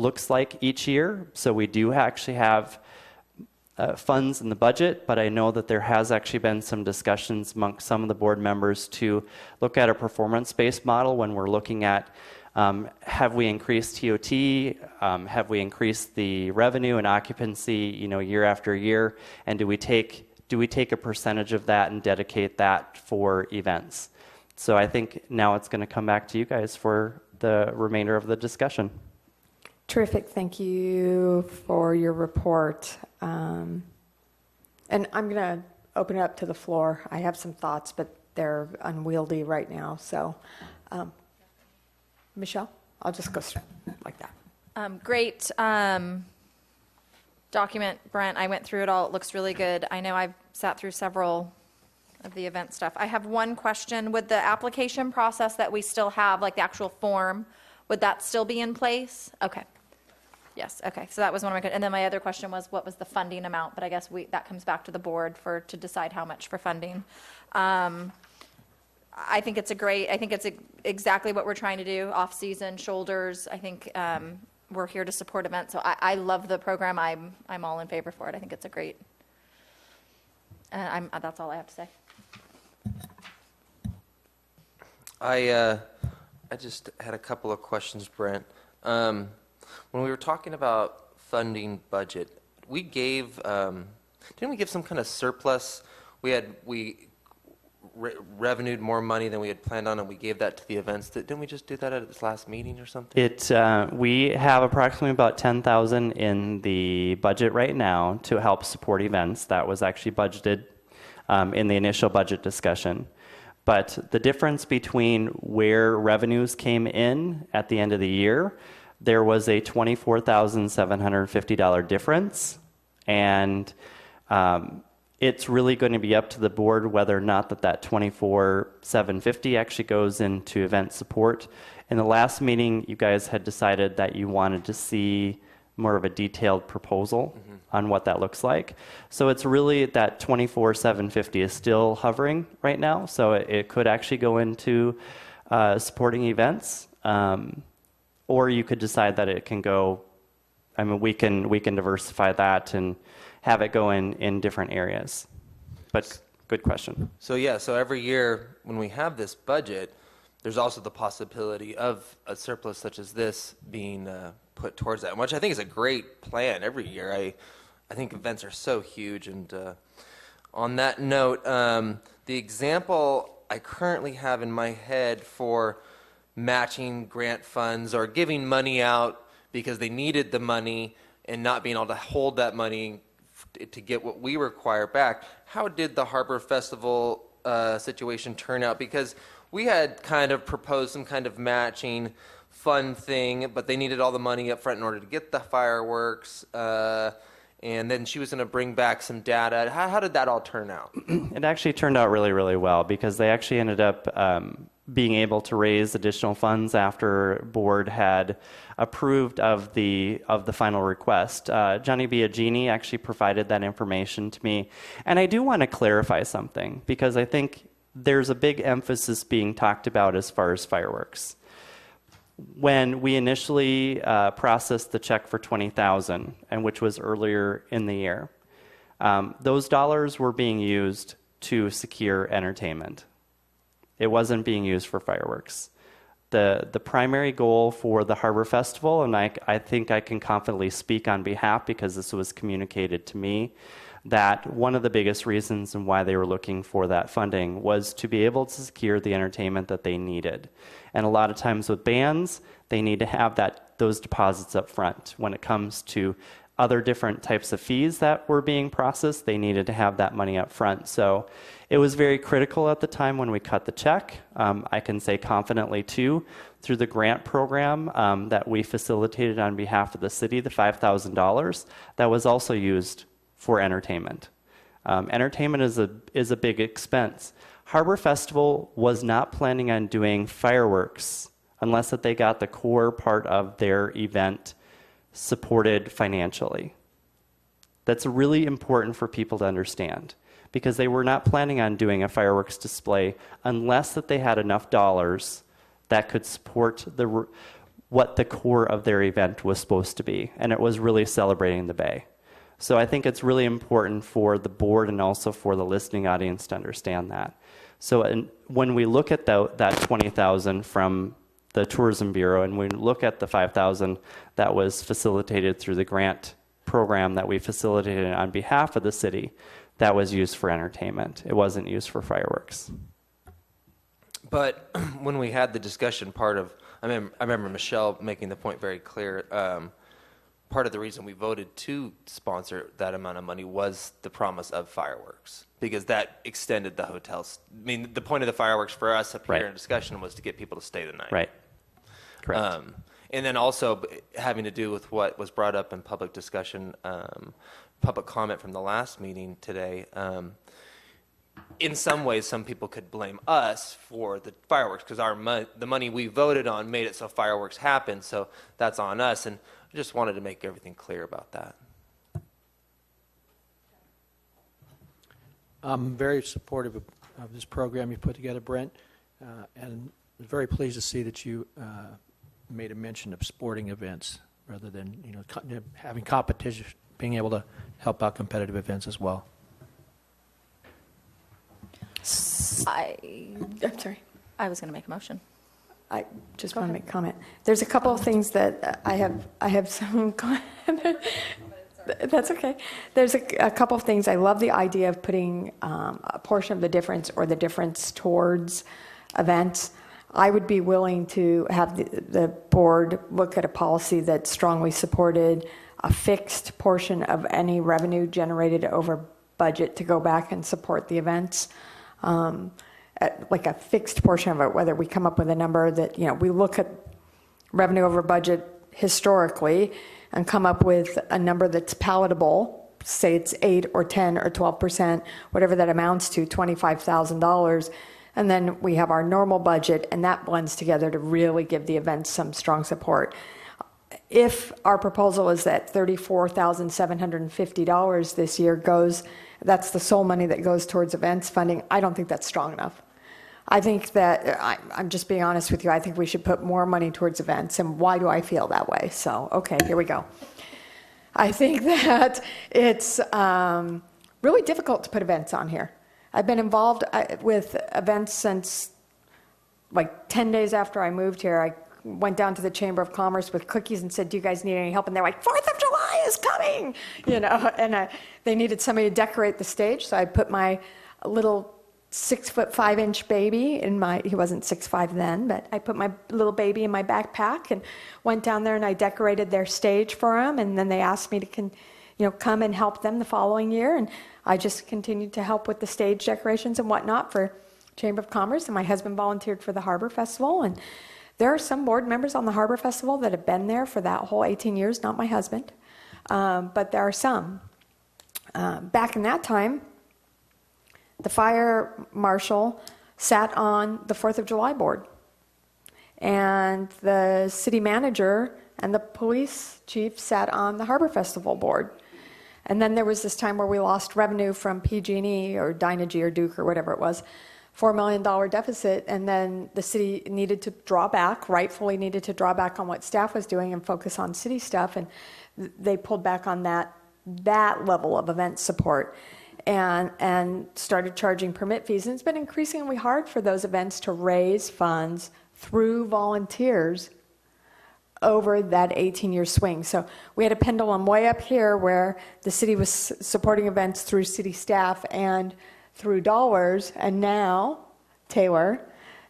looks like each year. So we do actually have funds in the budget, but I know that there has actually been some discussions amongst some of the board members to look at a performance-based model when we're looking at have we increased TOT, have we increased the revenue and occupancy, year after year, and do we take a percentage of that and dedicate that for events? So I think now it's going to come back to you guys for the remainder of the discussion. Terrific. Thank you for your report. And I'm going to open it up to the floor. I have some thoughts, but they're unwieldy right now. So, Michelle, I'll just go straight like that. Great document, Brent. I went through it all. It looks really good. I know I've sat through several of the event stuff. I have one question. Would the application process that we still have, like the actual form, would that still be in place? Okay. Yes, okay. So that was one of my, and then my other question was, what was the funding amount? But I guess that comes back to the board to decide how much for funding. I think it's exactly what we're trying to do, off-season, shoulders. I think we're here to support events. So I love the program. I'm all in favor for it. I think it's a great, that's all I have to say. I just had a couple of questions, Brent. When we were talking about funding budget, we gave, didn't we give some kind of surplus? We revenued more money than we had planned on, and we gave that to the events. Didn't we just do that at this last meeting or something? We have approximately about $10,000 in the budget right now to help support events. That was actually budgeted in the initial budget discussion. But the difference between where revenues came in at the end of the year, there was a $24,750 difference, and it's really going to be up to the board whether or not that $24,750 actually goes into event support. In the last meeting, you guys had decided that you wanted to see more of a detailed proposal on what that looks like. So it's really that $24,750 is still hovering right now. So it could actually go into supporting events, or you could decide that it can go. I mean, we can diversify that and have it go in different areas. But good question. So yeah, so every year when we have this budget, there's also the possibility of a surplus such as this being put towards that, which I think is a great plan every year. I think events are so huge. And on that note, the example I currently have in my head for matching grant funds or giving money out because they needed the money and not being able to hold that money to get what we require back, how did the Harbor Festival situation turn out? Because we had kind of proposed some kind of matching fund thing, but they needed all the money up front in order to get the fireworks, and then she was going to bring back some data. How did that all turn out? It actually turned out really, really well because they actually ended up being able to raise additional funds after board had approved of the final request. Johnny Biagini actually provided that information to me. And I do want to clarify something because I think there's a big emphasis being talked about as far as fireworks. When we initially processed the check for $20,000, and which was earlier in the year, those dollars were being used to secure entertainment. It wasn't being used for fireworks. The primary goal for the Harbor Festival, and I think I can confidently speak on behalf because this was communicated to me, that one of the biggest reasons and why they were looking for that funding was to be able to secure the entertainment that they needed. And a lot of times with bands, they need to have those deposits up front. When it comes to other different types of fees that were being processed, they needed to have that money up front. So it was very critical at the time when we cut the check. I can say confidently too, through the grant program that we facilitated on behalf of the city, the $5,000, that was also used for entertainment. Entertainment is a big expense. Harbor Festival was not planning on doing fireworks unless that they got the core part of their event supported financially. That's really important for people to understand because they were not planning on doing a fireworks display unless that they had enough dollars that could support what the core of their event was supposed to be, and it was really celebrating the Bay. So I think it's really important for the board and also for the listening audience to understand that. So when we look at that 20,000 from the Tourism Bureau, and we look at the 5,000 that was facilitated through the grant program that we facilitated on behalf of the city, that was used for entertainment. It wasn't used for fireworks. But when we had the discussion, I remember Michelle making the point very clear. Part of the reason we voted to sponsor that amount of money was the promise of fireworks, because that extended the hotels. I mean, the point of the fireworks for us up here in discussion was to get people to stay the night. Right. Correct. And then also having to do with what was brought up in public discussion, public comment from the last meeting today. In some ways, some people could blame us for the fireworks because the money we voted on made it so fireworks happen. So that's on us. And I just wanted to make everything clear about that. I'm very supportive of this program you put together, Brent, and I'm very pleased to see that you made a mention of sporting events rather than having competition, being able to help out competitive events as well. I'm sorry. I was going to make a motion. I just want to make a comment. There's a couple of things that I have some. That's okay. There's a couple of things. I love the idea of putting a portion of the difference or the difference towards events. I would be willing to have the board look at a policy that strongly supported a fixed portion of any revenue generated over budget to go back and support the events. Like a fixed portion of it, whether we come up with a number that, we look at revenue over budget historically and come up with a number that's palatable, say it's 8 or 10 or 12%, whatever that amounts to, $25,000. And then we have our normal budget, and that blends together to really give the events some strong support. If our proposal is that $34,750 this year that's the sole money that goes towards events funding, I don't think that's strong enough. I think that, I'm just being honest with you, I think we should put more money towards events. And why do I feel that way? So, okay, here we go. I think that it's really difficult to put events on here. I've been involved with events since like 10 days after I moved here. I went down to the Chamber of Commerce with cookies and said, do you guys need any help? And they're like, 4th of July is coming, and they needed somebody to decorate the stage. So I put my little 6'5" baby he wasn't 6'5" then, but I put my little baby in my backpack and went down there and I decorated their stage for them. And then they asked me to come and help them the following year. And I just continued to help with the stage decorations and whatnot for Chamber of Commerce. And my husband volunteered for the Harbor Festival. And there are some board members on the Harbor Festival that have been there for that whole 18 years, not my husband, but there are some. Back in that time, the fire marshal sat on the 4th of July board, and the city manager and the police chief sat on the Harbor Festival board. And then there was this time where we lost revenue from PG&E or Dynegy or Duke or whatever it was, $4 million deficit, and then the city needed to draw back, rightfully needed to draw back on what staff was doing and focus on city stuff, and they pulled back on that level of event support and started charging permit fees. And it's been increasingly hard for those events to raise funds through volunteers over that 18-year swing. So we had a pendulum way up here where the city was supporting events through city staff and through dollars, and now, Taylor,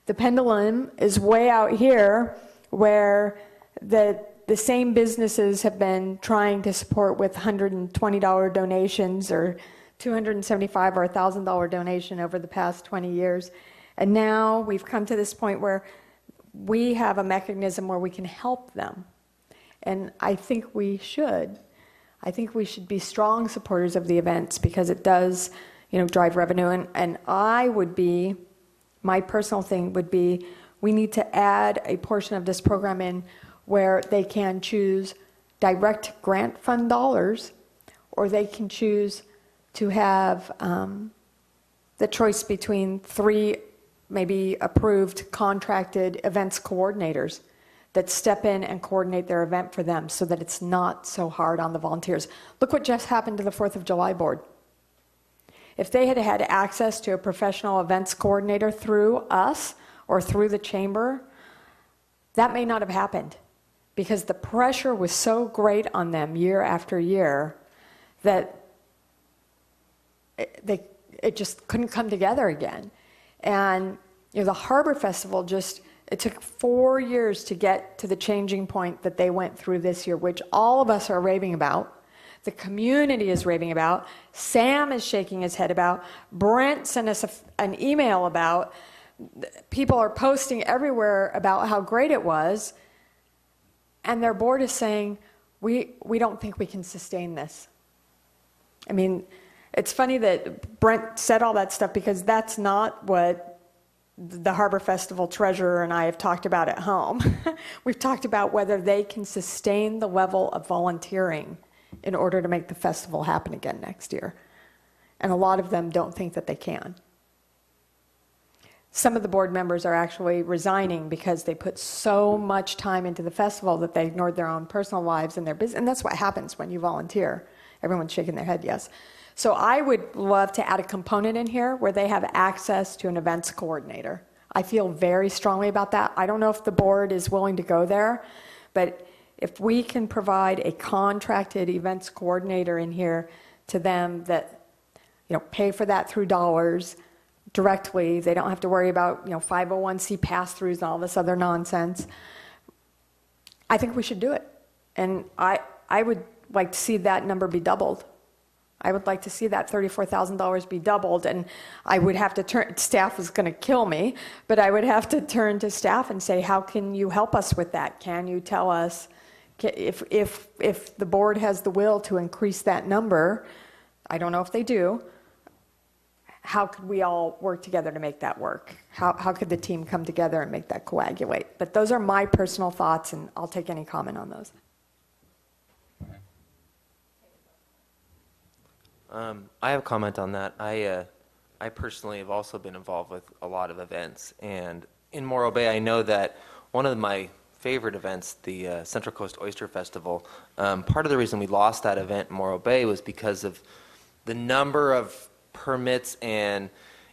the pendulum is way out here where the same businesses have been trying to support with $120 donations or $275 or $1,000 donation over the past 20 years. And now we've come to this point where we have a mechanism where we can help them. And I think we should. I think we should be strong supporters of the events because it does, drive revenue. And my personal thing would be, we need to add a portion of this program in where they can choose direct grant fund dollars, or they can choose to have the choice between 3 maybe approved contracted events coordinators that step in and coordinate their event for them so that it's not so hard on the volunteers. Look what just happened to the 4th of July board. If they had had access to a professional events coordinator through us or through the chamber, that may not have happened because the pressure was so great on them year after year that it just couldn't come together again. And the Harbor Festival it took 4 years to get to the changing point that they went through this year, which all of us are raving about. The community is raving about. Sam is shaking his head about. Brent sent us an email about. People are posting everywhere about how great it was. And their board is saying, we don't think we can sustain this. I mean, it's funny that Brent said all that stuff because that's not what the Harbor Festival treasurer and I have talked about at home. We've talked about whether they can sustain the level of volunteering in order to make the festival happen again next year. And a lot of them don't think that they can. Some of the board members are actually resigning because they put so much time into the festival that they ignored their own personal lives and their business. And that's what happens when you volunteer. Everyone's shaking their head, yes. So I would love to add a component in here where they have access to an events coordinator. I feel very strongly about that. I don't know if the board is willing to go there, but if we can provide a contracted events coordinator in here to them that, pay for that through dollars directly, they don't have to worry about, 501c pass-throughs and all this other nonsense. I think we should do it. And I would like to see that number be doubled. I would like to see that $34,000 be doubled, and I would have to turn, staff is going to kill me, but I would have to turn to staff and say, how can you help us with that? Can you tell us if the board has the will to increase that number? I don't know if they do. How could we all work together to make that work? How could the team come together and make that coagulate? But those are my personal thoughts, and I'll take any comment on those. I have a comment on that. I personally have also been involved with a lot of events, and in Morro Bay, I know that one of my favorite events, the Central Coast Oyster Festival, part of the reason we lost that event in Morro Bay was because of the number of permits and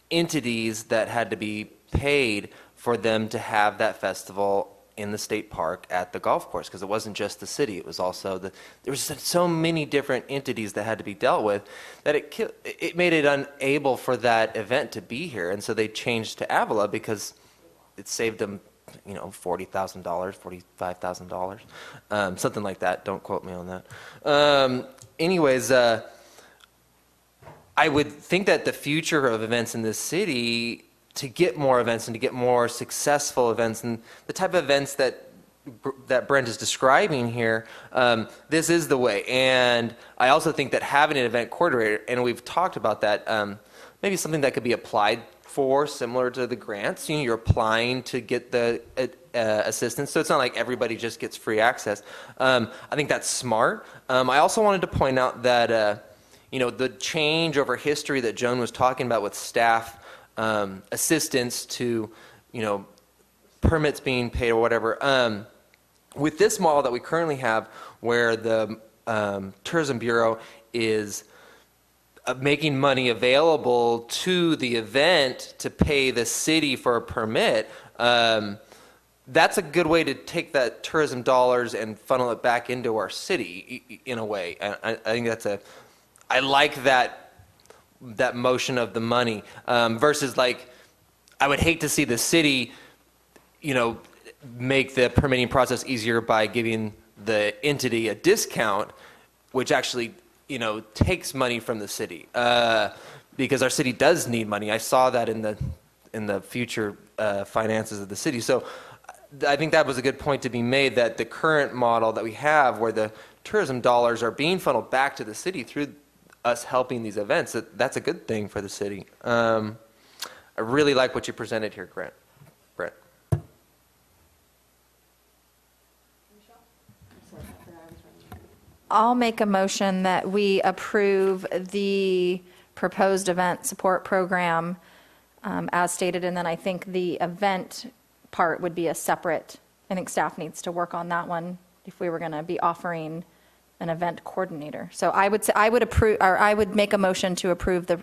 entities that had to be paid for them to have that festival in the state park at the golf course, because it wasn't just the city, it was also there was so many different entities that had to be dealt with that it made it unable for that event to be here, and so they changed to Avila because it saved them $40,000, $45,000, something like that. Don't quote me on that. Anyways, I would think that the future of events in this city, to get more events and to get more successful events and the type of events that Brent is describing here, this is the way. And I also think that having an event coordinator, and we've talked about that, maybe something that could be applied for, similar to the grants. You're applying to get the assistance, so it's not like everybody just gets free access. I think that's smart. I also wanted to point out that the change over history that Joan was talking about with staff assistance to, permits being paid or whatever. With this model that we currently have, where the Tourism Bureau is making money available to the event to pay the city for a permit, that's a good way to take that tourism dollars and funnel it back into our city in a way. I think I like that motion of the money versus I would hate to see the city, make the permitting process easier by giving the entity a discount, which actually, takes money from the city because our city does need money. I saw that in the future finances of the city. So I think that was a good point to be made, that the current model that we have where the tourism dollars are being funneled back to the city through us helping these events, that's a good thing for the city. I really like what you presented here, Brent. I'll make a motion that we approve the proposed event support program as stated, and then I think the event part would be a separate I think staff needs to work on that one if we were going to be offering an event coordinator. So I would say, I would make a motion to approve the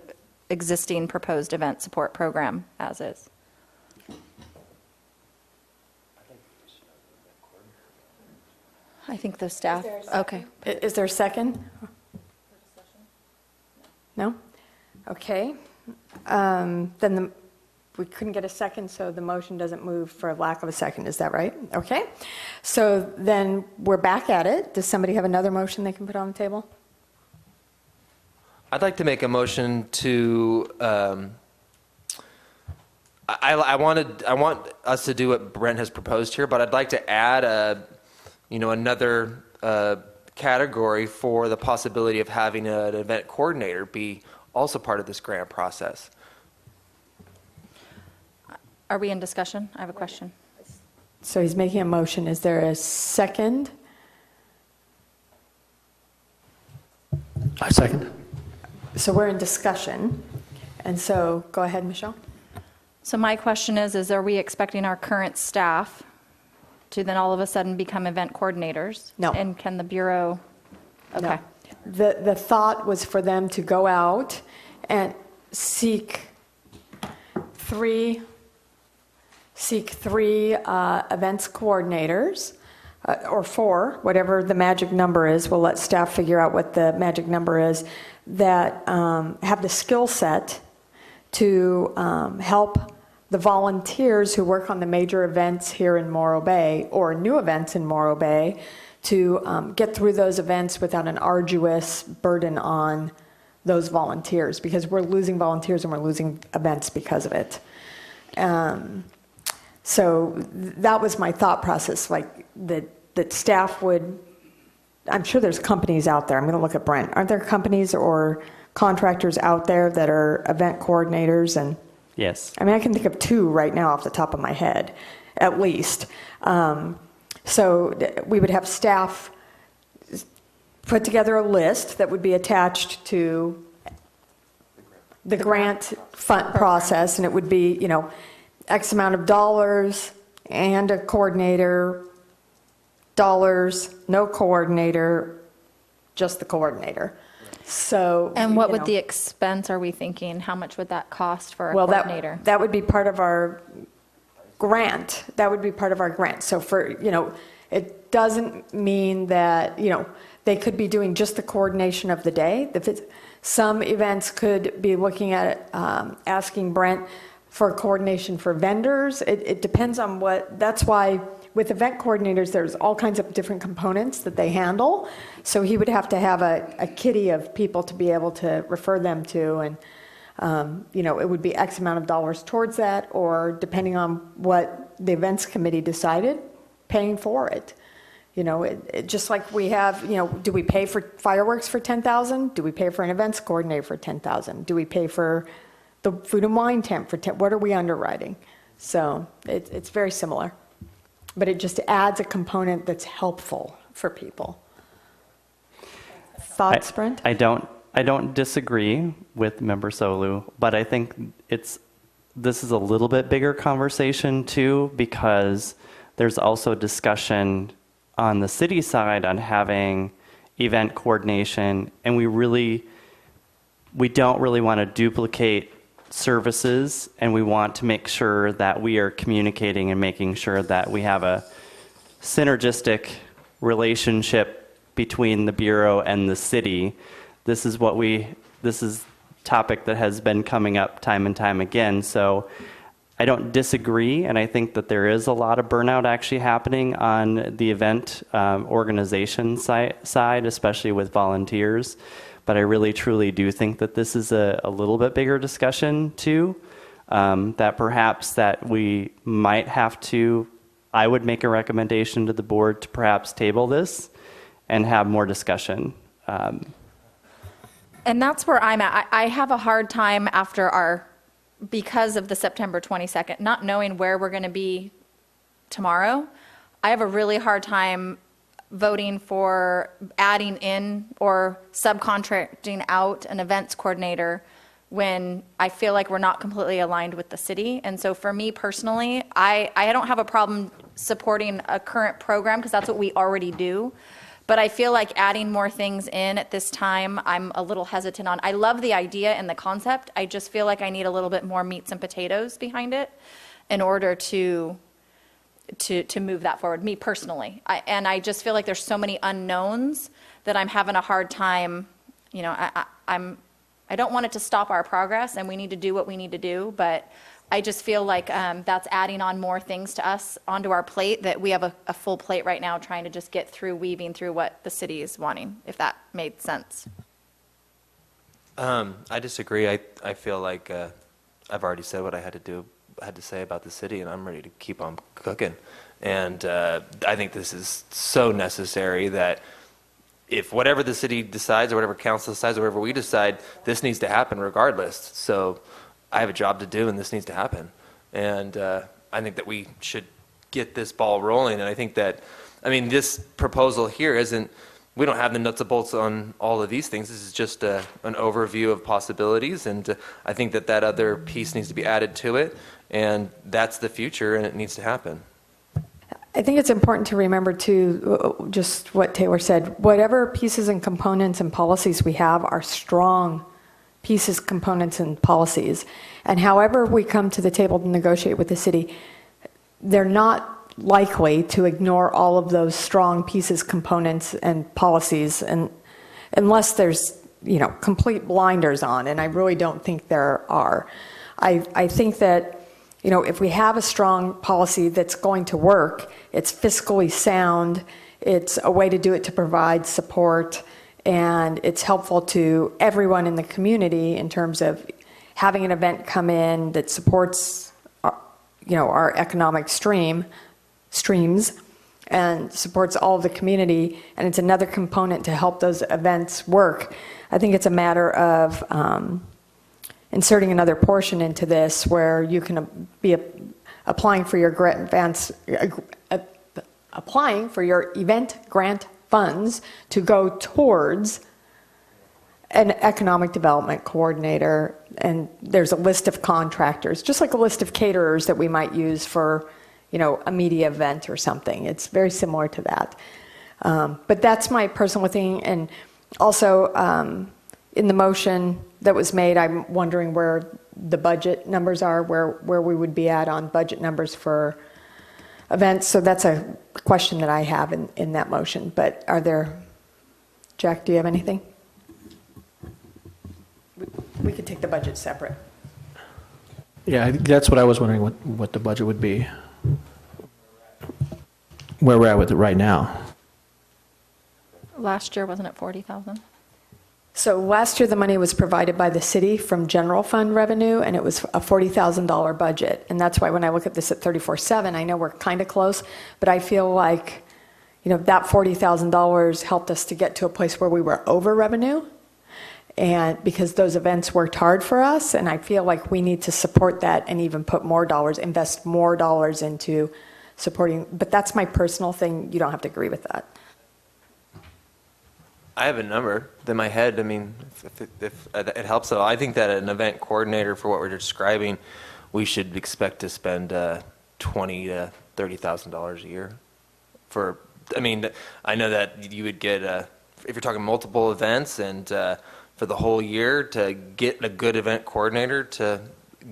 existing proposed event support program as is. I think the staff, okay. Is there a second? No? Okay. We couldn't get a second, so the motion doesn't move for lack of a second. Is that right? Okay. So then we're back at it. Does somebody have another motion they can put on the table? I'd like to make a motion to, I want us to do what Brent has proposed here, but I'd like to add another category for the possibility of having an event coordinator be also part of this grant process. Are we in discussion? I have a question. So he's making a motion. Is there a second? I second. So we're in discussion. And so go ahead, Michelle. So my question is are we expecting our current staff to then all of a sudden become event coordinators? No. And can the Bureau, okay. No. The thought was for them to go out and seek three events coordinators, or 4, whatever the magic number is. We'll let staff figure out what the magic number is, that have the skill set to help the volunteers who work on the major events here in Morro Bay or new events in Morro Bay to get through those events without an arduous burden on those volunteers, because we're losing volunteers and we're losing events because of it. So that was my thought process, like that staff would, I'm sure there's companies out there, I'm going to look at Brent, aren't there companies or contractors out there that are event coordinators? And Yes. I mean, I can think of 2 right now off the top of my head, at least. So we would have staff put together a list that would be attached to the grant fund process, and it would be, X amount of dollars and a coordinator, dollars, no coordinator, just the coordinator. So. And what would the expense, are we thinking? How much would that cost for a coordinator? That would be part of our grant. That would be part of our grant. So for, it doesn't mean that, they could be doing just the coordination of the day. Some events could be looking at asking Brent for coordination for vendors. It depends on that's why with event coordinators, there's all kinds of different components that they handle. So he would have to have a kitty of people to be able to refer them to. And, it would be X amount of dollars towards that, or depending on what the events committee decided, paying for it. Just like we have, do we pay for fireworks for $10,000? Do we pay for an events coordinator for $10,000? Do we pay for the food and wine tent for what are we underwriting? So it's very similar, but it just adds a component that's helpful for people. Thoughts, Brent? I don't disagree with Member Solu, but I think this is a little bit bigger conversation too, because there's also discussion on the city side on having event coordination, and we don't really want to duplicate services, and we want to make sure that we are communicating and making sure that we have a synergistic relationship between the Bureau and the city. This is topic that has been coming up time and time again. So I don't disagree, and I think that there is a lot of burnout actually happening on the event organization side, especially with volunteers. But I really, truly do think that this is a little bit bigger discussion too, that perhaps that we might have to, I would make a recommendation to the board to perhaps table this and have more discussion. And that's where I'm at. I have a hard time because of the September 22nd, not knowing where we're going to be tomorrow. I have a really hard time voting for adding in or subcontracting out an events coordinator when I feel like we're not completely aligned with the city. And so for me personally, I don't have a problem supporting a current program because that's what we already do. But I feel like adding more things in at this time, I'm a little hesitant on. I love the idea and the concept. I just feel like I need a little bit more meats and potatoes behind it in order to move that forward, me personally. And I just feel like there's so many unknowns that I'm having a hard time, you know, I don't want it to stop our progress, and we need to do what we need to do, but I just feel like that's adding on more things to us onto our plate, that we have a full plate right now trying to just get through weaving through what the city is wanting, if that made sense. I disagree. I feel like I've already said what I had to say about the city, and I'm ready to keep on cooking. And I think this is so necessary that if whatever the city decides or whatever council decides or whatever we decide, this needs to happen regardless. So I have a job to do, and this needs to happen. And I think that we should get this ball rolling. And I think that, I mean, this proposal here isn't, we don't have the nuts and bolts on all of these things. This is just an overview of possibilities. And I think that that other piece needs to be added to it. And that's the future, and it needs to happen. I think it's important to remember, too, just what Taylor said. Whatever pieces and components and policies we have are strong pieces, components, and policies. And however we come to the table to negotiate with the city, they're not likely to ignore all of those strong pieces, components, and policies, and unless there's, you know, complete blinders on, and I really don't think there are. I think that, you know, if we have a strong policy that's going to work, it's fiscally sound, it's a way to do it to provide support, and it's helpful to everyone in the community in terms of having an event come in that supports, you know, our economic streams and supports all of the community, and it's another component to help those events work. I think it's a matter of inserting another portion into this where you can be applying for your event grant funds to go towards an economic development coordinator, and there's a list of contractors, just like a list of caterers that we might use for, you know, a media event or something. It's very similar to that. But that's my personal thing. And also in the motion that was made, I'm wondering where the budget numbers are, where we would be at on budget numbers for events. So that's a question that I have in that motion. But are there, Jack, do you have anything? We could take the budget separate. Yeah, I think that's what I was wondering, what the budget would be, where we're at with it right now. Last year, wasn't it 40,000? So last year, the money was provided by the city from general fund revenue, and it was a $40,000 budget. And that's why when I look at this at 34.7, I know we're kind of close, but I feel like, you know, that $40,000 helped us to get to a place where we were over revenue, and because those events worked hard for us, and I feel like we need to support that and even put more dollars, invest more dollars into supporting. But that's my personal thing. You don't have to agree with that. I have a number in my head. I mean, if it helps at all, I think that an event coordinator for what we're describing, we should expect to spend $20,000 to $30,000 a year. For, I mean, I know that you would get if you're talking multiple events and for the whole year, to get a good event coordinator to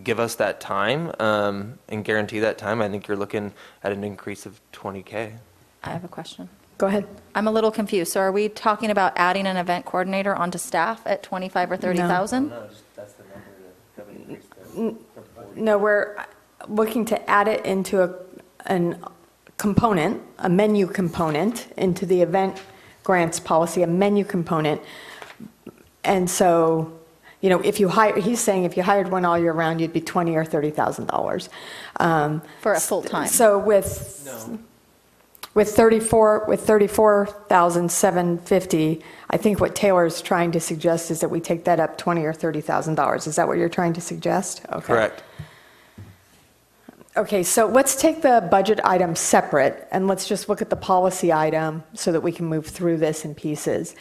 give us that time and guarantee that time, I think you're looking at an increase of $20K. I have a question. Go ahead. I'm a little confused. So are we talking about adding an event coordinator onto staff at 25 or 30,000? No, that's the number that increase. No, we're looking to add it into a component, a menu component, into the event grants policy, a menu component. And so, you know, if you hire, he's saying if you hired one all year round, you'd be $20,000 or $30,000 for a full time. So with 34,750, I think what Taylor's trying to suggest is that we take that up $20,000 or $30,000. Is that what you're trying to suggest? Okay. Correct. Okay, so let's take the budget item separate, and let's just look at the policy item so that we can move through this in pieces.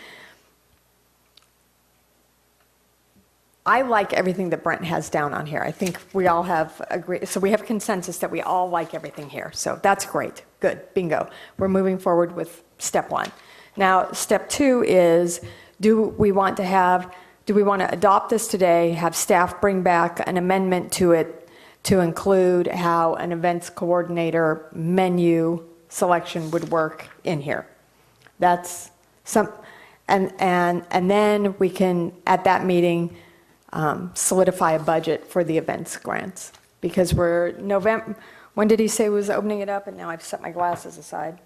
I like everything that Brent has down on here. I think we all have agreed, so we have consensus that we all like everything here. So that's great. Good. Bingo. We're moving forward with step 1. Now, step 2 is, do we want to adopt this today, have staff bring back an amendment to it to include how an events coordinator menu selection would work in here? That's some, and then we can, at that meeting, solidify a budget for the events grants. Because we're November, when did he say he was opening it up? And now I've set my glasses aside.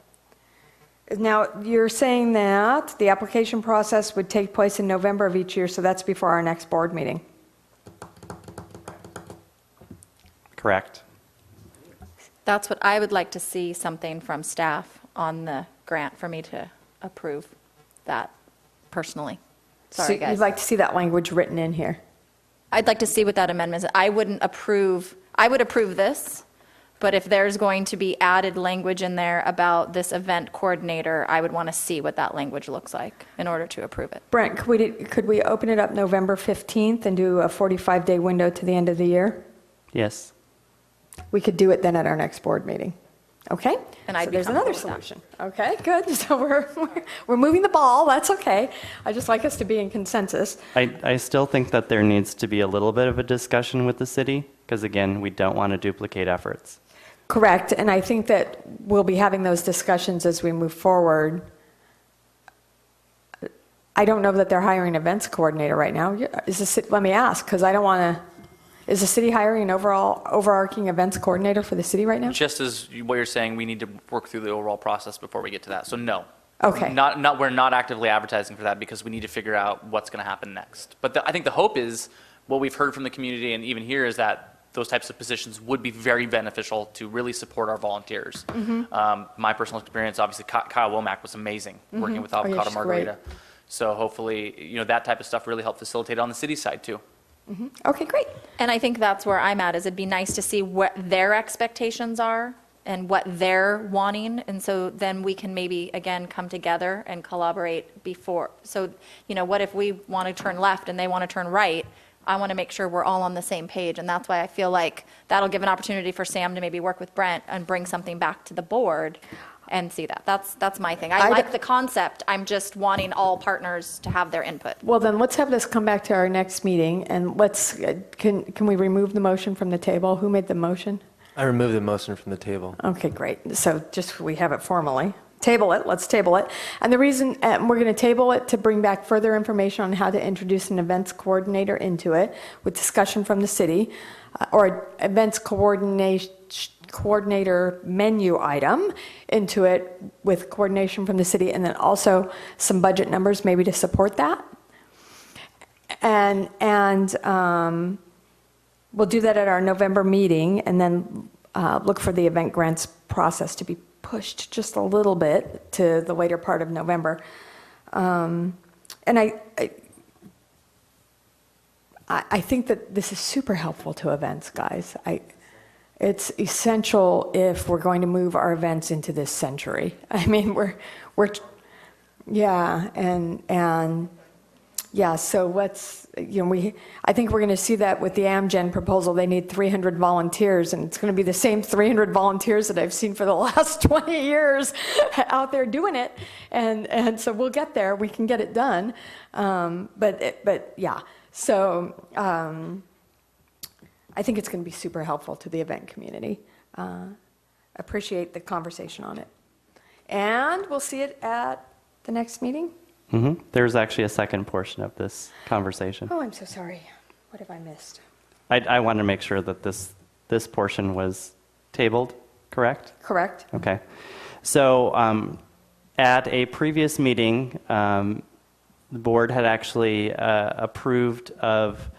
Now, you're saying that the application process would take place in November of each year, so that's before our next board meeting. Correct. That's what I would like to see, something from staff on the grant for me to approve that personally. Sorry, So guys. you'd like to see that language written in here? I'd like to see what that amendment is. I would approve this, but if there's going to be added language in there about this event coordinator, I would want to see what that language looks like in order to approve it. Brent, could we open it up November 15th and do a 45-day window to the end of the year? Yes. We could do it then at our next board meeting. Okay? And I'd so be there's another comfortable with that. solution. Okay, good. So we're moving the ball. That's okay. I just like us to be in consensus. I still think that there needs to be a little bit of a discussion with the city, because again, we don't want to duplicate efforts. Correct. And I think that we'll be having those discussions as we move forward. I don't know that they're hiring an events coordinator right now. Let me ask, because I don't want to. Is the city hiring an overarching events coordinator for the city right now? Just as what you're saying, we need to work through the overall process before we get to that. So no. Okay. We're not actively advertising for that because we need to figure out what's going to happen next. But I think the hope is, what we've heard from the community and even here, is that those types of positions would be very beneficial to really support our volunteers. My personal experience, obviously, Kyle Womack was amazing working with Avocado she's Margarita. great. So hopefully, that type of stuff really helped facilitate on the city side too. Okay, great. And I think that's where I'm at, is it'd be nice to see what their expectations are and what they're wanting. And so then we can maybe, again, come together and collaborate before. So, what if we want to turn left and they want to turn right? I want to make sure we're all on the same page. And that's why I feel like that'll give an opportunity for Sam to maybe work with Brent and bring something back to the board and see that. That's my thing. I like the concept. I'm just wanting all partners to have their input. Well, then let's have this come back to our next meeting, and can we remove the motion from the table? Who made the motion? I removed the motion from the table. Okay, great. So just we have it formally. Table it. Let's table it. And the reason we're going to table it to bring back further information on how to introduce an events coordinator into it with discussion from the city, or events coordinator menu item into it with coordination from the city, and then also some budget numbers maybe to support that. And we'll do that at our November meeting, and then look for the event grants process to be pushed just a little bit to the later part of November. And I think that this is super helpful to events, guys. It's essential if we're going to move our events into this century. I mean, so let's, I think we're going to see that with the Amgen proposal. They need 300 volunteers, and it's going to be the same 300 volunteers that I've seen for the last 20 years out there doing it. And so we'll get there. We can get it done. So I think it's going to be super helpful to the event community. Appreciate the conversation on it. And we'll see it at the next meeting. There's actually a second portion of this conversation. Oh, I'm so sorry. What have I missed? I wanted to make sure that this portion was tabled, correct? Correct. Okay. So at a previous meeting, the board had actually approved of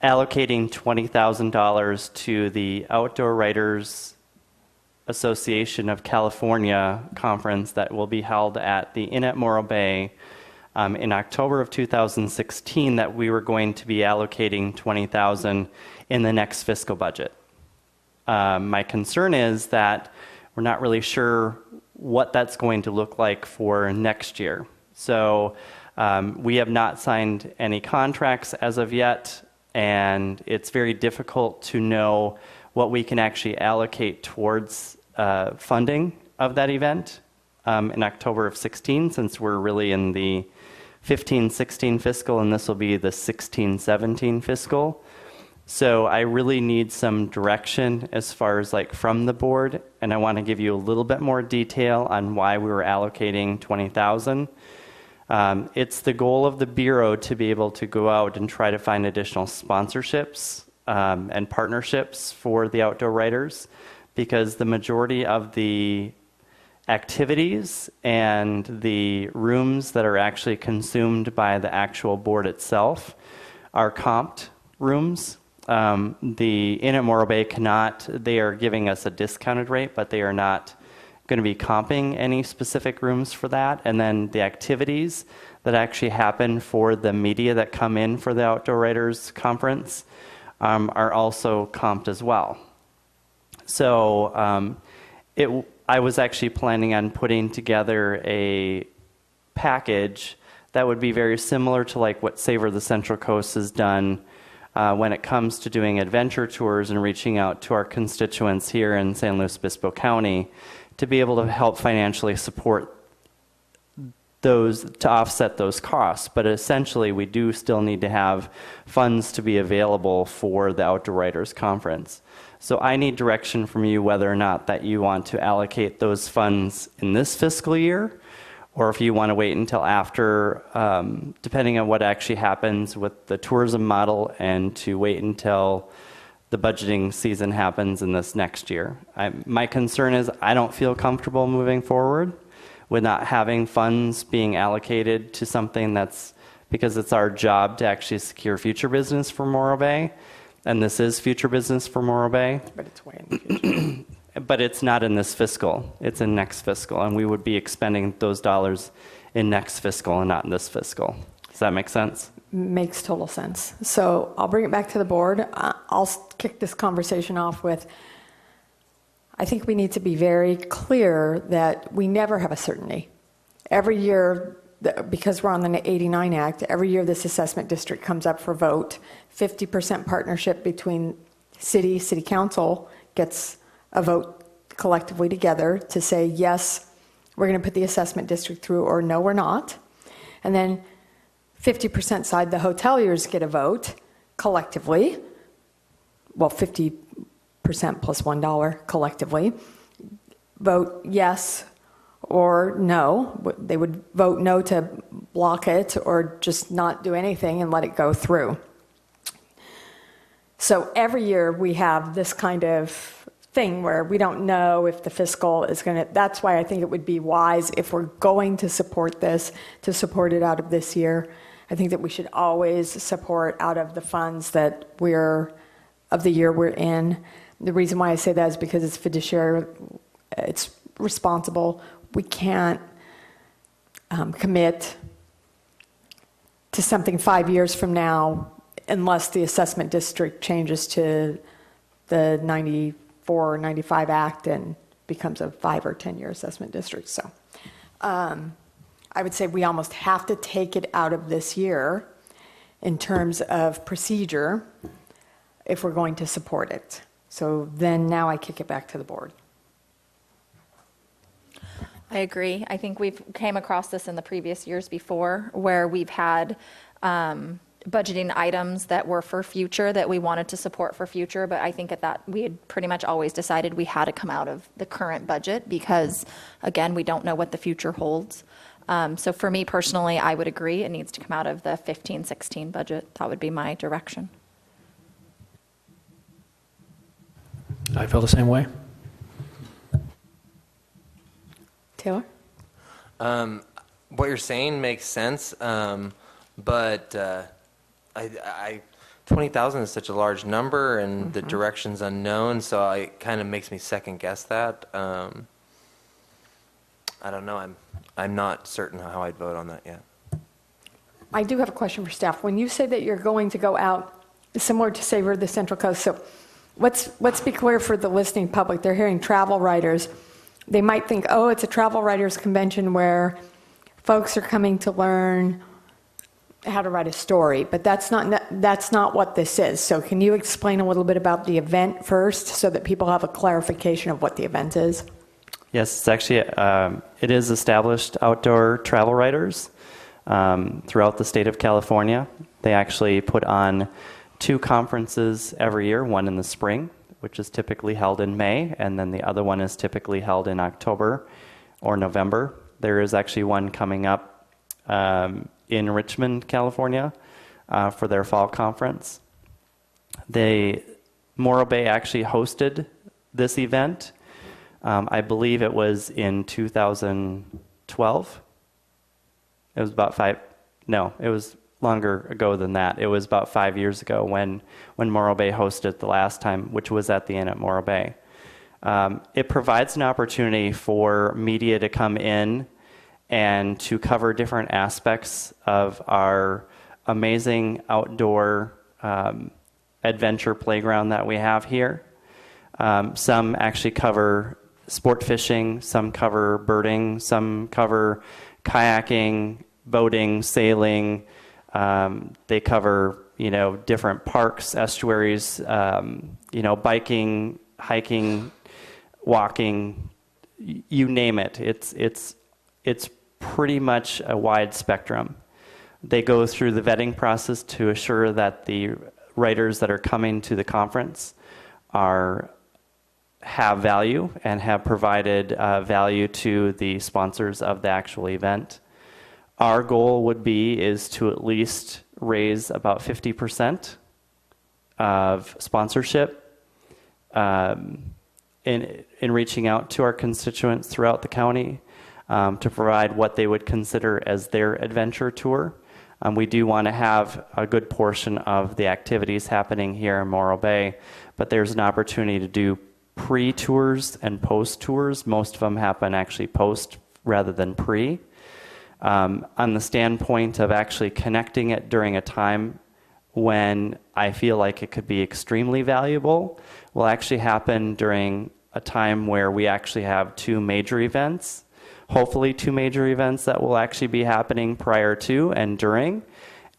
allocating $20,000 to the Outdoor Writers Association of California conference that will be held at the Inn at Morro Bay in October of 2016, that we were going to be allocating $20,000 in the next fiscal budget. My concern is that we're not really sure what that's going to look like for next year. So We have not signed any contracts as of yet, and it's very difficult to know what we can actually allocate towards funding of that event in October of 16, since we're really in the 15-16 fiscal, and this will be the 16-17 fiscal. So I really need some direction as far as like from the board, and I want to give you a little bit more detail on why we were allocating 20,000. It's the goal of the Bureau to be able to go out and try to find additional sponsorships and partnerships for the outdoor writers, because the majority of the activities and the rooms that are actually consumed by the actual board itself are comped rooms. The Inn at Morro Bay they are giving us a discounted rate, but they are not going to be comping any specific rooms for that. And then the activities that actually happen for the media that come in for the Outdoor Writers Conference are also comped as well. So I was actually planning on putting together a package that would be very similar to like what Savor the Central Coast has done when it comes to doing adventure tours and reaching out to our constituents here in San Luis Obispo County to be able to help financially support those, to offset those costs. But essentially, we do still need to have funds to be available for the Outdoor Writers Conference. So I need direction from you whether or not that you want to allocate those funds in this fiscal year, or if you want to wait until after, depending on what actually happens with the tourism model, and to wait until the budgeting season happens in this next year. My concern is I don't feel comfortable moving forward with not having funds being allocated to something that's, because it's our job to actually secure future business for Morro Bay, and this is future business for Morro Bay. But it's way in the future. But it's not in this fiscal, it's in next fiscal, and we would be expending those dollars in next fiscal and not in this fiscal. Does that make sense? Makes total sense. So I'll bring it back to the board. I'll kick this conversation off with, I think we need to be very clear that we never have a certainty. Every year, because we're on the 89 Act, every year this assessment district comes up for vote. 50% partnership between city council gets a vote collectively together to say, yes, we're going to put the assessment district through, or no, we're not. And then 50% side, the hoteliers get a vote collectively. Well, 50% plus $1 collectively. Vote yes or no. They would vote no to block it or just not do anything and let it go through. So every year we have this kind of thing where we don't know if the fiscal is going to, that's why I think it would be wise if we're going to support this, to support it out of this year. I think that we should always support out of the funds that of the year we're in. The reason why I say that is because it's fiduciary, it's responsible. We can't commit to something 5 years from now unless the assessment district changes to the 94 or 95 Act and becomes a 5 or 10 year assessment district. So I would say we almost have to take it out of this year in terms of procedure if we're going to support it. So then now I kick it back to the board. I agree. I think we've came across this in the previous years before, where we've had budgeting items that were for future that we wanted to support for future, but I think at that we had pretty much always decided we had to come out of the current budget because, again, we don't know what the future holds. So for me personally, I would agree it needs to come out of the 15-16 budget. That would be my direction. I feel the same way. Taylor? What you're saying makes sense, but 20,000 is such a large number, and the direction's unknown, so it kind of makes me second guess that. I don't know. I'm not certain how I'd vote on that yet. I do have a question for staff. When you say that you're going to go out, similar to Savor the Central Coast, so let's be clear for the listening public. They're hearing travel writers. They might think, oh, it's a travel writers convention where folks are coming to learn how to write a story, but that's not what this is. So can you explain a little bit about the event first so that people have a clarification of what the event is? Yes, it's actually, it is established outdoor travel writers throughout the state of California. They actually put on 2 conferences every year, one in the spring, which is typically held in May, and then the other one is typically held in October or November. There is actually one coming up in Richmond, California, for their fall conference. Morro Bay actually hosted this event. I believe it was in 2012. It was about it was longer ago than that. It was about 5 years ago when Morro Bay hosted the last time, which was at the Inn at Morro Bay. It provides an opportunity for media to come in and to cover different aspects of our amazing outdoor adventure playground that we have here. Some actually cover sport fishing, some cover birding, some cover kayaking, boating, sailing. They cover, different parks, estuaries, biking, hiking, walking, you name it. It's pretty much a wide spectrum. They go through the vetting process to assure that the writers that are coming to the conference have value and have provided value to the sponsors of the actual event. Our goal is to at least raise about 50% of sponsorship in reaching out to our constituents throughout the county to provide what they would consider as their adventure tour. We do want to have a good portion of the activities happening here in Morro Bay, but there's an opportunity to do pre-tours and post-tours. Most of them happen actually post rather than pre. On the standpoint of actually connecting it during a time when I feel like it could be extremely valuable, will actually happen during a time where we actually have 2 major events. Hopefully 2 major events that will actually be happening prior to and during.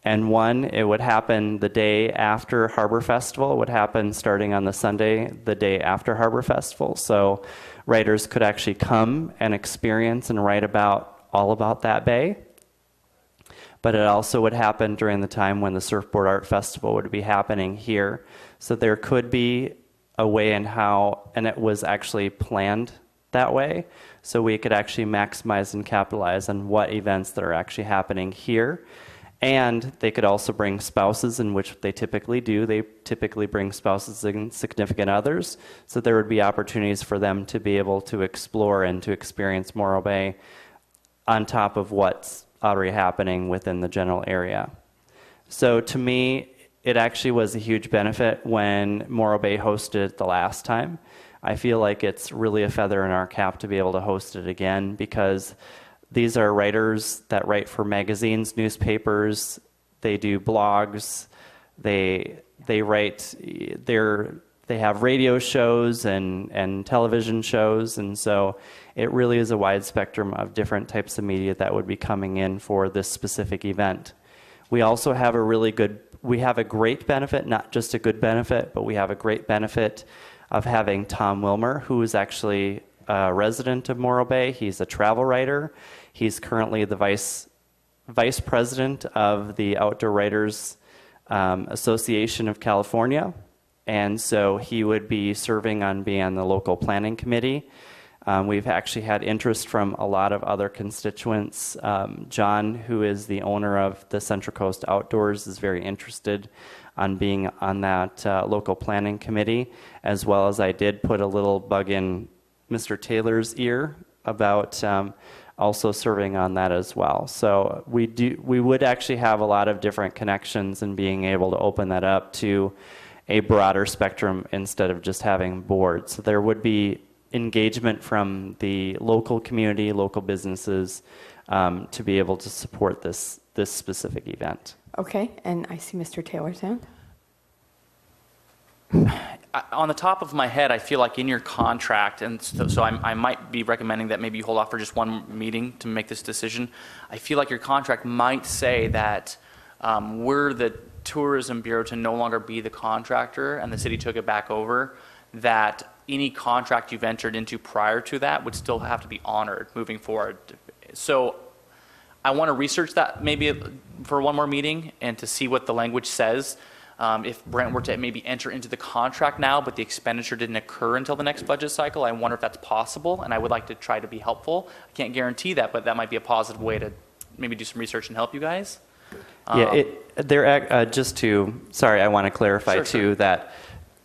And one, it would happen the day after Harbor Festival. It would happen starting on the Sunday, the day after Harbor Festival. So writers could actually come and experience and write all about that bay. But it also would happen during the time when the Surfboard Art Festival would be happening here. So there could be a way in how, and it was actually planned that way, so we could actually maximize and capitalize on what events that are actually happening here. And they could also bring spouses, in which they typically do. They typically bring spouses and significant others. So there would be opportunities for them to be able to explore and to experience Morro Bay on top of what's already happening within the general area. So to me, it actually was a huge benefit when Morro Bay hosted it the last time. I feel like it's really a feather in our cap to be able to host it again, because these are writers that write for magazines, newspapers, they do blogs, they have radio shows and television shows, and so it really is a wide spectrum of different types of media that would be coming in for this specific event. We also have we have a great benefit, not just a good benefit, but we have a great benefit of having Tom Wilmer, who is actually a resident of Morro Bay. He's a travel writer. He's currently the vice president of the Outdoor Writers Association of California. And so he would be serving on being on the local planning committee. We've actually had interest from a lot of other constituents. John, who is the owner of the Central Coast Outdoors, is very interested on being on that local planning committee, as well as I did put a little bug in Mr. Taylor's ear about also serving on that as well. So we would actually have a lot of different connections and being able to open that up to a broader spectrum instead of just having boards. So there would be engagement from the local community, local businesses, to be able to support this specific event. Okay, and I see Mr. Taylor's hand. On the top of my head, I feel like in your contract, and so I might be recommending that maybe you hold off for just one meeting to make this decision. I feel like your contract might say that Were the Tourism Bureau to no longer be the contractor and the city took it back over, that any contract you've entered into prior to that would still have to be honored moving forward. So I want to research that maybe for one more meeting and to see what the language says. If Brent were to maybe enter into the contract now, but the expenditure didn't occur until the next budget cycle, I wonder if that's possible, and I would like to try to be helpful. I can't guarantee that, but that might be a positive way to maybe do some research and help you guys. Yeah, sorry, I want to clarify Sure, too that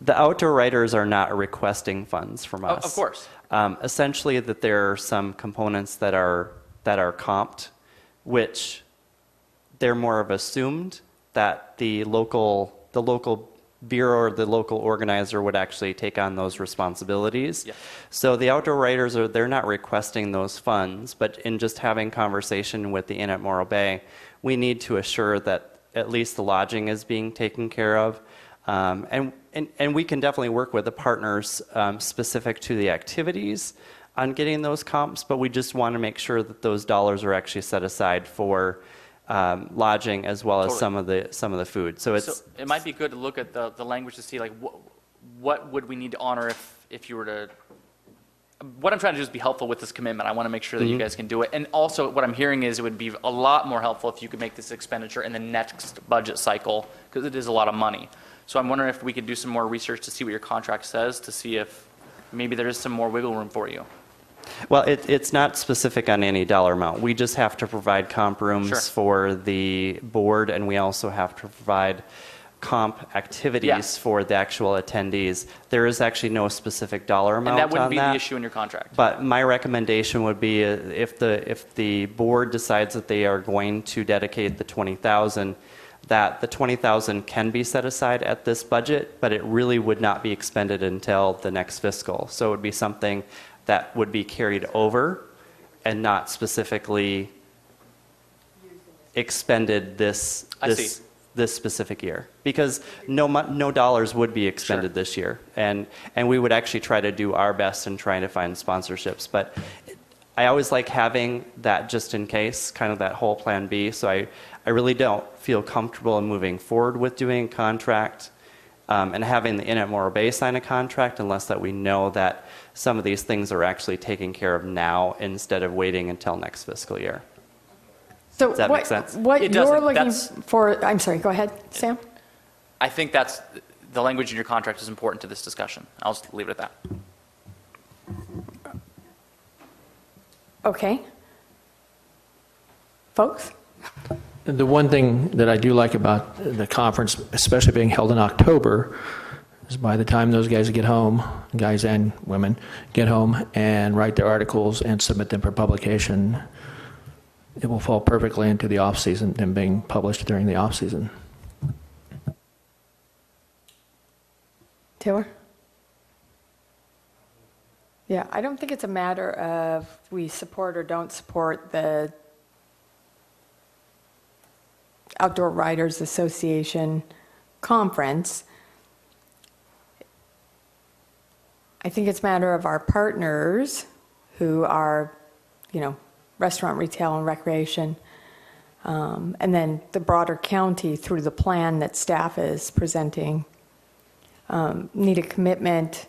the outdoor writers are not requesting funds from us. Of course. Essentially, that there are some components that are comped, which they're more of assumed that the local bureau or the local organizer would actually take on those responsibilities. Yeah. So the outdoor writers they're not requesting those funds, but in just having conversation with the Inn at Morro Bay, we need to assure that at least the lodging is being taken care of. And we can definitely work with the partners specific to the activities on getting those comps, but we just want to make sure that those dollars are actually set aside for lodging as well as some of the food. So it might be good to look at the language to see like what would we need to honor if you were to. What I'm trying to do is be helpful with this commitment. I want to make sure that you guys can do it. And also what I'm hearing is it would be a lot more helpful if you could make this expenditure in the next budget cycle, because it is a lot of money. So I'm wondering if we could do some more research to see what your contract says, to see if maybe there is some more wiggle room for you. Well, it's not specific on any dollar amount. We just have to provide comp rooms for the board, and we also have to provide comp activities for the actual attendees. There is actually no specific dollar amount on that. And that wouldn't be the issue in your contract. But my recommendation would be if the board decides that they are going to dedicate the $20,000, that the $20,000 can be set aside at this budget, but it really would not be expended until the next fiscal. So it would be something that would be carried over and not specifically expended this specific year, because no dollars would be expended this year, and we would actually try to do our best in trying to find sponsorships. But I always like having that just in case, kind of that whole plan B. So I really don't feel comfortable in moving forward with doing a contract and having the Inn at Morro Bay sign a contract unless that we know that some of these things are actually taken care of now instead of waiting until next fiscal year. So Does that make sense? What It you're doesn't. looking for, I'm sorry, go ahead, Sam. I think that's the language in your contract is important to this discussion. I'll just leave it at that. Okay. Folks? The one thing that I do like about the conference, especially being held in October, is by the time those guys get home, guys and women, get home and write their articles and submit them for publication, it will fall perfectly into the off-season and being published during the off-season. Taylor? Yeah, I don't think it's a matter of we support or don't support the Outdoor Writers Association conference. I think it's a matter of our partners who are, restaurant, retail, and recreation, and then the broader county through the plan that staff is presenting, need a commitment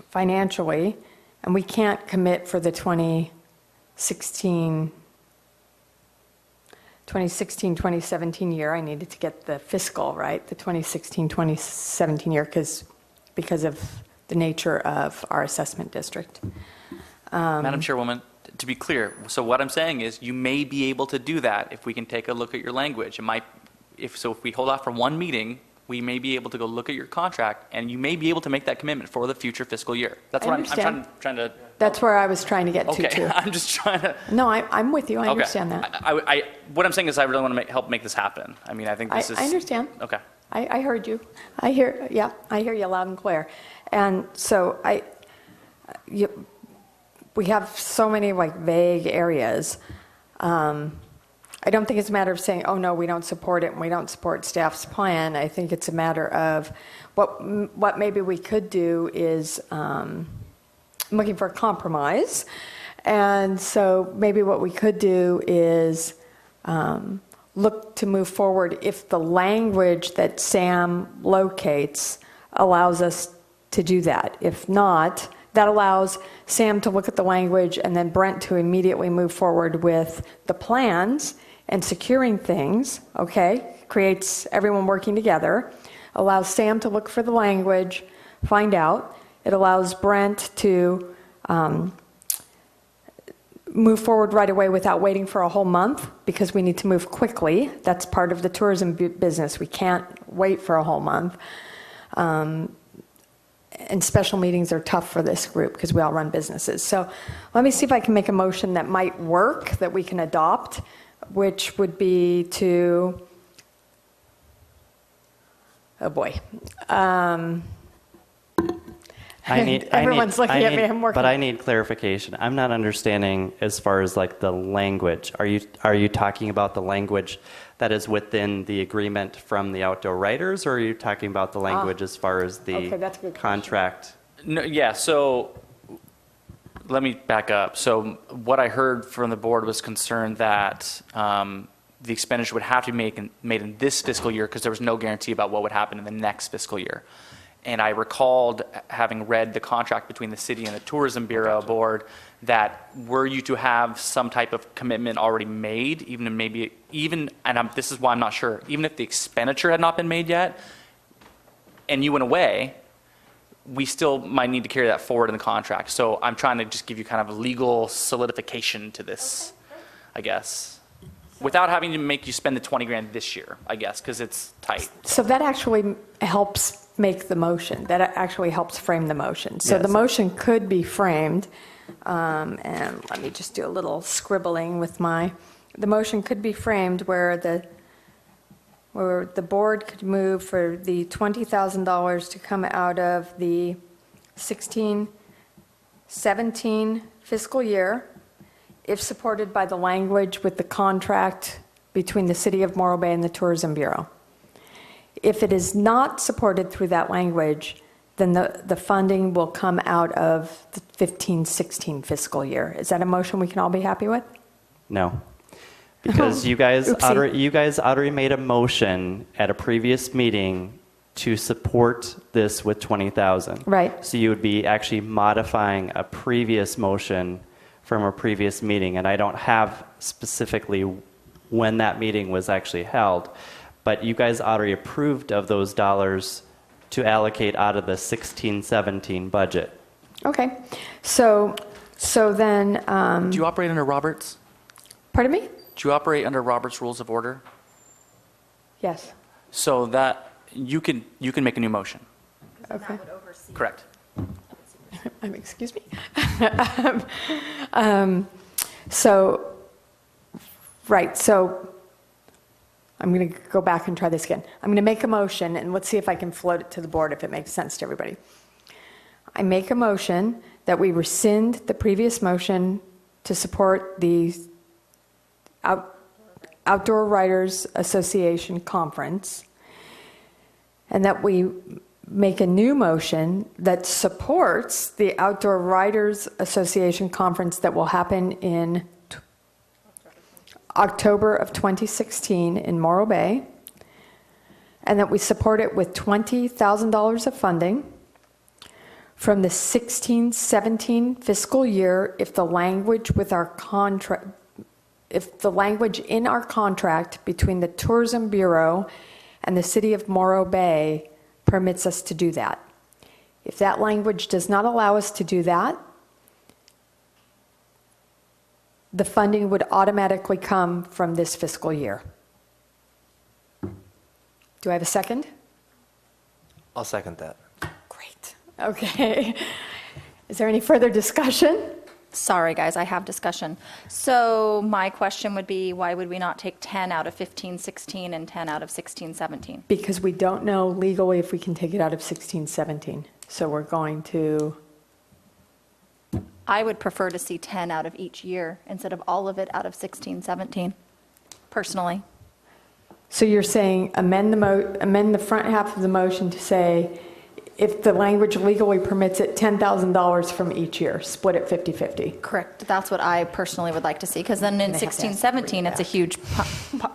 financially, and we can't commit for the 2016-2017 year. I needed to get the fiscal right, the 2016-2017 year, because of the nature of our assessment district. Madam Chairwoman, to be clear, so what I'm saying is you may be able to do that if we can take a look at your language. If we hold off for one meeting, we may be able to go look at your contract, and you may be able to make that commitment for the future fiscal year. That's what I'm trying to. That's where I was trying to get to, too. I'm just trying to. No, I'm with you. I understand that. What I'm saying is I really want to help make this happen. I mean, I think this is. I understand. Okay. I heard you. I hear you loud and clear. And so we have so many vague areas. I don't think it's a matter of saying, oh no, we don't support it and we don't support staff's plan. I think it's a matter of what maybe we could do is looking for a compromise. And so maybe what we could do is look to move forward if the language that Sam locates allows us to do that. If not, that allows Sam to look at the language and then Brent to immediately move forward with the plans and securing things, okay? Creates everyone working together. Allows Sam to look for the language, find out. It allows Brent to move forward right away without waiting for a whole month because we need to move quickly. That's part of the tourism business. We can't wait for a whole month. And special meetings are tough for this group because we all run businesses. So let me see if I can make a motion that might work, that we can adopt, which would be to, oh boy. Everyone's looking at me. I'm working. But I need clarification. I'm not understanding as far as like the language. Are you talking about the language that is within the agreement from the outdoor writers, or are you talking about the language as far as the that's a good contract? No, yeah, so let me back up. So what I heard from the board was concerned that the expenditure would have to be made in this fiscal year because there was no guarantee about what would happen in the next fiscal year. And I recalled having read the contract between the city and the Tourism Bureau board that were you to have some type of commitment already made, this is why I'm not sure, even if the expenditure had not been made yet and you went away, we still might need to carry that forward in the contract. So I'm trying to just give you kind of a legal solidification to this, I guess, without having to make you spend the 20 grand this year, I guess, because it's tight. So that actually helps make the motion. That actually helps frame the motion. So Yes. the motion could be framed, and let me just do a little scribbling with the motion could be framed where the board could move for the $20,000 to come out of the 16-17 fiscal year, if supported by the language with the contract between the City of Morro Bay and the Tourism Bureau. If it is not supported through that language, then the funding will come out of the 15-16 fiscal year. Is that a motion we can all be happy with? No. Because you guys already made a motion at a previous meeting to support this with 20,000. Right. So you would be actually modifying a previous motion from a previous meeting, and I don't have specifically when that meeting was actually held, but you guys already approved of those dollars to allocate out of the 16-17 budget. Okay. So then, Do you operate under Roberts? pardon me? Do you operate under Robert's Rules of Order? Yes. So that you can make a new motion. Okay. Correct. Excuse me. So I'm going to go back and try this again. I'm going to make a motion, and let's see if I can float it to the board if it makes sense to everybody. I make a motion that we rescind the previous motion to support the Outdoor Writers Association Conference, and that we make a new motion that supports the Outdoor Writers Association Conference that will happen in October of 2016 in Morro Bay, and that we support it with $20,000 of funding from the 16-17 fiscal year if the language in our contract between the Tourism Bureau and the City of Morro Bay permits us to do that. If that language does not allow us to do that, the funding would automatically come from this fiscal year. Do I have a second? I'll second that. Great. Okay. Is there any further discussion? Sorry, guys, I have discussion. So my question would be, why would we not take 10 out of 15-16 and 10 out of 16-17? Because we don't know legally if we can take it out of 16-17. So we're going to... I would prefer to see 10 out of each year instead of all of it out of 16-17, personally. So you're saying amend the front half of the motion to say if the language legally permits it, $10,000 from each year, split it 50-50. Correct. That's what I personally would like to see, because then in They have to 16, ask 17, it's a huge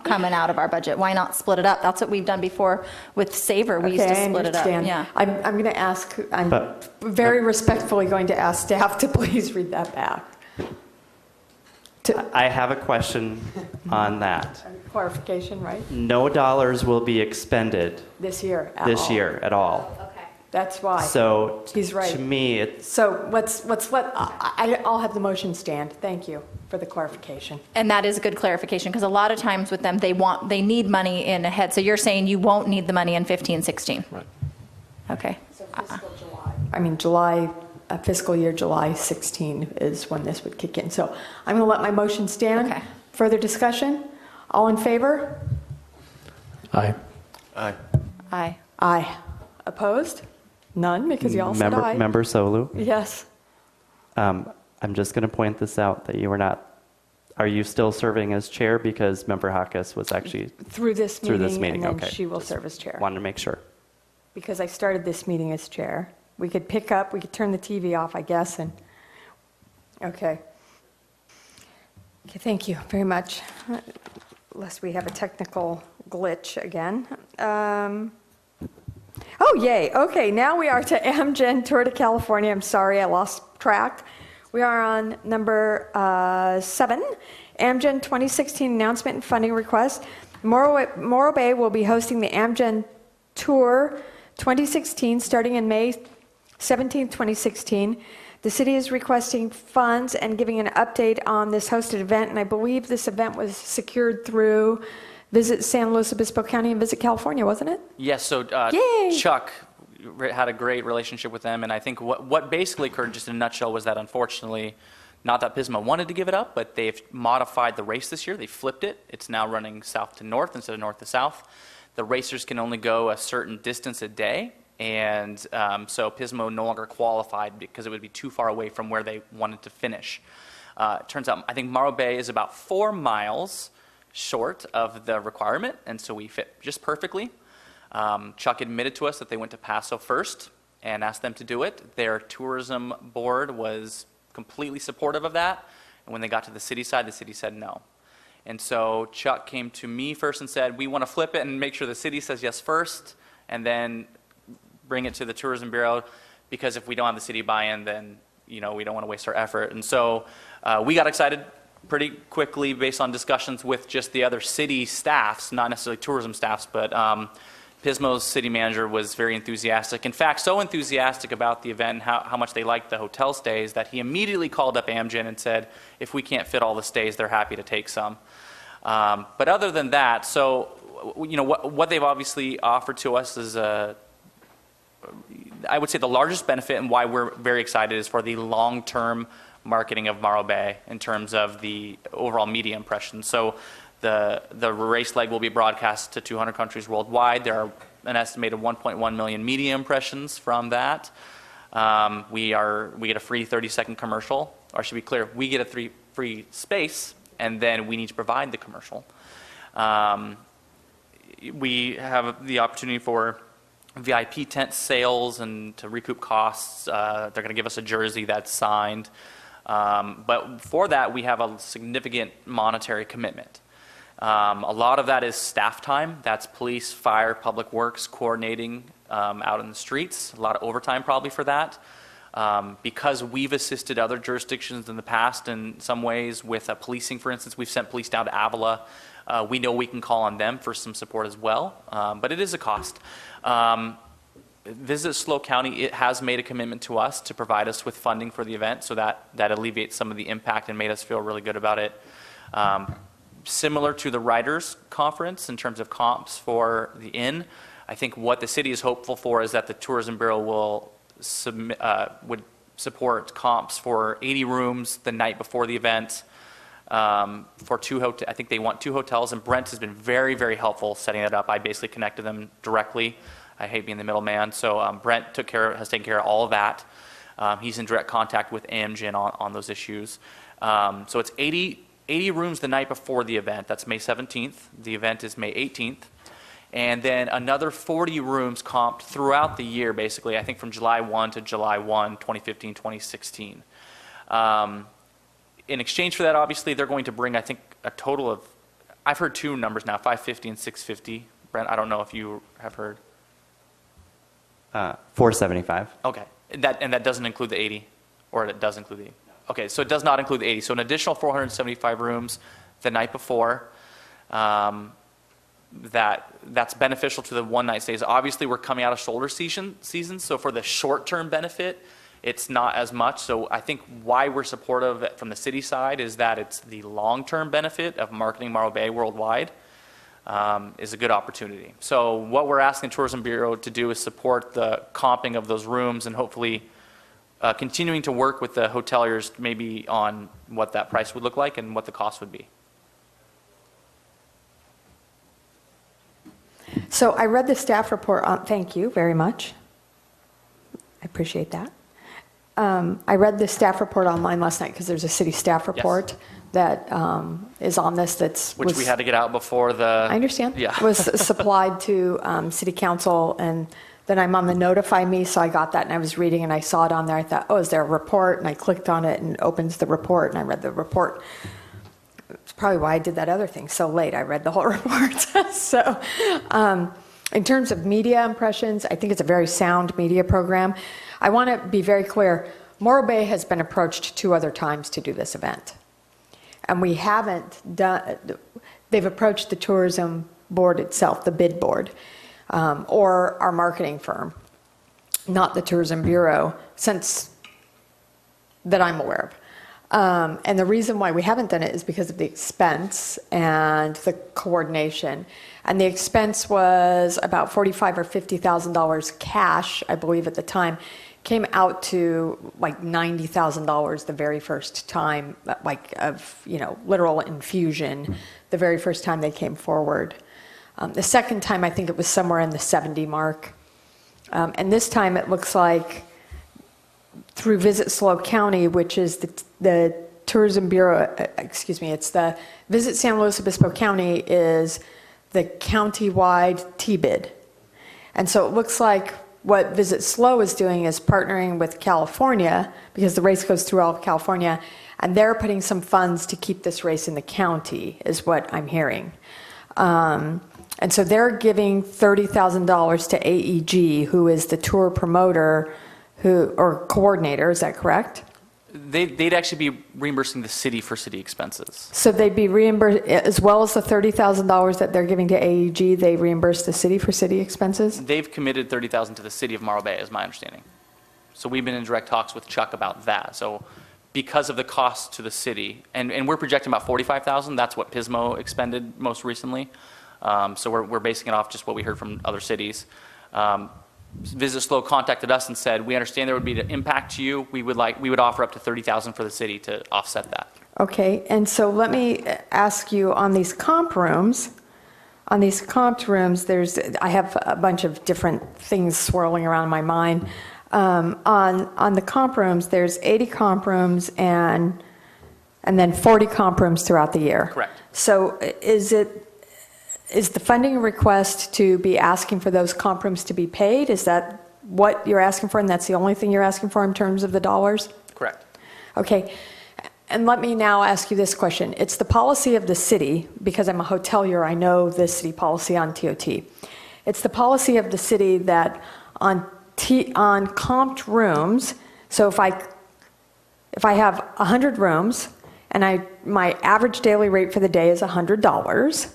coming out of our budget. Why not split it up? That's what we've done before with Saver. We used to Okay, I split it up. understand. Yeah. I'm going to ask, I'm But- very respectfully going to ask staff to please read that back. I have a question on that. Clarification, right? No dollars will be expended This year at this all. year at all. That's why. So He's right. to me, it's So I'll have the motion stand. Thank you for the clarification. And that is a good clarification, because a lot of times with them, they need money in ahead. So you're saying you won't need the money in 15, 16? Right. Okay. Fiscal year July 16 is when this would kick in. So I'm going to let my motion stand. Okay. Further discussion? All in favor? Aye. Aye. Aye. Aye. Opposed? None, because you all said aye. Member Solu, Yes. I'm just going to point this out that you were not. Are you still serving as chair? Because Member Hawkes was actually Through this meeting. And then Okay. she will serve as chair. Wanted to make sure. Because I started this meeting as chair. We could turn the TV off, I guess, and, okay. Okay, thank you very much. Unless we have a technical glitch again. Oh, yay. Okay, now we are to Amgen Tour de California. I'm sorry, I lost track. We are on number 7, Amgen 2016 announcement and funding request. Morro Bay will be hosting the Amgen Tour 2016 starting in May 17, 2016. The city is requesting funds and giving an update on this hosted event, and I believe this event was secured through Visit San Luis Obispo County and Visit California, wasn't it? Yes, so Yay! Chuck had a great relationship with them, and I think what basically occurred, just in a nutshell, was that unfortunately, not that Pismo wanted to give it up, but they've modified the race this year. They flipped it. It's now running south to north instead of north to south. The racers can only go a certain distance a day, and so Pismo no longer qualified because it would be too far away from where they wanted to finish. It turns out, I think Morro Bay is about 4 miles short of the requirement, and so we fit just perfectly. Chuck admitted to us that they went to Paso first and asked them to do it. Their tourism board was completely supportive of that, and when they got to the city side, the city said no. And so Chuck came to me first and said, we want to flip it and make sure the city says yes first, and then bring it to the Tourism Bureau, because if we don't have the city buy-in, then we don't want to waste our effort. And so we got excited pretty quickly based on discussions with just the other city staffs, not necessarily tourism staffs, but Pismo's city manager was very enthusiastic. In fact, so enthusiastic about the event and how much they liked the hotel stays that he immediately called up Amgen and said, if we can't fit all the stays, they're happy to take some. But other than that, so what they've obviously offered to us is I would say the largest benefit and why we're very excited is for the long-term marketing of Morro Bay in terms of the overall media impression. So the race leg will be broadcast to 200 countries worldwide. There are an estimated 1.1 million media impressions from that. We get a free 30-second commercial, or should be clear, we get a free space, and then we need to provide the commercial. We have the opportunity for VIP tent sales and to recoup costs. They're going to give us a jersey that's signed. But for that, we have a significant monetary commitment. A lot of that is staff time. That's police, fire, public works, coordinating out in the streets. A lot of overtime probably for that. Because we've assisted other jurisdictions in the past in some ways with policing, for instance, we've sent police down to Avila. We know we can call on them for some support as well, but it is a cost. Visit SLO County, it has made a commitment to us to provide us with funding for the event, so that alleviates some of the impact and made us feel really good about it. Similar to the Writers' Conference in terms of comps for the inn, I think what the city is hopeful for is that the Tourism Bureau will would support comps for 80 rooms the night before the event. For I think they want 2 hotels, and Brent has been very, very helpful setting it up. I basically connected them directly. I hate being the middleman, so Brent has taken care of all of that. He's in direct contact with Amgen on those issues. So it's 80 rooms the night before the event. That's May 17th. The event is May 18th. and then another 40 rooms comped throughout the year, basically, I think from July 1 to July 1, 2015, 2016. In exchange for that, obviously, they're going to bring, I think, a total of, I've heard two numbers now, 550 and 650. Brent, I don't know if you have heard. 475. Okay, and that doesn't include the 80, or it does include the 80? Okay, so it does not include the 80. So an additional 475 rooms the night before. That's beneficial to the one-night stays. Obviously, we're coming out of shoulder season, so for the short-term benefit, it's not as much. So I think why we're supportive from the city side is that it's the long-term benefit of marketing Morro Bay worldwide is a good opportunity. So what we're asking the Tourism Bureau to do is support the comping of those rooms and hopefully continuing to work with the hoteliers maybe on what that price would look like and what the cost would be. So I read the staff report on, thank you very much. I appreciate that. I read the staff report online last night because there's a city staff report that is on this Which we had to get out before the... I understand. Yeah. Was supplied to city council, and then I'm on the notify me, so I got that and I was reading and I saw it on there. I thought, oh, is there a report? And I clicked on it and it opens the report and I read the report. It's probably why I did that other thing so late. I read the whole report. So in terms of media impressions, I think it's a very sound media program. I want to be very clear. Morro Bay has been approached 2 other times to do this event. And we haven't done, they've approached the tourism board itself, the bid board, or our marketing firm, not the Tourism Bureau, since that I'm aware of. And the reason why we haven't done it is because of the expense and the coordination. And the expense was about $45,000 or $50,000 cash, I believe at the time. Came out to like $90,000 the very first time, like of, literal infusion, the very first time they came forward. The second time, I think it was somewhere in the 70 mark. And this time it looks like through Visit SLO County, which is the Tourism Bureau, it's the Visit San Luis Obispo County is the county-wide T-bid. And so it looks like what Visit SLO is doing is partnering with California, because the race goes through all of California, and they're putting some funds to keep this race in the county, is what I'm hearing. And so they're giving $30,000 to AEG, who is the tour promoter or coordinator, is that correct? They'd actually be reimbursing the city for city expenses. So they'd be reimbursed, as well as the $30,000 that they're giving to AEG, they reimburse the city for city expenses? They've committed $30,000 to the city of Morro Bay, is my understanding. So we've been in direct talks with Chuck about that. So because of the cost to the city, and we're projecting about $45,000, that's what Pismo expended most recently. So we're basing it off just what we heard from other cities. Visit SLO contacted us and said, we understand there would be an impact to you. We would offer up to $30,000 for the city to offset that. Okay, and so let me ask you on these comp rooms. On these comp rooms, I have a bunch of different things swirling around in my mind. On the comp rooms, there's 80 comp rooms and then 40 comp rooms throughout the year. Correct. So is the funding request to be asking for those comp rooms to be paid? Is that what you're asking for, and that's the only thing you're asking for in terms of the dollars? Correct. Okay. And let me now ask you this question. It's the policy of the city, because I'm a hotelier, I know the city policy on TOT. It's the policy of the city that on comped rooms, so if I have 100 rooms and my average daily rate for the day is $100,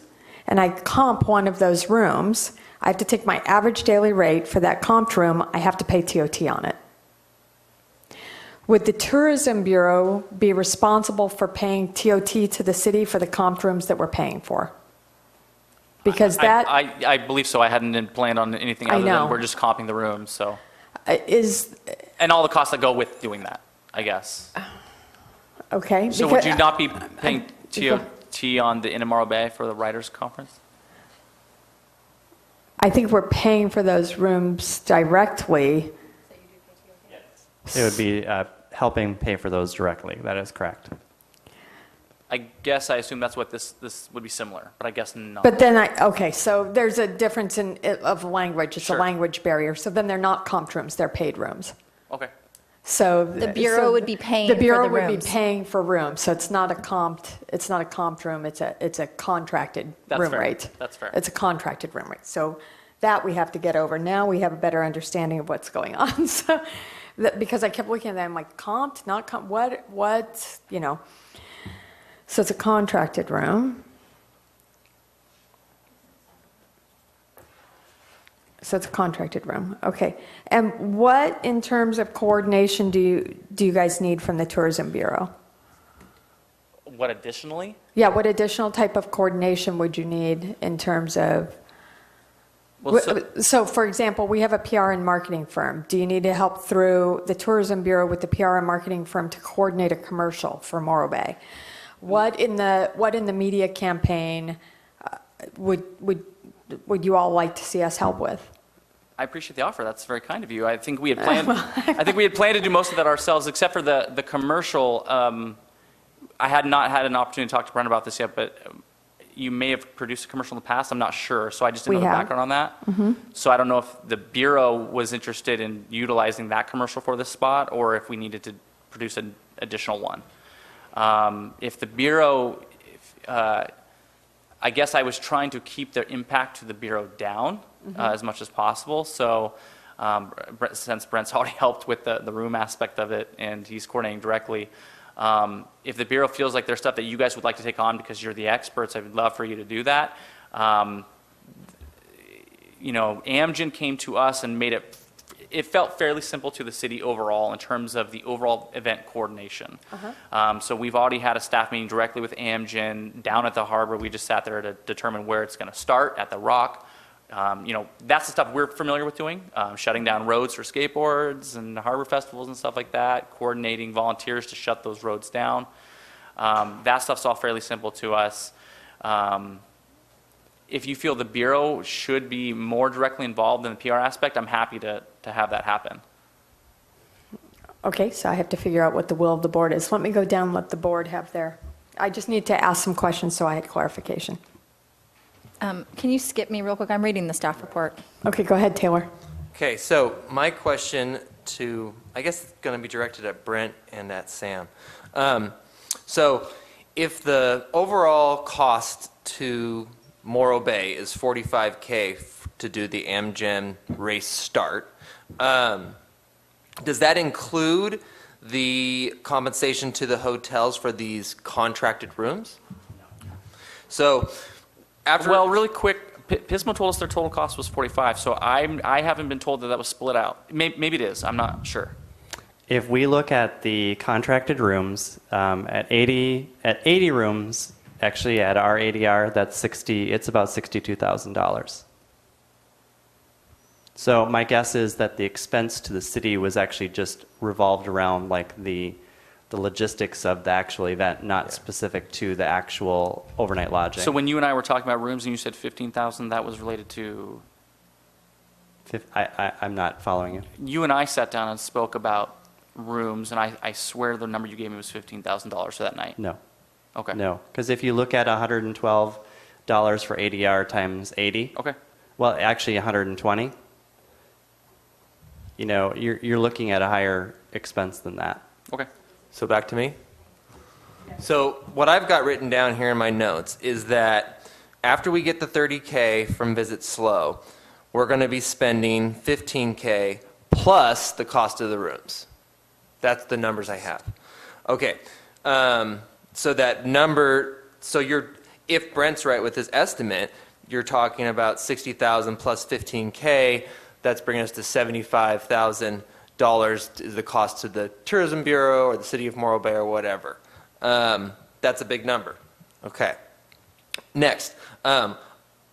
and I comp one of those rooms, I have to take my average daily rate for that comped room, I have to pay TOT on it. Would the Tourism Bureau be responsible for paying TOT to the city for the comped rooms that we're paying for? Because I believe so. I hadn't planned on anything other than we're just comping the rooms. So and all the costs that go with doing that, I guess. Okay. So would you not be paying TOT on the Morro Bay for the Writers' Conference? I think we're paying for those rooms directly. It would be helping pay for those directly. That is correct. I guess I assume that's what this would be similar, but I guess not. But then okay, so there's a difference of language. It's Sure. a language barrier. So then they're not comped rooms, they're paid rooms. Okay. So The Bureau would be paying for the Bureau the would rooms. be paying for rooms. So it's not a comped room. It's a contracted That's room fair. rate. That's fair. It's a contracted room rate. So that we have to get over. Now we have a better understanding of what's going on. So because I kept looking at that, I'm like, comped, not comped, what, you know. So it's a contracted room. So it's a contracted room, okay. And what, in terms of coordination, do you guys need from the Tourism Bureau? What additionally? Yeah, what additional type of coordination would you need in terms of? Well, So, for example, we have a PR and marketing firm. Do you need to help through the Tourism Bureau with the PR and marketing firm to coordinate a commercial for Morro Bay? What in the media campaign would you all like to see us help with? I appreciate the offer. That's very kind of you. I think we had planned. I think we had planned to do most of that ourselves, except for the commercial. I had not had an opportunity to talk to Brent about this yet, but you may have produced a commercial in the past. I'm not sure, so I just didn't know the background on that. Mm-hmm. So I don't know if the Bureau was interested in utilizing that commercial for this spot, or if we needed to produce an additional one. If the Bureau, I guess I was trying to keep their impact to the Bureau down as much as possible. So since Brent's already helped with the room aspect of it and he's coordinating directly, if the Bureau feels like there's stuff that you guys would like to take on because you're the experts, I would love for you to do that. You know, Amgen came to us and made it felt fairly simple to the city overall in terms of the overall event coordination. So we've already had a staff meeting directly with Amgen down at the harbor. We just sat there to determine where it's going to start at the Rock. You know, that's the stuff we're familiar with doing, shutting down roads for skateboards and harbor festivals and stuff like that, coordinating volunteers to shut those roads down. That stuff's all fairly simple to us. If you feel the Bureau should be more directly involved in the PR aspect, I'm happy to have that happen. Okay, so I have to figure out what the will of the board is. Let me go down and let the board have their, I just need to ask some questions so I had clarification. Can you skip me real quick? I'm reading the staff report. Okay, go ahead, Taylor. Okay, so my question I guess it's going to be directed at Brent and at Sam. So if the overall cost to Morro Bay is $45K to do the Amgen race start, does that include the compensation to the hotels for these contracted rooms? So Well, really quick, Pismo told us their total cost was 45, so I haven't been told that was split out. Maybe it is, I'm not sure. If we look at the contracted rooms, at 80 rooms, actually at our ADR, it's about $62,000. So my guess is that the expense to the city was actually just revolved around like the logistics of the actual event, not specific to the actual overnight lodging. So when you and I were talking about rooms and you said 15,000, that was related to? I'm not following you. You and I sat down and spoke about rooms, and I swear the number you gave me was $15,000 for that night. No. Okay. No, because if you look at $112 for ADR times 80, Okay. well, actually 120, you know, you're looking at a higher expense than that. Okay. So back to me. So what I've got written down here in my notes is that after we get the $30K from Visit Slow, we're going to be spending $15K plus the cost of the rooms. That's the numbers I have. Okay. So that number, if Brent's right with his estimate, you're talking about $60,000 plus $15K. That's bringing us to $75,000 is the cost to the Tourism Bureau or the City of Morro Bay or whatever. That's a big number. Okay. Next, I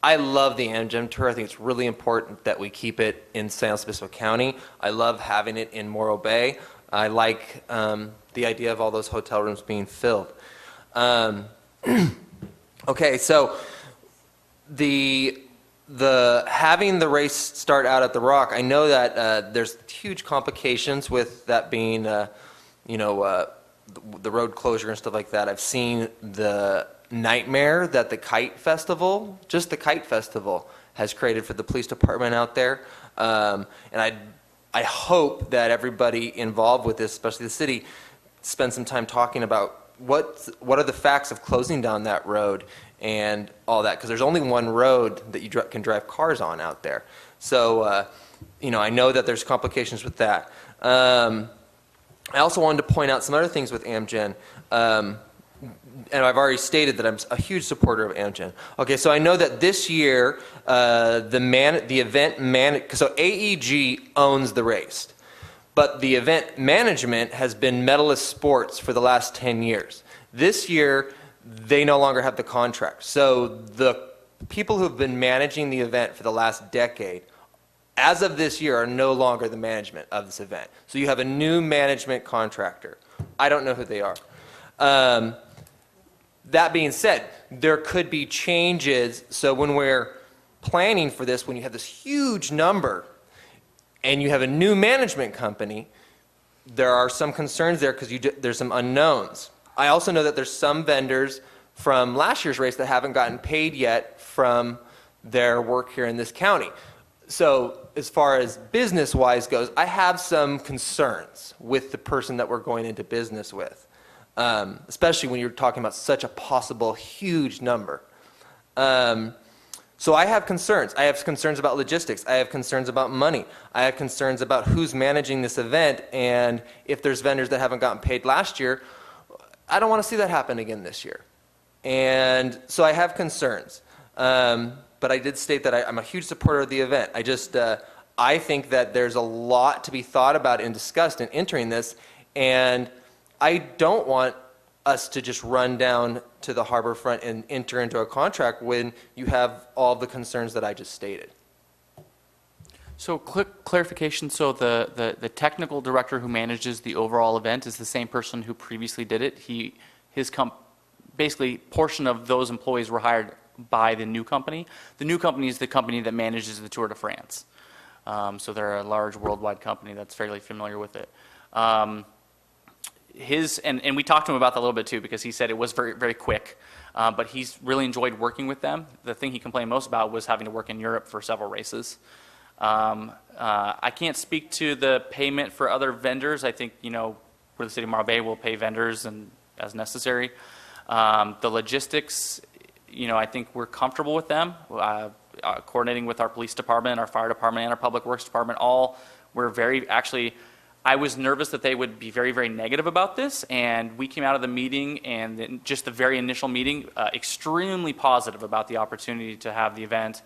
love the Amgen tour. I think it's really important that we keep it in San Luis Obispo County. I love having it in Morro Bay. I like the idea of all those hotel rooms being filled. Okay, so the having the race start out at the Rock, I know that there's huge complications with that being, the road closure and stuff like that, I've seen the nightmare that the Kite Festival, just the Kite Festival, has created for the police department out there. And I hope that everybody involved with this, especially the city, spend some time talking about what are the facts of closing down that road and all that, because there's only one road that you can drive cars on out there. So, I know that there's complications with that. I also wanted to point out some other things with Amgen. And I've already stated that I'm a huge supporter of Amgen. Okay, so I know that this year, so AEG owns the race, but the event management has been Medalist Sports for the last 10 years. This year, they no longer have the contract. So the people who have been managing the event for the last decade, as of this year, are no longer the management of this event. So you have a new management contractor. I don't know who they are. That being said, there could be changes. So when we're planning for this, when you have this huge number and you have a new management company, there are some concerns there because there's some unknowns. I also know that there's some vendors from last year's race that haven't gotten paid yet from their work here in this county. So as far as business-wise goes, I have some concerns with the person that we're going into business with. Especially when you're talking about such a possible huge number. So I have concerns. I have concerns about logistics. I have concerns about money. I have concerns about who's managing this event, and if there's vendors that haven't gotten paid last year, I don't want to see that happen again this year. And so I have concerns. But I did state that I'm a huge supporter of the event. I think that there's a lot to be thought about and discussed in entering this, and I don't want us to just run down to the harbor front and enter into a contract when you have all the concerns that I just stated. So quick clarification, so the technical director who manages the overall event is the same person who previously did it. Basically, portion of those employees were hired by the new company. The new company is the company that manages the Tour de France. So they're a large worldwide company that's fairly familiar with it. And we talked to him about that a little bit too, because he said it was very, very quick, but he's really enjoyed working with them. The thing he complained most about was having to work in Europe for several races. I can't speak to the payment for other vendors. I think, where the city of Morro Bay will pay vendors and as necessary. The logistics, I think we're comfortable with them. Coordinating with our police department, our fire department, and our public works department, I was nervous that they would be very, very negative about this, and we came out of the meeting, and just the very initial meeting, extremely positive about the opportunity to have the event.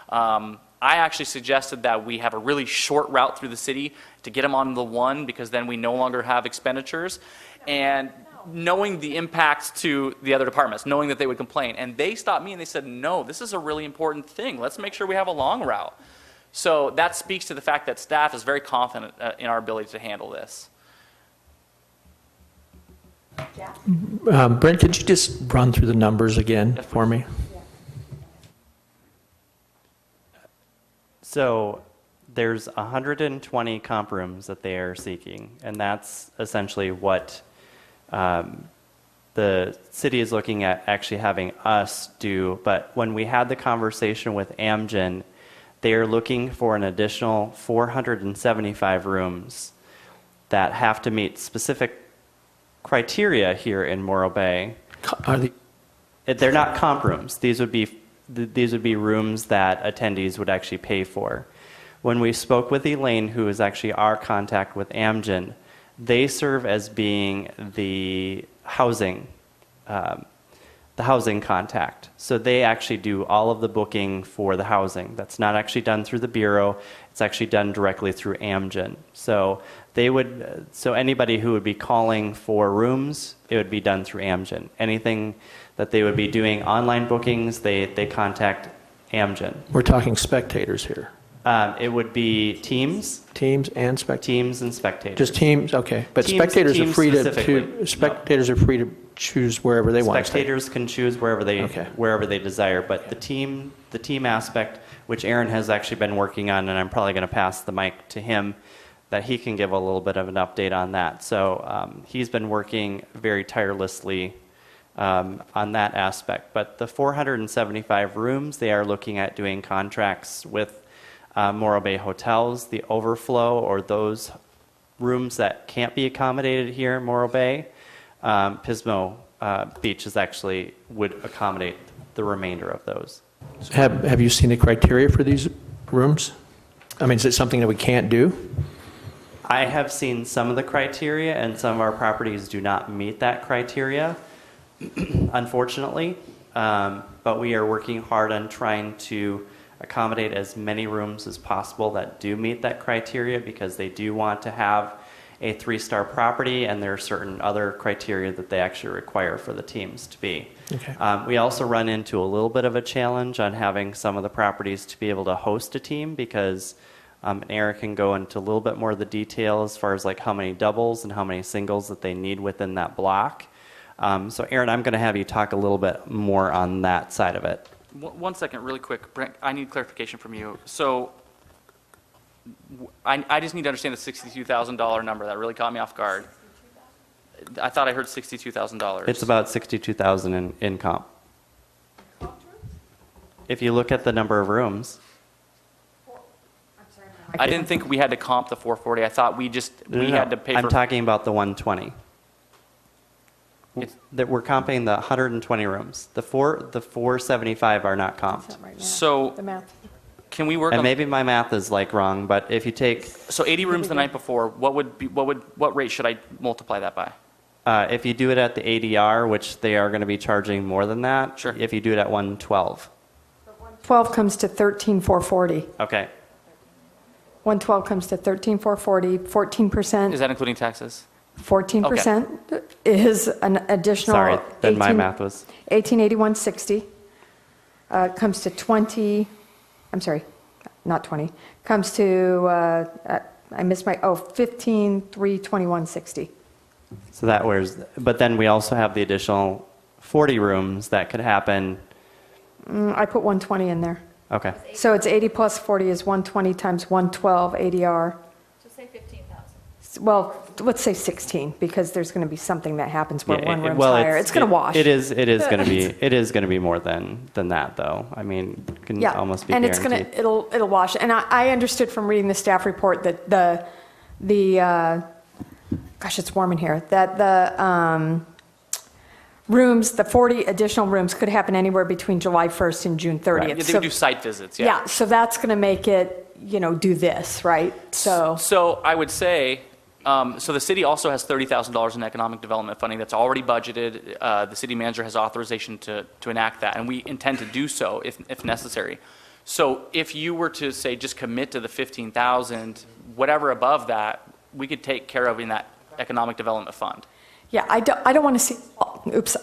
I actually suggested that we have a really short route through the city to get them on the one, because then we no longer have expenditures. And knowing the impacts to the other departments, knowing that they would complain. And they stopped me and they said, no, this is a really important thing. Let's make sure we have a long route. So that speaks to the fact that staff is very confident in our ability to handle this. Brent, could you just run through the numbers again for me? So there's 120 comp rooms that they are seeking, and that's essentially what the city is looking at actually having us do. But when we had the conversation with Amgen, they are looking for an additional 475 rooms that have to meet specific criteria here in Morro Bay. They're not comp rooms. These would be rooms that attendees would actually pay for. When we spoke with Elaine, who is actually our contact with Amgen, they serve as being the housing contact. So they actually do all of the booking for the housing. That's not actually done through the Bureau. It's actually done directly through Amgen. So anybody who would be calling for rooms, it would be done through Amgen. Anything that they would be doing online bookings, they contact Amgen. We're talking spectators here. It would be teams. Teams and spectators. Teams and spectators. Just teams, okay. But Teams spectators are free to choose wherever they want to stay. Spectators can choose wherever they desire, but the team aspect, which Aaron has actually been working on, and I'm probably going to pass the mic to him, that he can give a little bit of an update on that. So he's been working very tirelessly on that aspect. But the 475 rooms, they are looking at doing contracts with Morro Bay hotels. The overflow, or those rooms that can't be accommodated here in Morro Bay, Pismo Beach would accommodate the remainder of those. Have you seen the criteria for these rooms? I mean, is it something that we can't do? I have seen some of the criteria, and some of our properties do not meet that criteria, unfortunately. But we are working hard on trying to accommodate as many rooms as possible that do meet that criteria, because they do want to have a 3-star property, and there are certain other criteria that they actually require for the teams to be. Okay. We also run into a little bit of a challenge on having some of the properties to be able to host a team, because Eric can go into a little bit more of the detail as far as like how many doubles and how many singles that they need within that block. So Aaron, I'm going to have you talk a little bit more on that side of it. 1 second, really quick. Brent, I need clarification from you. So I just need to understand the $62,000 number. That really caught me off guard. I thought I heard $62,000. It's about $62,000 in comp. If you look at the number of rooms. I didn't think we had to comp the 440. I thought we had to pay for. I'm talking about the 120. That we're comping the 120 rooms. The 475 are not comped. So The math. can we work And on maybe my math is like wrong, but if you take, so 80 rooms the night before, what rate should I multiply that by? if you do it at the ADR, which they are going to be charging more than that. Sure. If you do it at 112. 12 comes to 13,440. Okay. 112 comes to 13,440. 14%. Is that including taxes? 14% is an additional. Sorry, then my math was. 1881.60 comes to 20. I'm sorry, not 20. Comes to I missed my 15,321.60. So that was, but then we also have the additional 40 rooms that could happen. I put 120 in there. Okay. So it's 80 plus 40 is 120 times 112 ADR. So say 15,000. Well, let's say 16, because there's going to be something that happens where Yeah, one room's well, higher. It's going to wash. It is going to be more than that, though. I mean, it can almost be and guaranteed. it's it'll wash. And I understood from reading the staff report that the gosh, it's warm in here, that the rooms, the 40 additional rooms could happen anywhere between July 1st and June 30th. Right. Yeah, they would do site visits. Yeah. Yeah, so that's going to make it, do this, right? So I would say, so the city also has $30,000 in economic development funding that's already budgeted. The city manager has authorization to enact that, and we intend to do so if necessary. So if you were to say just commit to the 15,000, whatever above that, we could take care of in that economic development fund. Yeah, I don't want to see.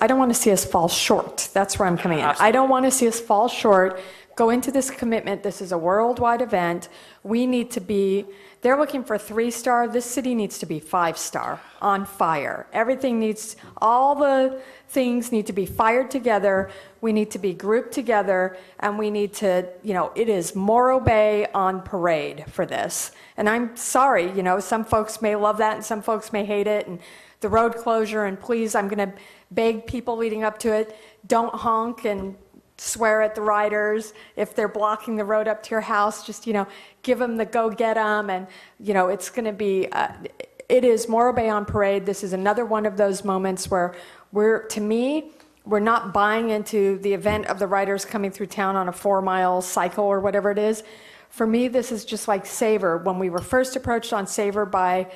I don't want to see us fall short. That's where I'm coming in. Absolutely. I don't want to see us fall short. Go into this commitment. This is a worldwide event. We need to be. They're looking for 3-star. This city needs to be 5-star, on fire. Everything needs. All the things need to be fired together. We need to be grouped together, and we need to. It is Morro Bay on parade for this. And I'm sorry. Some folks may love that, and some folks may hate it. And the road closure, and please, I'm going to beg people leading up to it, don't honk and swear at the riders if they're blocking the road up to your house. Just, give them the go get them. And, it's going to be, it is Morro Bay on parade. This is another one of those moments where we're not buying into the event of the riders coming through town on a 4-mile cycle or whatever it is. For me, this is just like Savor. When we were first approached on Savor by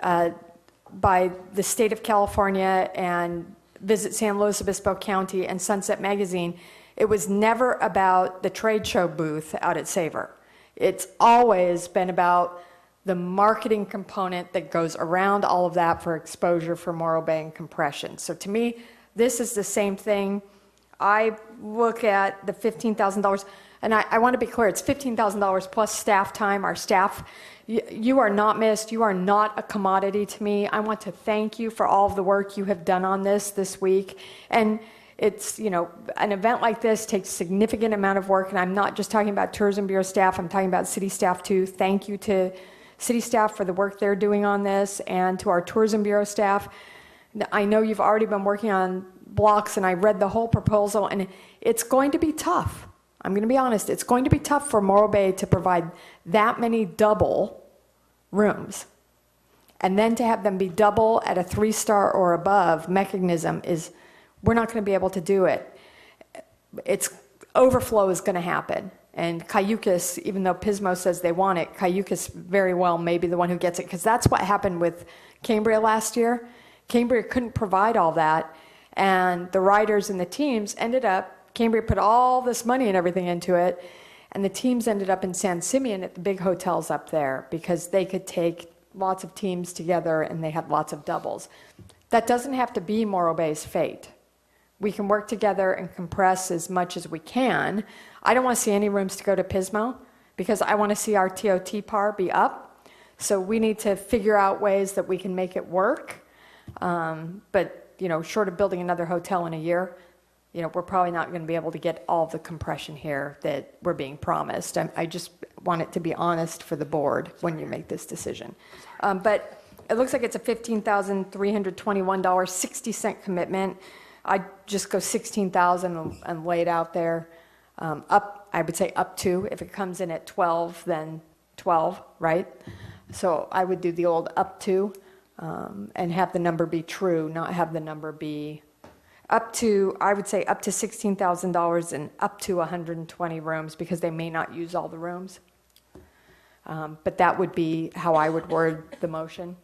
the state of California and Visit San Luis Obispo County and Sunset Magazine, it was never about the trade show booth out at Savor. It's always been about the marketing component that goes around all of that for exposure for Morro Bay and compression. So to me, this is the same thing. I look at the $15,000, and I want to be clear, it's $15,000 plus staff time. Our staff, you are not missed. You are not a commodity to me. I want to thank you for all of the work you have done on this week. And it's, an event like this takes a significant amount of work, and I'm not just talking about Tourism Bureau staff. I'm talking about city staff too. Thank you to city staff for the work they're doing on this, and to our Tourism Bureau staff. I know you've already been working on blocks, and I read the whole proposal, and it's going to be tough. I'm going to be honest. It's going to be tough for Morro Bay to provide that many double rooms. And then to have them be double at a 3-star or above mechanism is, we're not going to be able to do it. It's overflow is going to happen. And Cayucas, even though Pismo says they want it, Cayucas very well may be the one who gets it, because that's what happened with Cambria last year. Cambria couldn't provide all that, and the riders and the teams ended up, Cambria put all this money and everything into it, and the teams ended up in San Simeon at the big hotels up there because they could take lots of teams together and they had lots of doubles. That doesn't have to be Morro Bay's fate. We can work together and compress as much as we can. I don't want to see any rooms to go to Pismo because I want to see our TOT par be up. So we need to figure out ways that we can make it work. But, short of building another hotel in a year, we're probably not going to be able to get all the compression here that we're being promised. I just want it to be honest for the board when you make this decision. But it looks like it's a $15,321.60 commitment. I'd just go $16,000 and lay it out there. I would say up to. If it comes in at 12, then 12, right? So I would do the old up to and have the number be true, not have the number be up to, I would say up to $16,000 and up to 120 rooms because they may not use all the rooms. But that would be how I would word the motion.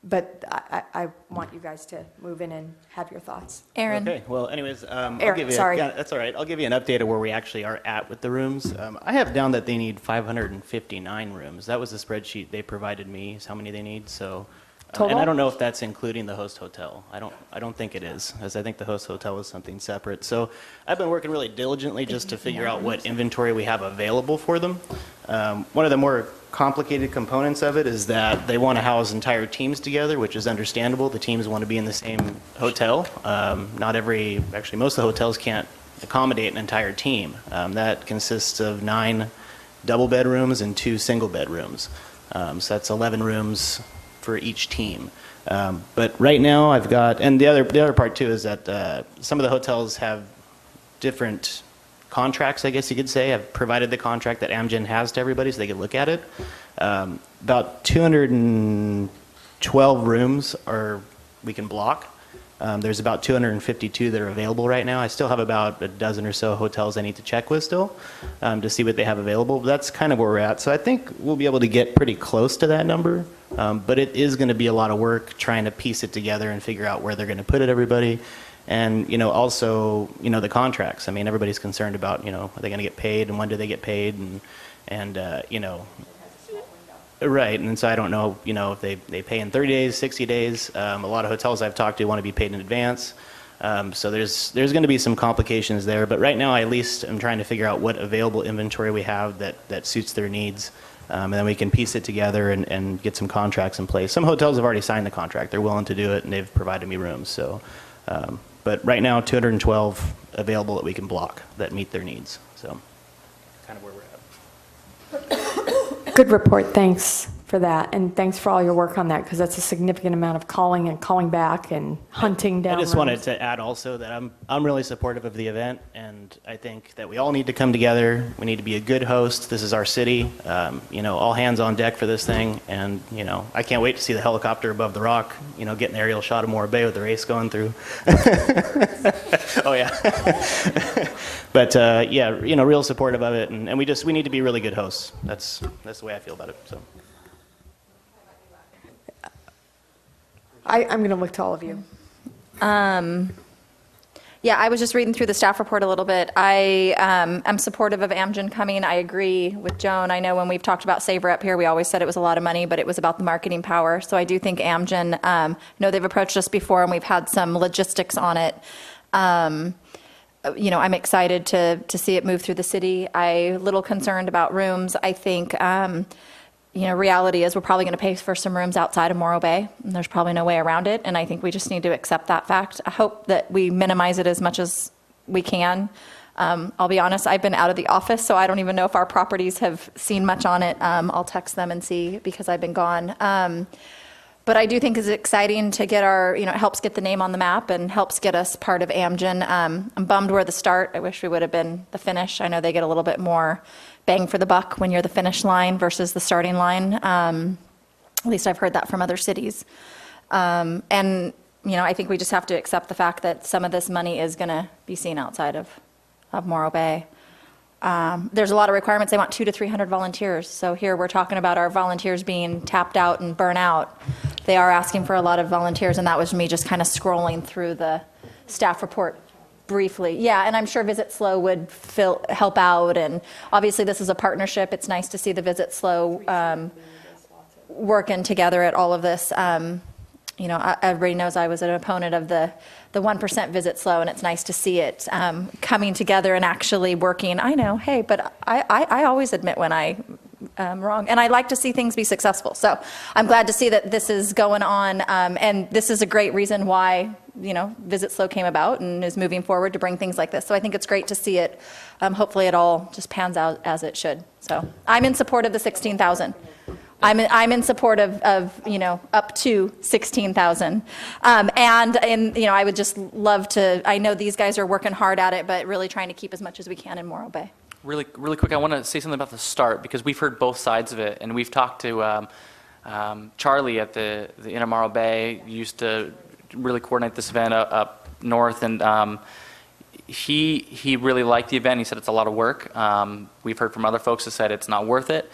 But I want you guys to move in and have your thoughts. Aaron. Okay, well, anyways, Aaron, I'll give you sorry. Yeah, that's all right. I'll give you an update of where we actually are at with the rooms. I have down that they need 559 rooms. That was the spreadsheet they provided me, is how many they need, so. Total? And I don't know if that's including the host hotel. I don't think it is, as I think the host hotel is something separate. So I've been working really diligently just to figure out what inventory we have available for them. One of the more complicated components of it is that they want to house entire teams together, which is understandable. The teams want to be in the same hotel. Actually, most of the hotels can't accommodate an entire team. That consists of 9 double bedrooms and 2 single bedrooms. So that's 11 rooms for each team. But right now I've got, and the other part too is that some of the hotels have different contracts, I guess you could say. I've provided the contract that Amgen has to everybody so they can look at it. About 212 rooms we can block. There's about 252 that are available right now. I still have about a dozen or so hotels I need to check with still to see what they have available. But that's kind of where we're at. So I think we'll be able to get pretty close to that number. But it is going to be a lot of work trying to piece it together and figure out where they're going to put it, everybody. And, also, the contracts. I mean, everybody's concerned about, are they going to get paid and when do they get paid? And right. And so I don't know, if they pay in 30 days, 60 days. A lot of hotels I've talked to want to be paid in advance. So there's going to be some complications there. But right now, I at least am trying to figure out what available inventory we have that suits their needs. And then we can piece it together and get some contracts in place. Some hotels have already signed the contract. They're willing to do it, and they've provided me rooms. So, but right now, 212 available that we can block that meet their needs. So kind of where we're at. Good report. Thanks for that. And thanks for all your work on that, because that's a significant amount of calling and calling back and hunting down. I just rooms. wanted to add also that I'm really supportive of the event, and I think that we all need to come together. We need to be a good host. This is our city. All hands on deck for this thing. And, I can't wait to see the helicopter above the rock, getting the aerial shot of Morro Bay with the race going through. Oh, yeah. But, real supportive of it. And we need to be really good hosts. That's the way I feel about it. So. I'm going to look to all of you. Yeah, I was just reading through the staff report a little bit. I am supportive of Amgen coming. I agree with Joan. I know when we've talked about Saver up here, we always said it was a lot of money, but it was about the marketing power. So I do think Amgen, they've approached us before and we've had some logistics on it. I'm excited to see it move through the city. I'm a little concerned about rooms. I think, reality is we're probably going to pay for some rooms outside of Morro Bay, and there's probably no way around it, and I think we just need to accept that fact. I hope that we minimize it as much as we can. I'll be honest, I've been out of the office, so I don't even know if our properties have seen much on it. I'll text them and see because I've been gone. But I do think it's exciting to get it helps get the name on the map and helps get us part of Amgen. I'm bummed we're the start. I wish we would have been the finish. I know they get a little bit more bang for the buck when you're the finish line versus the starting line. At least I've heard that from other cities. And, I think we just have to accept the fact that some of this money is going to be seen outside of Morro Bay. There's a lot of requirements. They want 200 to 300 volunteers. So here we're talking about our volunteers being tapped out and burnt out. They are asking for a lot of volunteers, and that was me just kind of scrolling through the staff report briefly. Yeah, and I'm sure Visit Slow would help out, and obviously this is a partnership. It's nice to see the Visit Slow working together at all of this. Everybody knows I was an opponent of the 1% Visit Slow, and it's nice to see it coming together and actually working. I know, hey, but I always admit when I'm wrong, and I like to see things be successful. So I'm glad to see that this is going on, and this is a great reason why Visit Slow came about and is moving forward to bring things like this. So I think it's great to see it. Hopefully it all just pans out as it should. So I'm in support of the 16,000. I'm in support of up to 16,000, and I would just love to. I know these guys are working hard at it, but really trying to keep as much as we can in Morro Bay. Really quick, I want to say something about the start because we've heard both sides of it, and we've talked to Charlie at the Inner Morro Bay. He used to really coordinate this event up north, and he really liked the event. He said it's a lot of work. We've heard from other folks that said it's not worth it.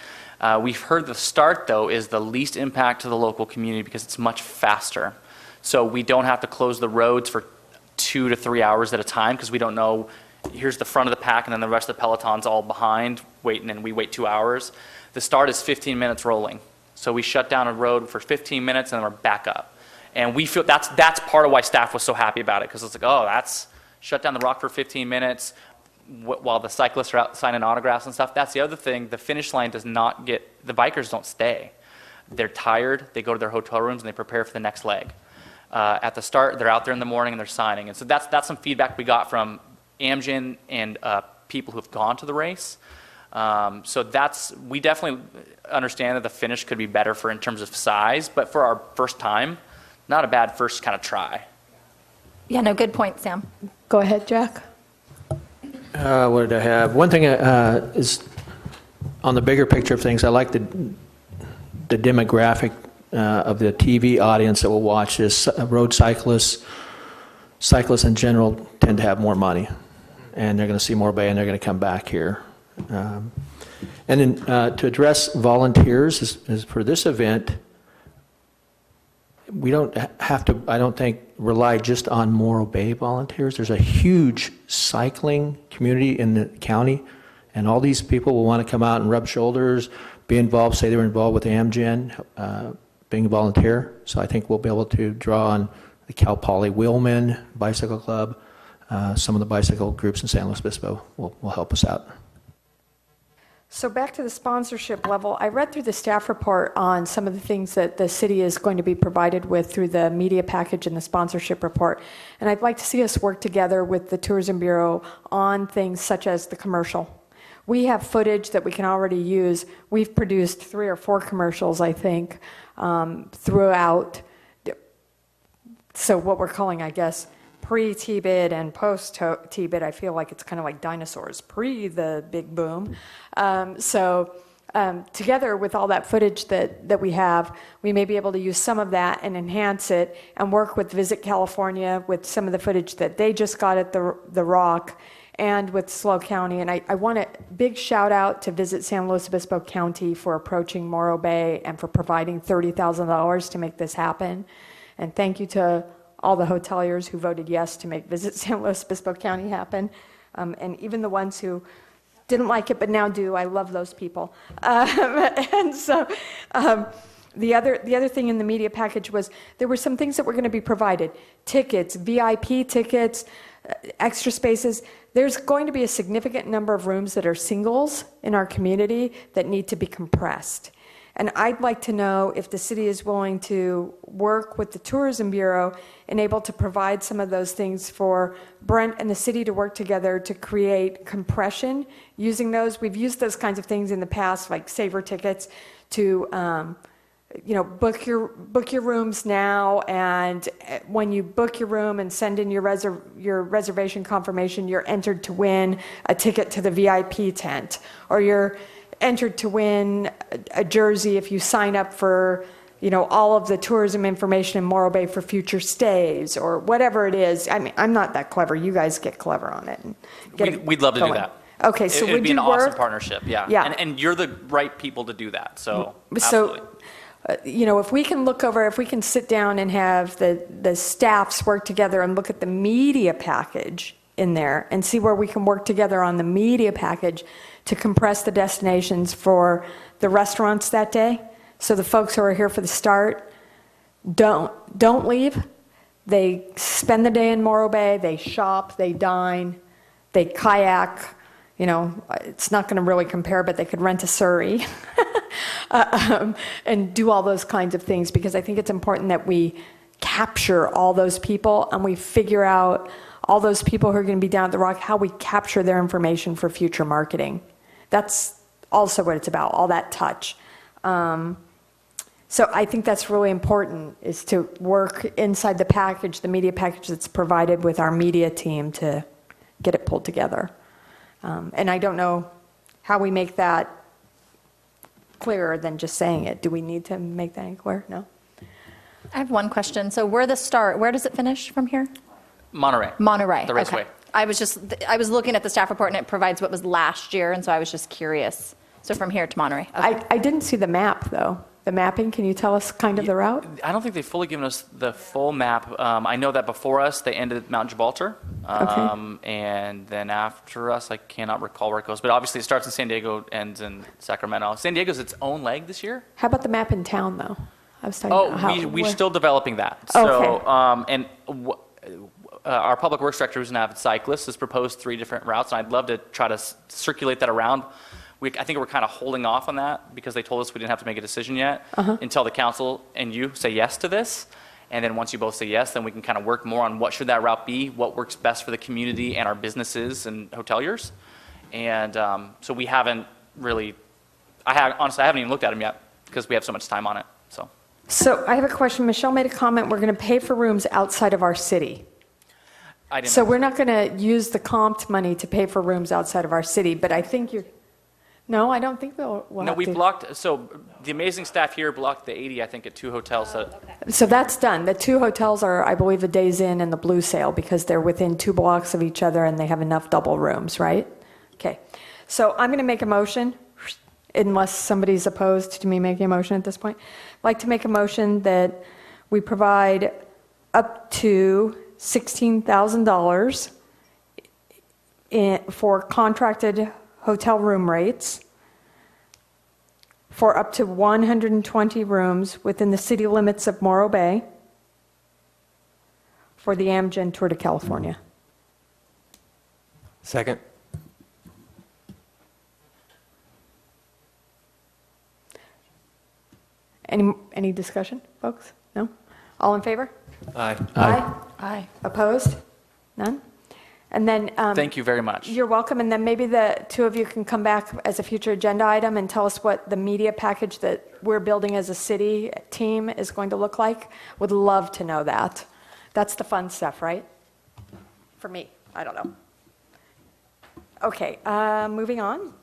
We've heard the start, though, is the least impact to the local community because it's much faster. So we don't have to close the roads for 2 to 3 hours at a time because we don't know, here's the front of the pack and then the rest of the peloton's all behind waiting, and we wait 2 hours. The start is 15 minutes rolling. So we shut down a road for 15 minutes and then we're back up. And we feel that's part of why staff was so happy about it because it's like, oh, that's shut down the rock for 15 minutes. While the cyclists are out signing autographs and stuff. That's the other thing. The finish line does not the bikers don't stay. They're tired. They go to their hotel rooms and they prepare for the next leg. At the start, they're out there in the morning and they're signing. And so that's some feedback we got from Amgen and people who've gone to the race. So we definitely understand that the finish could be better in terms of size, but for our first time, not a bad first kind of try. Yeah, no, good point, Sam. Go ahead, Jack. What did I have? One thing is on the bigger picture of things, I like the demographic of the TV audience that will watch this. Road cyclists in general tend to have more money, and they're going to see Morro Bay, and they're going to come back here. And then to address volunteers is for this event, we don't have to, I don't think, rely just on Morro Bay volunteers. There's a huge cycling community in the county, and all these people will want to come out and rub shoulders, be involved, say they were involved with Amgen, being a volunteer. So I think we'll be able to draw on the Cal Poly Wheelman Bicycle Club. Some of the bicycle groups in San Luis Obispo will help us out. So back to the sponsorship level, I read through the staff report on some of the things that the city is going to be provided with through the media package and the sponsorship report. And I'd like to see us work together with the Tourism Bureau on things such as the commercial. We have footage that we can already use. We've produced 3 or 4 commercials, I think, throughout. So what we're calling, I guess, pre-TBID and post-TBID, I feel like it's kind of like dinosaurs, pre the big boom. Together with all that footage that we have, we may be able to use some of that and enhance it and work with Visit California with some of the footage that they just got at the Rock and with SLO County. And I want a big shout out to Visit San Luis Obispo County for approaching Morro Bay and for providing $30,000 to make this happen. And thank you to all the hoteliers who voted yes to make Visit San Luis Obispo County happen. And even the ones who didn't like it but now do, I love those people. And so the other thing in the media package was there were some things that were going to be provided. Tickets, VIP tickets, extra spaces. There's going to be a significant number of rooms that are singles in our community that need to be compressed. And I'd like to know if the city is willing to work with the Tourism Bureau and able to provide some of those things for Brent and the city to work together to create compression using those. We've used those kinds of things in the past, like saver tickets, to book your rooms now, and when you book your room and send in your reservation confirmation, you're entered to win a ticket to the VIP tent, or you're entered to win a jersey if you sign up for all of the tourism information in Morro Bay for future stays, or whatever it is. I mean, I'm not that clever. You guys get clever on it. And We'd love to do that. Okay, so it would be an you awesome work? partnership. Yeah. Yeah. And you're the right people to do that. So absolutely. If we can if we can sit down and have the staffs work together and look at the media package in there and see where we can work together on the media package to compress the destinations for the restaurants that day. So the folks who are here for the start don't leave. They spend the day in Morro Bay, they shop, they dine, they kayak. It's not going to really compare, but they could rent a Surrey and do all those kinds of things, because I think it's important that we capture all those people and we figure out all those people who are going to be down at the Rock, how we capture their information for future marketing. That's also what it's about, all that touch. So I think that's really important, is to work inside the package, the media package that's provided with our media team, to get it pulled together. And I don't know how we make that clearer than just saying it. Do we need to make that any clearer? No? I have one question. So where does it finish from here? Monterey. Monterey. The Raceway. Okay. I was looking at the staff report, and it provides what was last year, and so I was just curious. So from here to Monterey. Okay. I didn't see the map, though. The mapping, can you tell us kind of the route? I don't think they've fully given us the full map. I know that before us, they ended at Mount Gibraltar. And then after us, I cannot recall where it goes. But obviously, it starts in San Diego, ends in Sacramento. San Diego's its own leg this year. How about the map in town, though? I was talking about we're still developing that. Okay. So, our public works director, who's an avid cyclist, has proposed 3 different routes, and I'd love to try to circulate that around. I think we're kind of holding off on that because they told us we didn't have to make a decision yet until the council and you say yes to this. And then once you both say yes, then we can kind of work more on what should that route be, what works best for the community and our businesses and hoteliers. And so we haven't really, honestly, I haven't even looked at them yet because we have so much time on it. So I have a question. Michelle made a comment, we're going to pay for rooms outside of our city. So we're not going to use the comped money to pay for rooms outside of our city, but I think you're... No, I don't think we'll No, we blocked, so the amazing staff here blocked the 80, I think, at 2 hotels. So that's done. The 2 hotels are, I believe, the Days Inn and the Blue Sail, because they're within 2 blocks of each other and they have enough double rooms, right? Okay. So I'm going to make a motion, unless somebody's opposed to me making a motion at this point. I'd like to make a motion that we provide up to $16,000 for contracted hotel room rates for up to 120 rooms within the city limits of Morro Bay for the Amgen Tour de California. Second. Any discussion, folks? No? All in favor? Aye. Aye. Opposed? None? And then... Thank you very much. You're welcome. And then maybe the 2 of you can come back as a future agenda item and tell us what the media package that we're building as a city team is going to look like. Would love to know that. That's the fun stuff, right? For me. I don't know. Okay, moving on.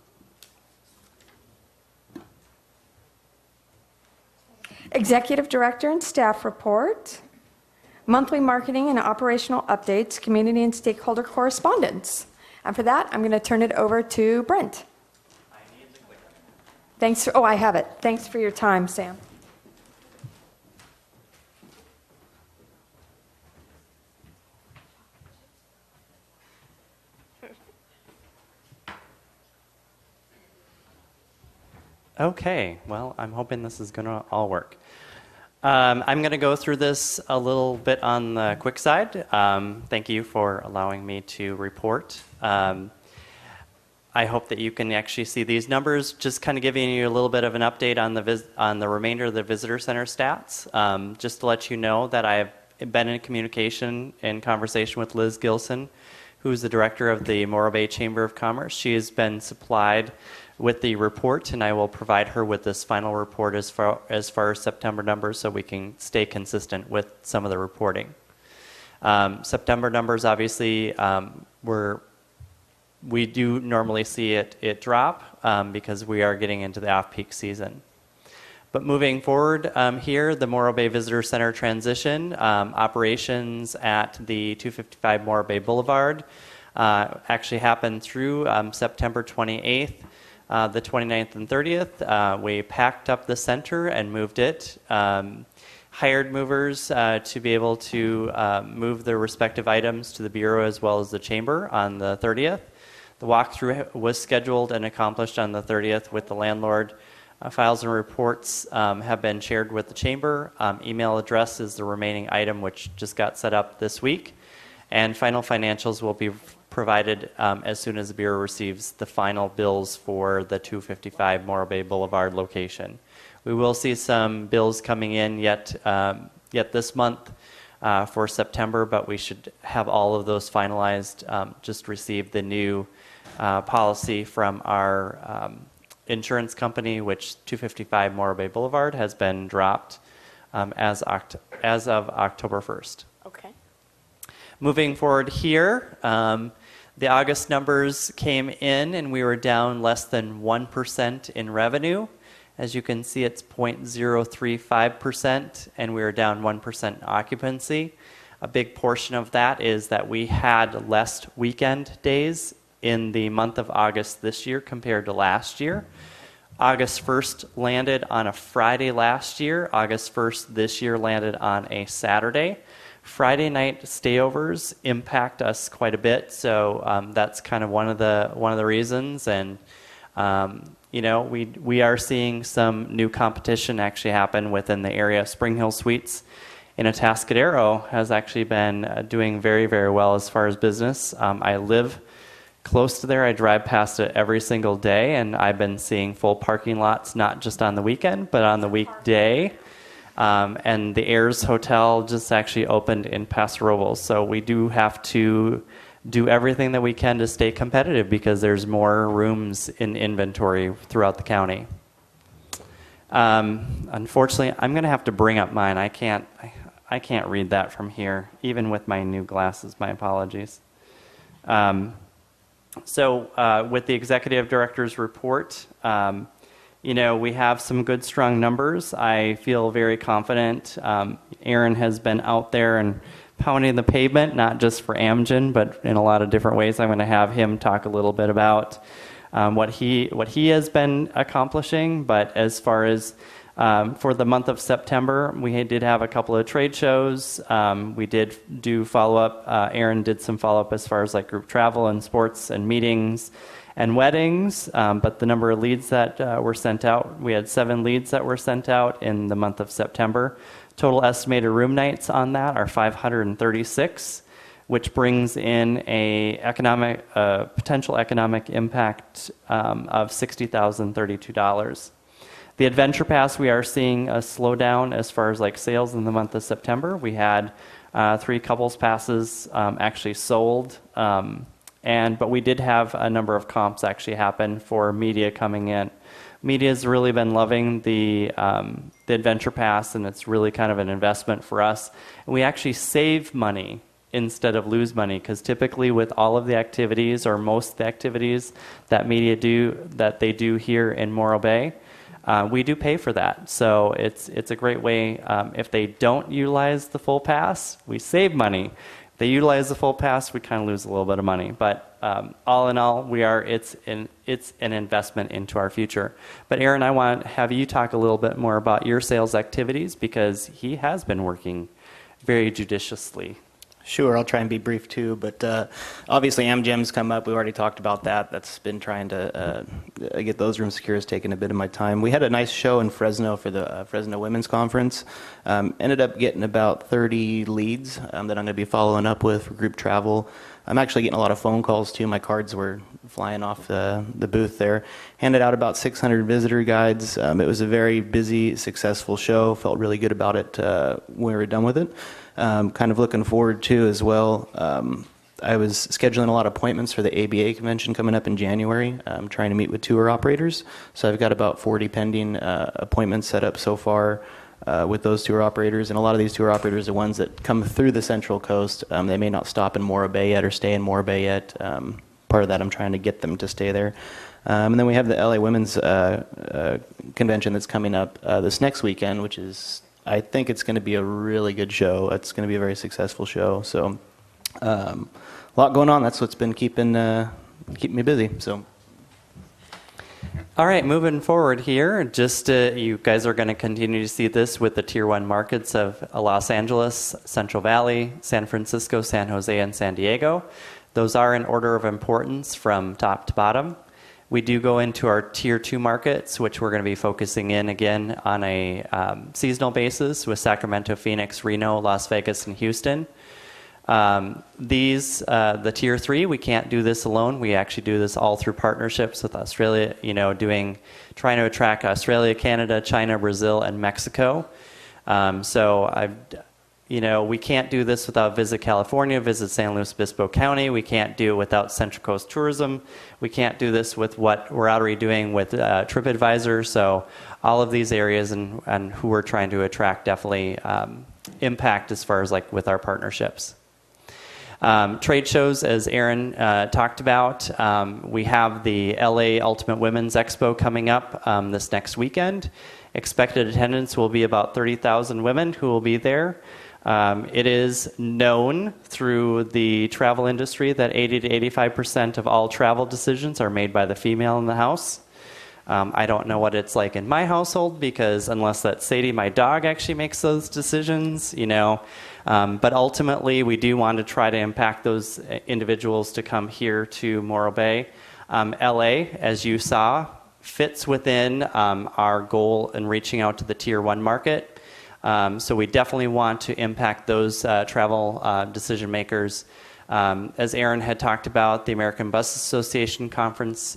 Executive Director and Staff Report. Monthly marketing and operational updates, community and stakeholder correspondence. And for that, I'm going to turn it over to Brent. Thanks. I have it. Thanks for your time, Sam. Okay, well, I'm hoping this is going to all work. I'm going to go through this a little bit on the quick side. Thank you for allowing me to report. I hope that you can actually see these numbers, just kind of giving you a little bit of an update on the remainder of the visitor center stats. Just to let you know that I've been in communication and conversation with Liz Gilson, who's the director of the Morro Bay Chamber of Commerce. She has been supplied with the report, and I will provide her with this final report as far as September numbers so we can stay consistent with some of the reporting. September numbers, obviously, we do normally see it drop because we are getting into the off-peak season. But moving forward here, the Morro Bay Visitor Center transition, operations at the 255 Morro Bay Boulevard actually happened through September 28th, the 29th and 30th. We packed up the center and moved it. Hired movers to be able to move their respective items to the Bureau as well as the Chamber on the 30th. The walkthrough was scheduled and accomplished on the 30th with the landlord. Files and reports have been shared with the Chamber. Email address is the remaining item, which just got set up this week. And final financials will be provided as soon as the Bureau receives the final bills for the 255 Morro Bay Boulevard location. We will see some bills coming in yet this month for September, but we should have all of those finalized. Just received the new policy from our insurance company, which 255 Morro Bay Boulevard has been dropped as of October 1st. Okay. Moving forward here, the August numbers came in and we were down less than 1% in revenue. As you can see, it's 0.035%, and we were down 1% in occupancy. A big portion of that is that we had less weekend days in the month of August this year compared to last year. August 1st landed on a Friday last year. August 1st this year landed on a Saturday. Friday night stayovers impact us quite a bit, so that's kind of one of the reasons. And we are seeing some new competition actually happen within the area. Spring Hill Suites in Atascadero has actually been doing very, very well as far as business. I live close to there. I drive past it every single day, and I've been seeing full parking lots, not just on the weekend, but on the weekday. And the Ayers Hotel just actually opened in Paso Robles. So we do have to do everything that we can to stay competitive because there's more rooms in inventory throughout the county. Unfortunately, I'm going to have to bring up mine. I can't read that from here, even with my new glasses. My apologies. So with the executive director's report, we have some good, strong numbers. I feel very confident. Aaron has been out there and pounding the pavement, not just for Amgen, but in a lot of different ways. I'm going to have him talk a little bit about what he has been accomplishing. But as far as for the month of September, we did have a couple of trade shows. We did do follow-up. Aaron did some follow-up as far as like group travel and sports and meetings and weddings. But the number of leads that were sent out, we had 7 leads that were sent out in the month of September. Total estimated room nights on that are 536, which brings in a potential economic impact of $60,032. The Adventure Pass, we are seeing a slowdown as far as like sales in the month of September. We had 3 couples passes actually sold, but we did have a number of comps actually happen for media coming in. Media has really been loving the Adventure Pass, and it's really kind of an investment for us. And we actually save money instead of lose money, because typically with all of the activities or most of the activities that media they do here in Morro Bay, we do pay for that. So it's a great way. If they don't utilize the full pass, we save money. If they utilize the full pass, we kind of lose a little bit of money. But all in all, it's an investment into our future. But Aaron, I want to have you talk a little bit more about your sales activities, because he has been working very judiciously. Sure, I'll try and be brief too, but obviously Amgem's come up. We already talked about that. That's been trying to get those room secure has taken a bit of my time. We had a nice show in Fresno for the Fresno Women's Conference. Ended up getting about 30 leads that I'm going to be following up with for group travel. I'm actually getting a lot of phone calls too. My cards were flying off the booth there. Handed out about 600 visitor guides. It was a very busy, successful show. Felt really good about it when we were done with it. Kind of looking forward to as well. I was scheduling a lot of appointments for the ABA convention coming up in January. I'm trying to meet with tour operators. So I've got about 40 pending appointments set up so far with those tour operators. And a lot of these tour operators are ones that come through the Central Coast. They may not stop in Morro Bay yet or stay in Morro Bay yet. Part of that, I'm trying to get them to stay there. And then we have the LA Women's Convention that's coming up this next weekend, which is, I think it's going to be a really good show. It's going to be a very successful show. So a lot going on. That's what's been keeping me busy. So. All right, moving forward here, just you guys are going to continue to see this with the Tier 1 markets of Los Angeles, Central Valley, San Francisco, San Jose, and San Diego. Those are in order of importance from top to bottom. We do go into our Tier 2 markets, which we're going to be focusing in again on a seasonal basis with Sacramento, Phoenix, Reno, Las Vegas, and Houston. The Tier 3, we can't do this alone. We actually do this all through partnerships with Australia, trying to attract Australia, Canada, China, Brazil, and Mexico. We can't do this without Visit California, Visit San Luis Obispo County. We can't do it without Central Coast Tourism. We can't do this with what we're already doing with TripAdvisor. So all of these areas and who we're trying to attract definitely impact as far as like with our partnerships. Trade shows, as Aaron talked about, we have the LA Ultimate Women's Expo coming up this next weekend. Expected attendance will be about 30,000 women who will be there. It is known through the travel industry that 80 to 85% of all travel decisions are made by the female in the house. I don't know what it's like in my household because unless that Sadie, my dog, actually makes those decisions, but ultimately we do want to try to impact those individuals to come here to Morro Bay. LA, as you saw, fits within our goal in reaching out to the Tier 1 market. So we definitely want to impact those travel decision makers. As Aaron had talked about, the American Bus Association conference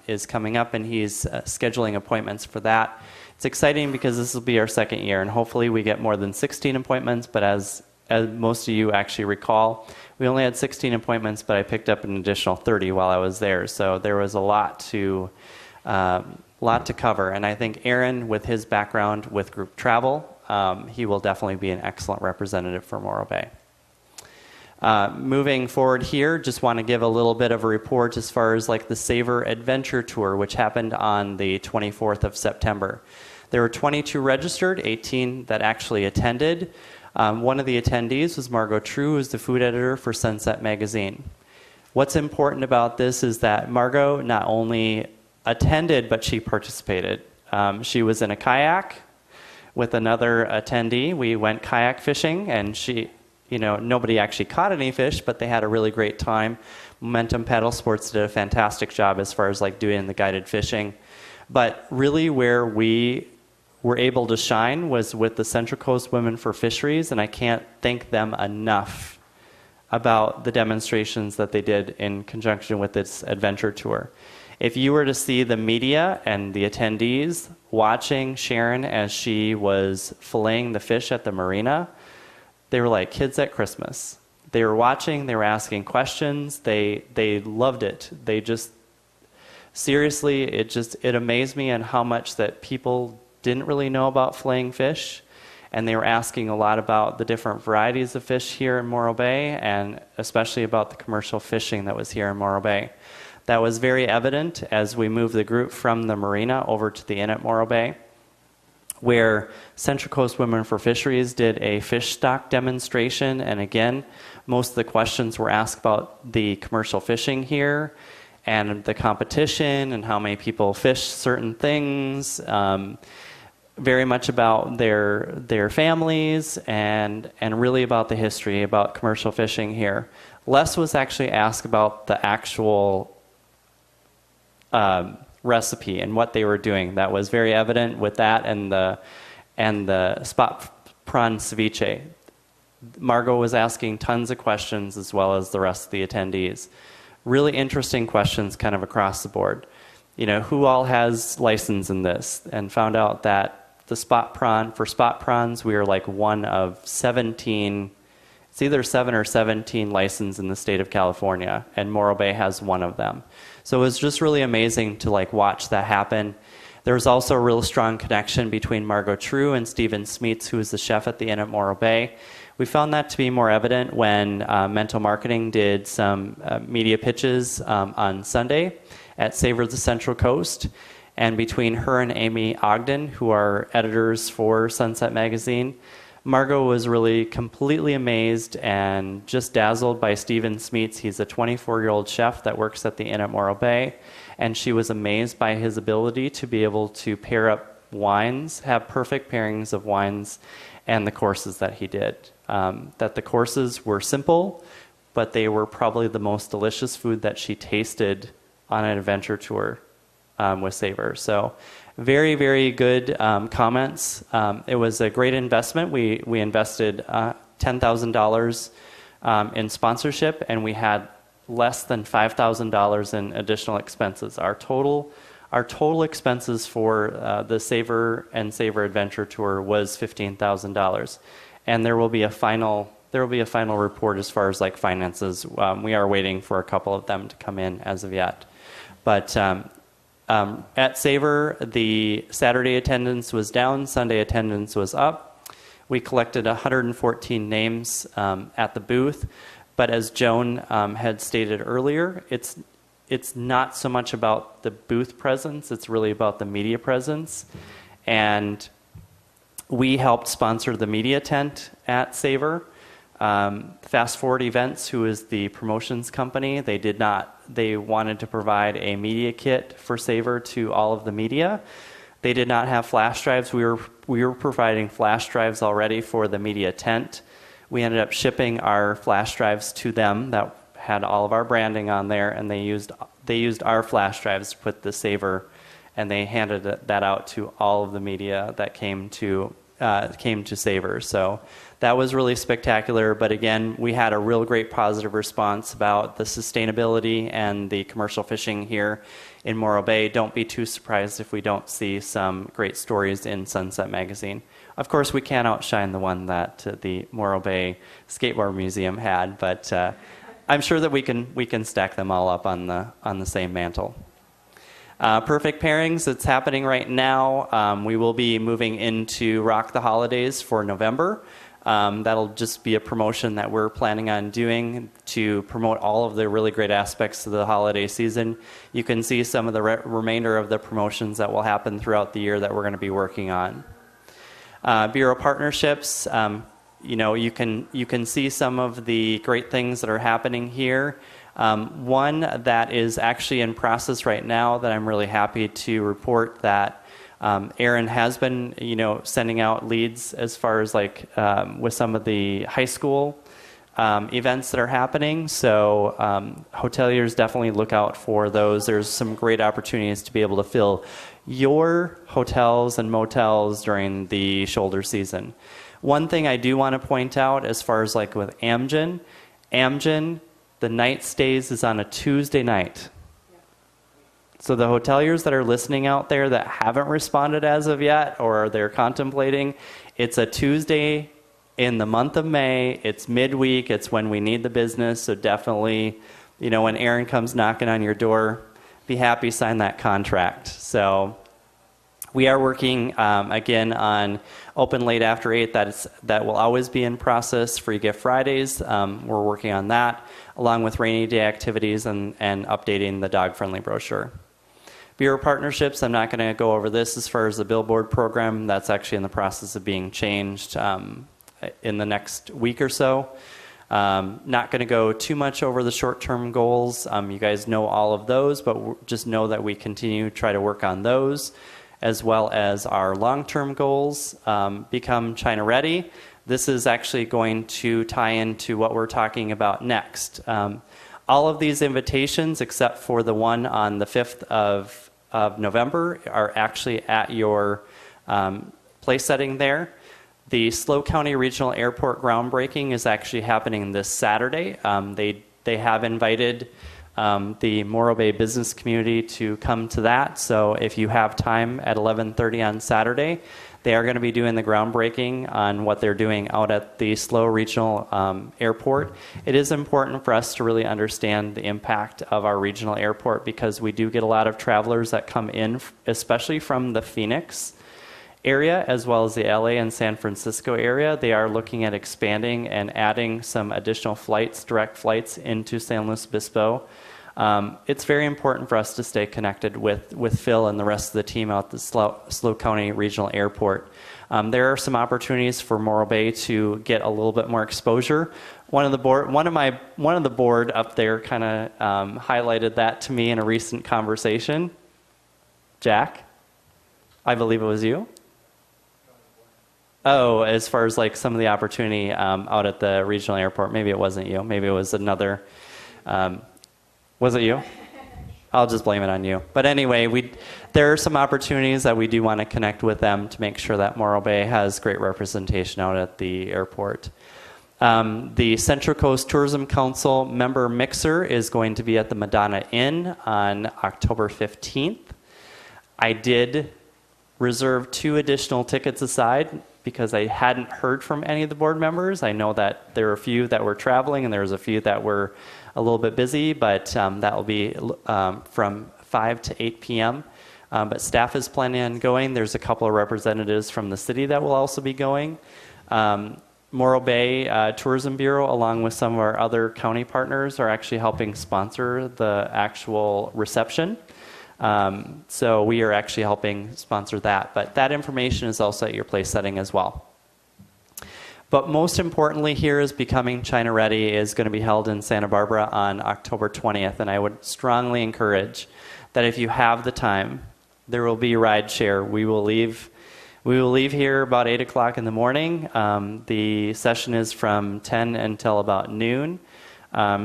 is coming up, and he's scheduling appointments for that. It's exciting because this will be our second year, and hopefully we get more than 16 appointments, but as most of you actually recall, we only had 16 appointments, but I picked up an additional 30 while I was there, so there was a lot to cover. And I think Aaron, with his background with group travel, he will definitely be an excellent representative for Morro Bay. Moving forward here, just want to give a little bit of a report as far as like the Savor Adventure Tour, which happened on the 24th of September. There were 22 registered, 18 that actually attended. One of the attendees was Margot True, who's the food editor for Sunset Magazine. What's important about this is that Margot not only attended, but she participated. She was in a kayak with another attendee. We went kayak fishing, and nobody actually caught any fish, but they had a really great time. Momentum Paddle Sports did a fantastic job as far as like doing the guided fishing. But really where we were able to shine was with the Central Coast Women for Fisheries, and I can't thank them enough about the demonstrations that they did in conjunction with this adventure tour. If you were to see the media and the attendees watching Sharon as she was filleting the fish at the marina, they were like kids at Christmas. They were watching, they were asking questions, they loved it. They just, seriously, it amazed me on how much that people didn't really know about filleting fish, and they were asking a lot about the different varieties of fish here in Morro Bay, and especially about the commercial fishing that was here in Morro Bay. That was very evident as we moved the group from the marina over to the inn at Morro Bay, where Central Coast Women for Fisheries did a fish stock demonstration. And again, most of the questions were asked about the commercial fishing here and the competition and how many people fish certain things, very much about their families and really about the history about commercial fishing here. Less was actually asked about the actual recipe and what they were doing. That was very evident with that and the spot prawn ceviche. Margot was asking tons of questions as well as the rest of the attendees. Really interesting questions kind of across the board. You know, who all has license in this? And found out that for spot prawns, we are like one of 17, it's either 7 or 17 licensed in the state of California, and Morro Bay has one of them. So it was just really amazing to like watch that happen. There was also a real strong connection between Margot True and Steven Smeets, who is the chef at the Inn at Morro Bay. We found that to be more evident when Mental Marketing did some media pitches on Sunday at Savor the Central Coast. And between her and Amy Ogden, who are editors for Sunset Magazine, Margot was really completely amazed and just dazzled by Steven Smeets. He's a 24-year-old chef that works at the Inn at Morro Bay, and she was amazed by his ability to be able to pair up wines, have perfect pairings of wines, and the courses that he did. That the courses were simple, but they were probably the most delicious food that she tasted on an adventure tour with Savor. So very, very good comments. It was a great investment. We invested $10,000 in sponsorship, and we had less than $5,000 in additional expenses. Our total expenses for the Savor and Savor Adventure Tour was $15,000, and there will be a final report as far as like finances. We are waiting for a couple of them to come in as of yet, but at Savor, the Saturday attendance was down, Sunday attendance was up. We collected 114 names at the booth, but as Joan had stated earlier, it's not so much about the booth presence, it's really about the media presence. And we helped sponsor the media tent at Savor. Fast Forward Events, who is the promotions company, they wanted to provide a media kit for Savor to all of the media. They did not have flash drives. We were providing flash drives already for the media tent. We ended up shipping our flash drives to them that had all of our branding on there, and they used our flash drives to put the Savor, and they handed that out to all of the media that came to Savor. So that was really spectacular, but again, we had a real great positive response about the sustainability and the commercial fishing here in Morro Bay. Don't be too surprised if we don't see some great stories in Sunset Magazine. Of course, we can't outshine the one that the Morro Bay Skateboard Museum had, but I'm sure that we can stack them all up on the same mantle. Perfect Pairings, it's happening right now. We will be moving into Rock the Holidays for November. That'll just be a promotion that we're planning on doing to promote all of the really great aspects of the holiday season. You can see some of the remainder of the promotions that will happen throughout the year that we're going to be working on. Bureau partnerships, you can see some of the great things that are happening here. One that is actually in process right now that I'm really happy to report that Aaron has been, sending out leads as far as with some of the high school events that are happening. So hoteliers definitely look out for those. There's some great opportunities to be able to fill your hotels and motels during the shoulder season. One thing I do want to point out as far as with Amgen, the night stays is on a Tuesday night. So the hoteliers that are listening out there that haven't responded as of yet, or they're contemplating, it's a Tuesday in the month of May. It's midweek. It's when we need the business. So definitely, when Aaron comes knocking on your door, be happy to sign that contract. So we are working, again, on open late after 8. That will always be in process. Free Gift Fridays, we're working on that, along with rainy day activities and updating the dog-friendly brochure. Bureau partnerships, I'm not going to go over this as far as the billboard program. That's actually in the process of being changed in the next week or so. Not going to go too much over the short-term goals. You guys know all of those, but just know that we continue to try to work on those, as well as our long-term goals. Become China ready. This is actually going to tie into what we're talking about next. All of these invitations, except for the one on the 5th of November, are actually at your place setting there. The SLO County Regional Airport groundbreaking is actually happening this Saturday. They have invited the Morro Bay business community to come to that. So if you have time at 11:30 on Saturday, they are going to be doing the groundbreaking on what they're doing out at the SLO Regional Airport. It is important for us to really understand the impact of our regional airport because we do get a lot of travelers that come in, especially from the Phoenix area as well as the LA and San Francisco area. They are looking at expanding and adding some additional flights, direct flights into San Luis Obispo. It's very important for us to stay connected with Phil and the rest of the team out at the SLO County Regional Airport. There are some opportunities for Morro Bay to get a little bit more exposure. One of the board up there kind of highlighted that to me in a recent conversation. Jack, I believe it was you. Oh, as far as like some of the opportunity out at the regional airport, maybe it wasn't you. Maybe it was another. Was it you? I'll just blame it on you. But anyway, there are some opportunities that we do want to connect with them to make sure that Morro Bay has great representation out at the airport. The Central Coast Tourism Council member mixer is going to be at the Madonna Inn on October 15th. I did reserve 2 additional tickets aside because I hadn't heard from any of the board members. I know that there were a few that were traveling and there was a few that were a little bit busy, but that will be from 5 to 8 p.m. But staff is planning on going. There's a couple of representatives from the city that will also be going. Morro Bay Tourism Bureau, along with some of our other county partners, are actually helping sponsor the actual reception. So we are actually helping sponsor that. But that information is also at your place setting as well. But most importantly here is Becoming China Ready is going to be held in Santa Barbara on October 20th. And I would strongly encourage that if you have the time, there will be ride share. We will leave here about 8 o'clock in the morning. The session is from 10 until about noon.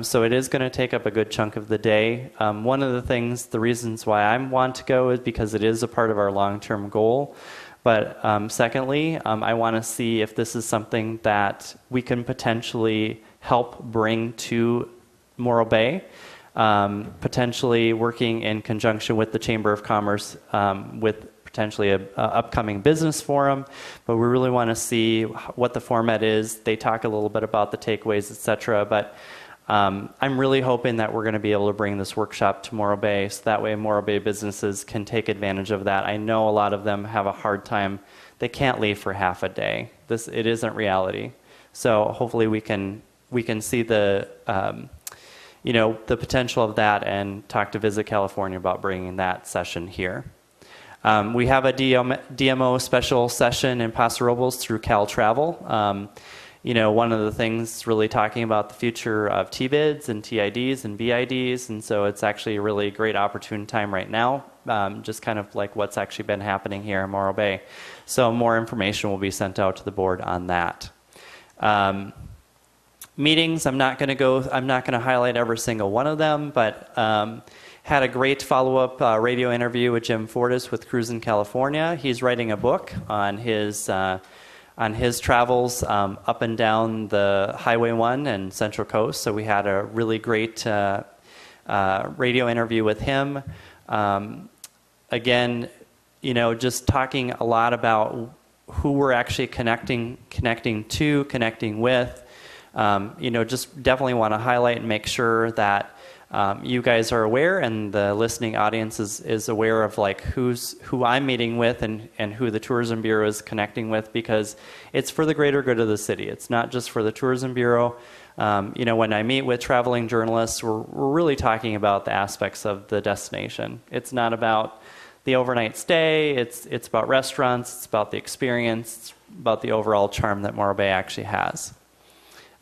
So it is going to take up a good chunk of the day. One of the reasons why I want to go is because it is a part of our long-term goal. But secondly, I want to see if this is something that we can potentially help bring to Morro Bay, potentially working in conjunction with the Chamber of Commerce with potentially an upcoming business forum. But we really want to see what the format is. They talk a little bit about the takeaways, etc. But I'm really hoping that we're going to be able to bring this workshop to Morro Bay so that way Morro Bay businesses can take advantage of that. I know a lot of them have a hard time. They can't leave for half a day. It isn't reality. So hopefully we can see the the potential of that and talk to Visit California about bringing that session here. We have a DMO special session in Paso Robles through Cal Travel. One of the things really talking about the future of TBIDs and TIDs and BIDs, and so it's actually a really great opportune time right now, just kind of like what's actually been happening here in Morro Bay. So more information will be sent out to the board on that. Meetings, I'm not going to highlight every single one of them, but had a great follow-up radio interview with Jim Fortis with Cruisin' California. He's writing a book on his travels up and down the Highway 1 and Central Coast. So we had a really great radio interview with him. Again, just talking a lot about who we're actually connecting with. Just definitely want to highlight and make sure that you guys are aware and the listening audience is aware of like who I'm meeting with and who the Tourism Bureau is connecting with, because it's for the greater good of the city. It's not just for the Tourism Bureau. When I meet with traveling journalists, we're really talking about the aspects of the destination. It's not about the overnight stay. It's about restaurants. It's about the experience. It's about the overall charm that Morro Bay actually has.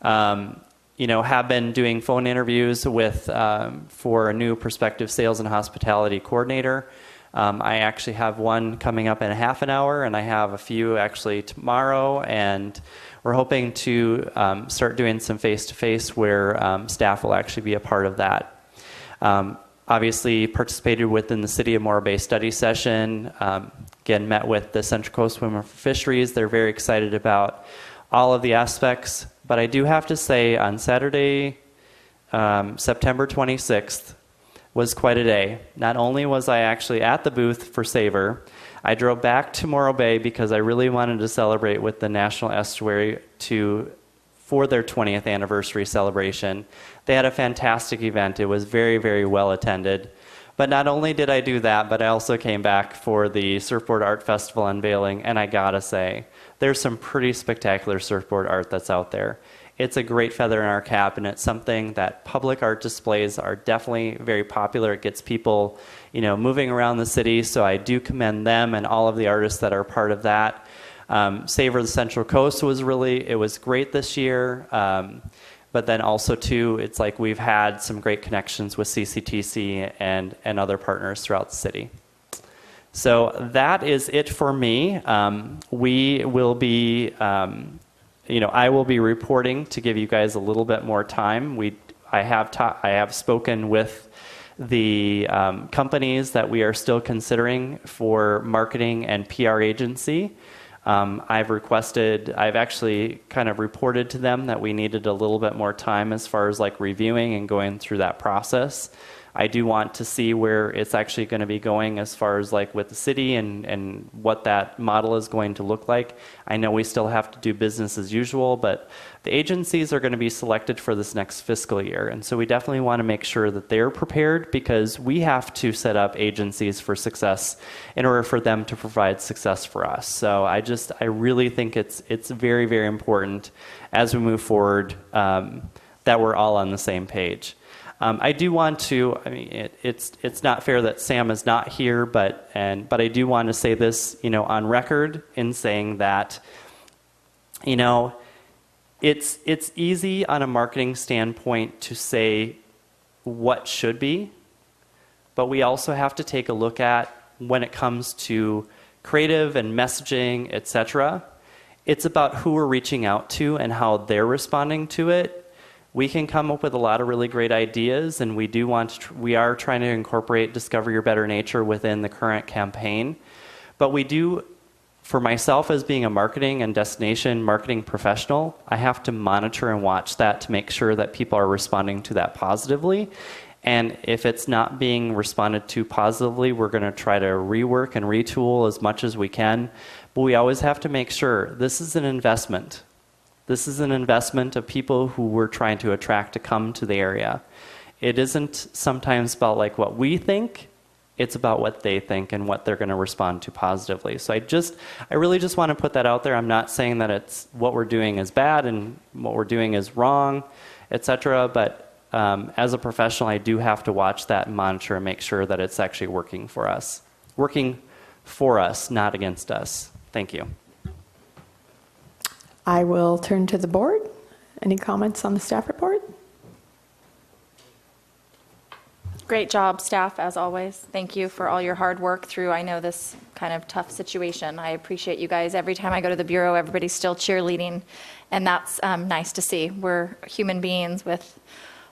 Have been doing phone interviews for a new prospective sales and hospitality coordinator. I actually have one coming up in a half an hour, and I have a few actually tomorrow, and we're hoping to start doing some face-to-face where staff will actually be a part of that. Obviously participated within the City of Morro Bay study session, Again, met with the Central Coast Women for Fisheries. They're very excited about all of the aspects. But I do have to say, on Saturday, September 26th, was quite a day. Not only was I actually at the booth for Savor, I drove back to Morro Bay because I really wanted to celebrate with the National Estuary for their 20th anniversary celebration. They had a fantastic event. It was very, very well attended. But not only did I do that, but I also came back for the Surfboard Art Festival unveiling, and I gotta say, there's some pretty spectacular surfboard art that's out there. It's a great feather in our cap, and it's something that public art displays are definitely very popular. It gets people, moving around the city, so I do commend them and all of the artists that are part of that. Savor the Central Coast was great this year. But then also, too, it's like we've had some great connections with CCTC and other partners throughout the city. So that is it for me. We will be, I will be reporting to give you guys a little bit more time. I have spoken with the companies that we are still considering for marketing and PR agency. I've actually kind of reported to them that we needed a little bit more time as far as like reviewing and going through that process. I do want to see where it's actually going to be going as far as like with the city and what that model is going to look like. I know we still have to do business as usual, but the agencies are going to be selected for this next fiscal year. And so we definitely want to make sure that they're prepared because we have to set up agencies for success in order for them to provide success for us. So I really think it's very, very important as we move forward that we're all on the same page. I do want to, it's not fair that Sam is not here, but I do want to say this, on record in saying that, it's easy on a marketing standpoint to say what should be, but we also have to take a look at when it comes to creative and messaging, etc. It's about who we're reaching out to and how they're responding to it. We can come up with a lot of really great ideas, and we are trying to incorporate Discover Your Better Nature within the current campaign. But we do, for myself as being a marketing and destination marketing professional, I have to monitor and watch that to make sure that people are responding to that positively. And if it's not being responded to positively, we're going to try to rework and retool as much as we can. But we always have to make sure this is an investment. This is an investment of people who we're trying to attract to come to the area. It isn't sometimes about like what we think, it's about what they think and what they're going to respond to positively. So I really just want to put that out there. I'm not saying that it's what we're doing is bad and what we're doing is wrong, etc. But as a professional, I do have to watch that and monitor and make sure that it's actually working for us, not against us. Thank you. I will turn to the board. Any comments on the staff report? Great job, staff, as always. Thank you for all your hard work through, I know, this kind of tough situation. I appreciate you guys. Every time I go to the Bureau, everybody's still cheerleading, and that's nice to see. We're human beings with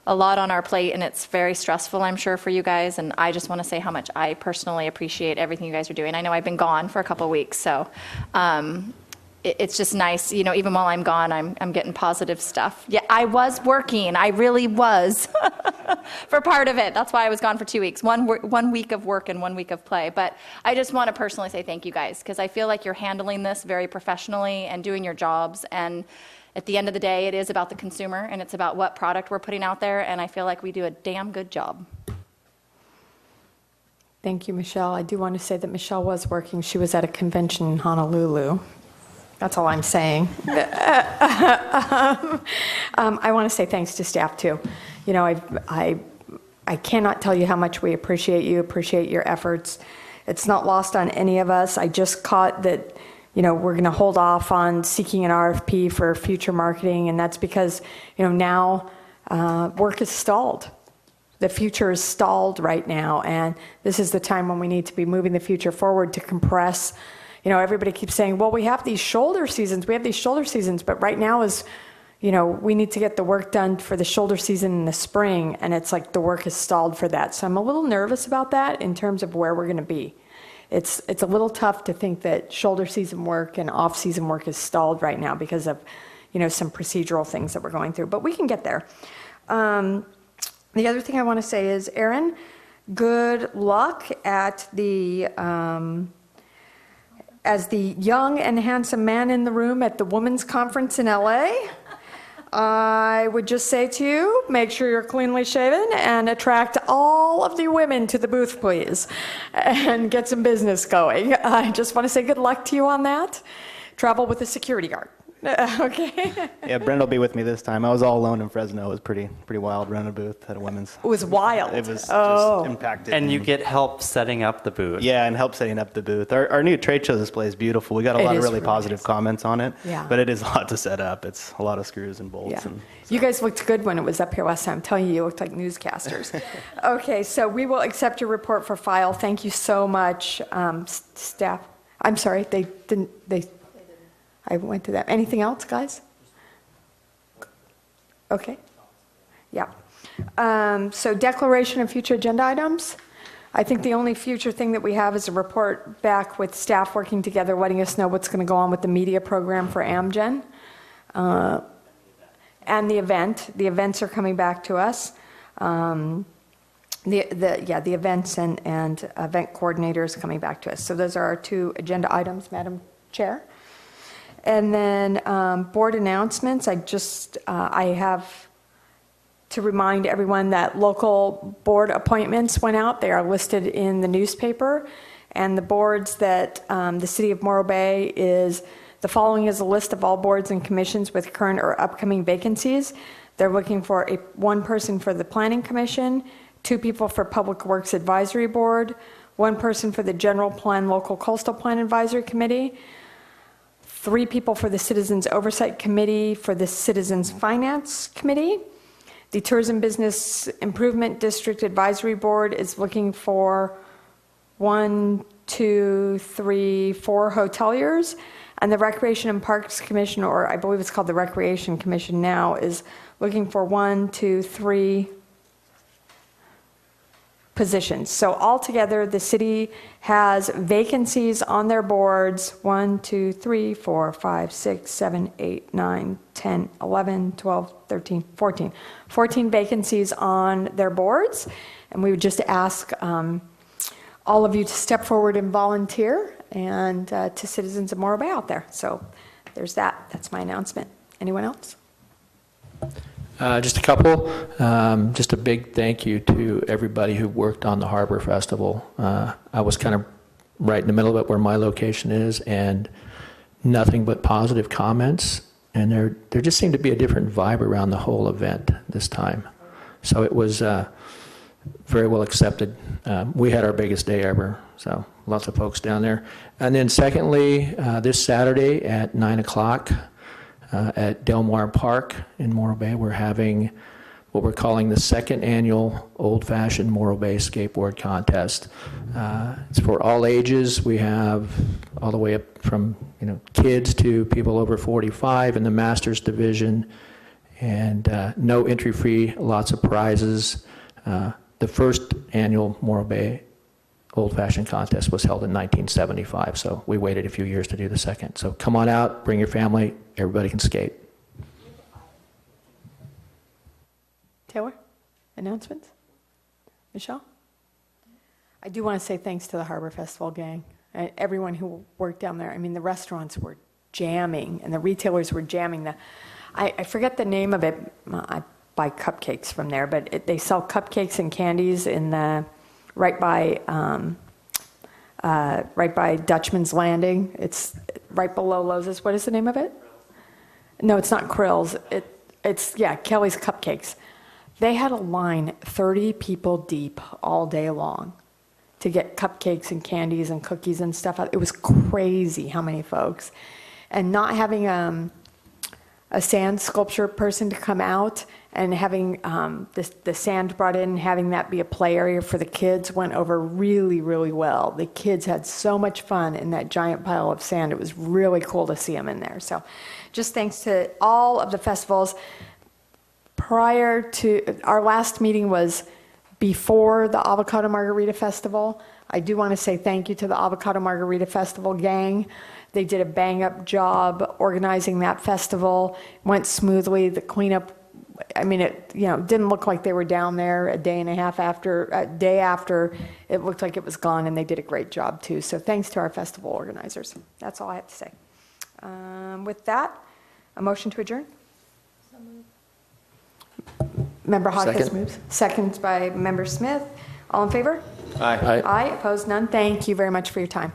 a lot on our plate, and it's very stressful, I'm sure, for you guys, and I just want to say how much I personally appreciate everything you guys are doing. I know I've been gone for a couple weeks, so it's just nice, even while I'm gone, I'm getting positive stuff. Yeah, I was working. I really was for part of it. That's why I was gone for 2 weeks. 1 week of work and 1 week of play. But I just want to personally say thank you guys, because I feel like you're handling this very professionally and doing your jobs. And at the end of the day, it is about the consumer, and it's about what product we're putting out there. And I feel like we do a damn good job. Thank you, Michelle. I do want to say that Michelle was working. She was at a convention in Honolulu. That's all I'm saying. I want to say thanks to staff, too. I cannot tell you how much we appreciate you, appreciate your efforts. It's not lost on any of us. I just caught that, we're going to hold off on seeking an RFP for future marketing, and that's because, now work is stalled. The future is stalled right now, and this is the time when we need to be moving the future forward to compress. Everybody keeps saying, well, we have these shoulder seasons, but right now is, we need to get the work done for the shoulder season in the spring, and it's like the work is stalled for that. So I'm a little nervous about that in terms of where we're going to be. it's a little tough to think that shoulder season work and off-season work is stalled right now because of, some procedural things that we're going through. But we can get there. The other thing I want to say is, Aaron, good luck at the as the young and handsome man in the room at the Women's Conference in LA. I would just say to you, make sure you're cleanly shaven and attract all of the women to the booth, please, and get some business going. I just want to say good luck to you on that. Travel with a security guard. Okay. Yeah, Brenda will be with me this time. I was all alone in Fresno. It was pretty wild running a booth at a women's. It was wild. It was just impacted. And you get help setting up the booth. Yeah, and help setting up the booth. Our new trade show display is beautiful. We got a lot of really positive nice. comments on it. Yeah. But it is a lot to set up. It's a lot of screws and bolts. Yeah. And You guys looked good when it was up here last time. I'm telling you looked like newscasters. Okay, so we will accept your report for file. Thank you so much, staff. I'm sorry, they didn't. I went to that. Anything else, guys? Okay. Yeah. So declaration of future agenda items. I think the only future thing that we have is a report back with staff working together, letting us know what's going to go on with the media program for Amgen. And the event. The events are coming back to us. The events and event coordinators coming back to us. So those are our two agenda items, Madam Chair. And then board announcements. I have to remind everyone that local board appointments went out. They are listed in the newspaper. And the boards that the City of Morro Bay is, the following is a list of all boards and commissions with current or upcoming vacancies. They're looking for one person for the Planning Commission, 2 people for Public Works Advisory Board, 1 person for the General Plan Local Coastal Plan Advisory Committee, 3 people for the Citizens Oversight Committee, for the Citizens Finance Committee. The Tourism Business Improvement District Advisory Board is looking for 1, 2, 3, 4 hoteliers. And the Recreation and Parks Commission, or I believe it's called the Recreation Commission now, is looking for 1, 2, 3 positions. So altogether, the city has vacancies on their boards, 1, 2, 3, 4, 5, 6, 7, 8, 9, 10, 11, 12, 13, 14. 14 vacancies on their boards. And we would just ask all of you to step forward and volunteer, and to citizens of Morro Bay out there. So there's that. That's my announcement. Anyone else? Just a couple. Just a big thank you to everybody who worked on the Harbor Festival. I was kind of right in the middle of it where my location is, and nothing but positive comments. And there just seemed to be a different vibe around the whole event this time. So it was very well accepted. We had our biggest day ever, so lots of folks down there. And then secondly, this Saturday at 9 o'clock, at Del Mar Park in Morro Bay, we're having what we're calling the 2nd annual Old-Fashioned Morro Bay Skateboard Contest. It's for all ages. We have all the way up from kids to people over 45 in the Masters Division, and no entry fee, lots of prizes. The first annual Morro Bay Old-Fashioned Contest was held in 1975, so we waited a few years to do the second. So come on out, bring your family, everybody can skate. Taylor, announcements? Michelle? I do want to say thanks to the Harbor Festival gang and everyone who worked down there. I mean, the restaurants were jamming and the retailers were jamming. I forget the name of it. I buy cupcakes from there, but they sell cupcakes and candies in the right by Dutchman's Landing. It's right below Lowe's. What is the name of it? No, it's not Krill's. It's Kelly's Cupcakes. They had a line 30 people deep all day long to get cupcakes and candies and cookies and stuff. It was crazy how many folks. And not having a sand sculpture person to come out and having the sand brought in, having that be a play area for the kids went over really, really well. The kids had so much fun in that giant pile of sand. It was really cool to see them in there. So just thanks to all of the festivals. Prior to our last meeting was before the Avocado Margarita Festival. I do want to say thank you to the Avocado Margarita Festival gang. They did a bang-up job organizing that festival. Went smoothly. The cleanup, I mean, it didn't look like they were down there a day after. It looked like it was gone, and they did a great job too. So thanks to our festival organizers. That's all I have to say. With that, a motion to adjourn. Member Hawkins moves. Second by Member Smith. All in favor? Aye. Aye. Opposed? None. Thank you very much for your time.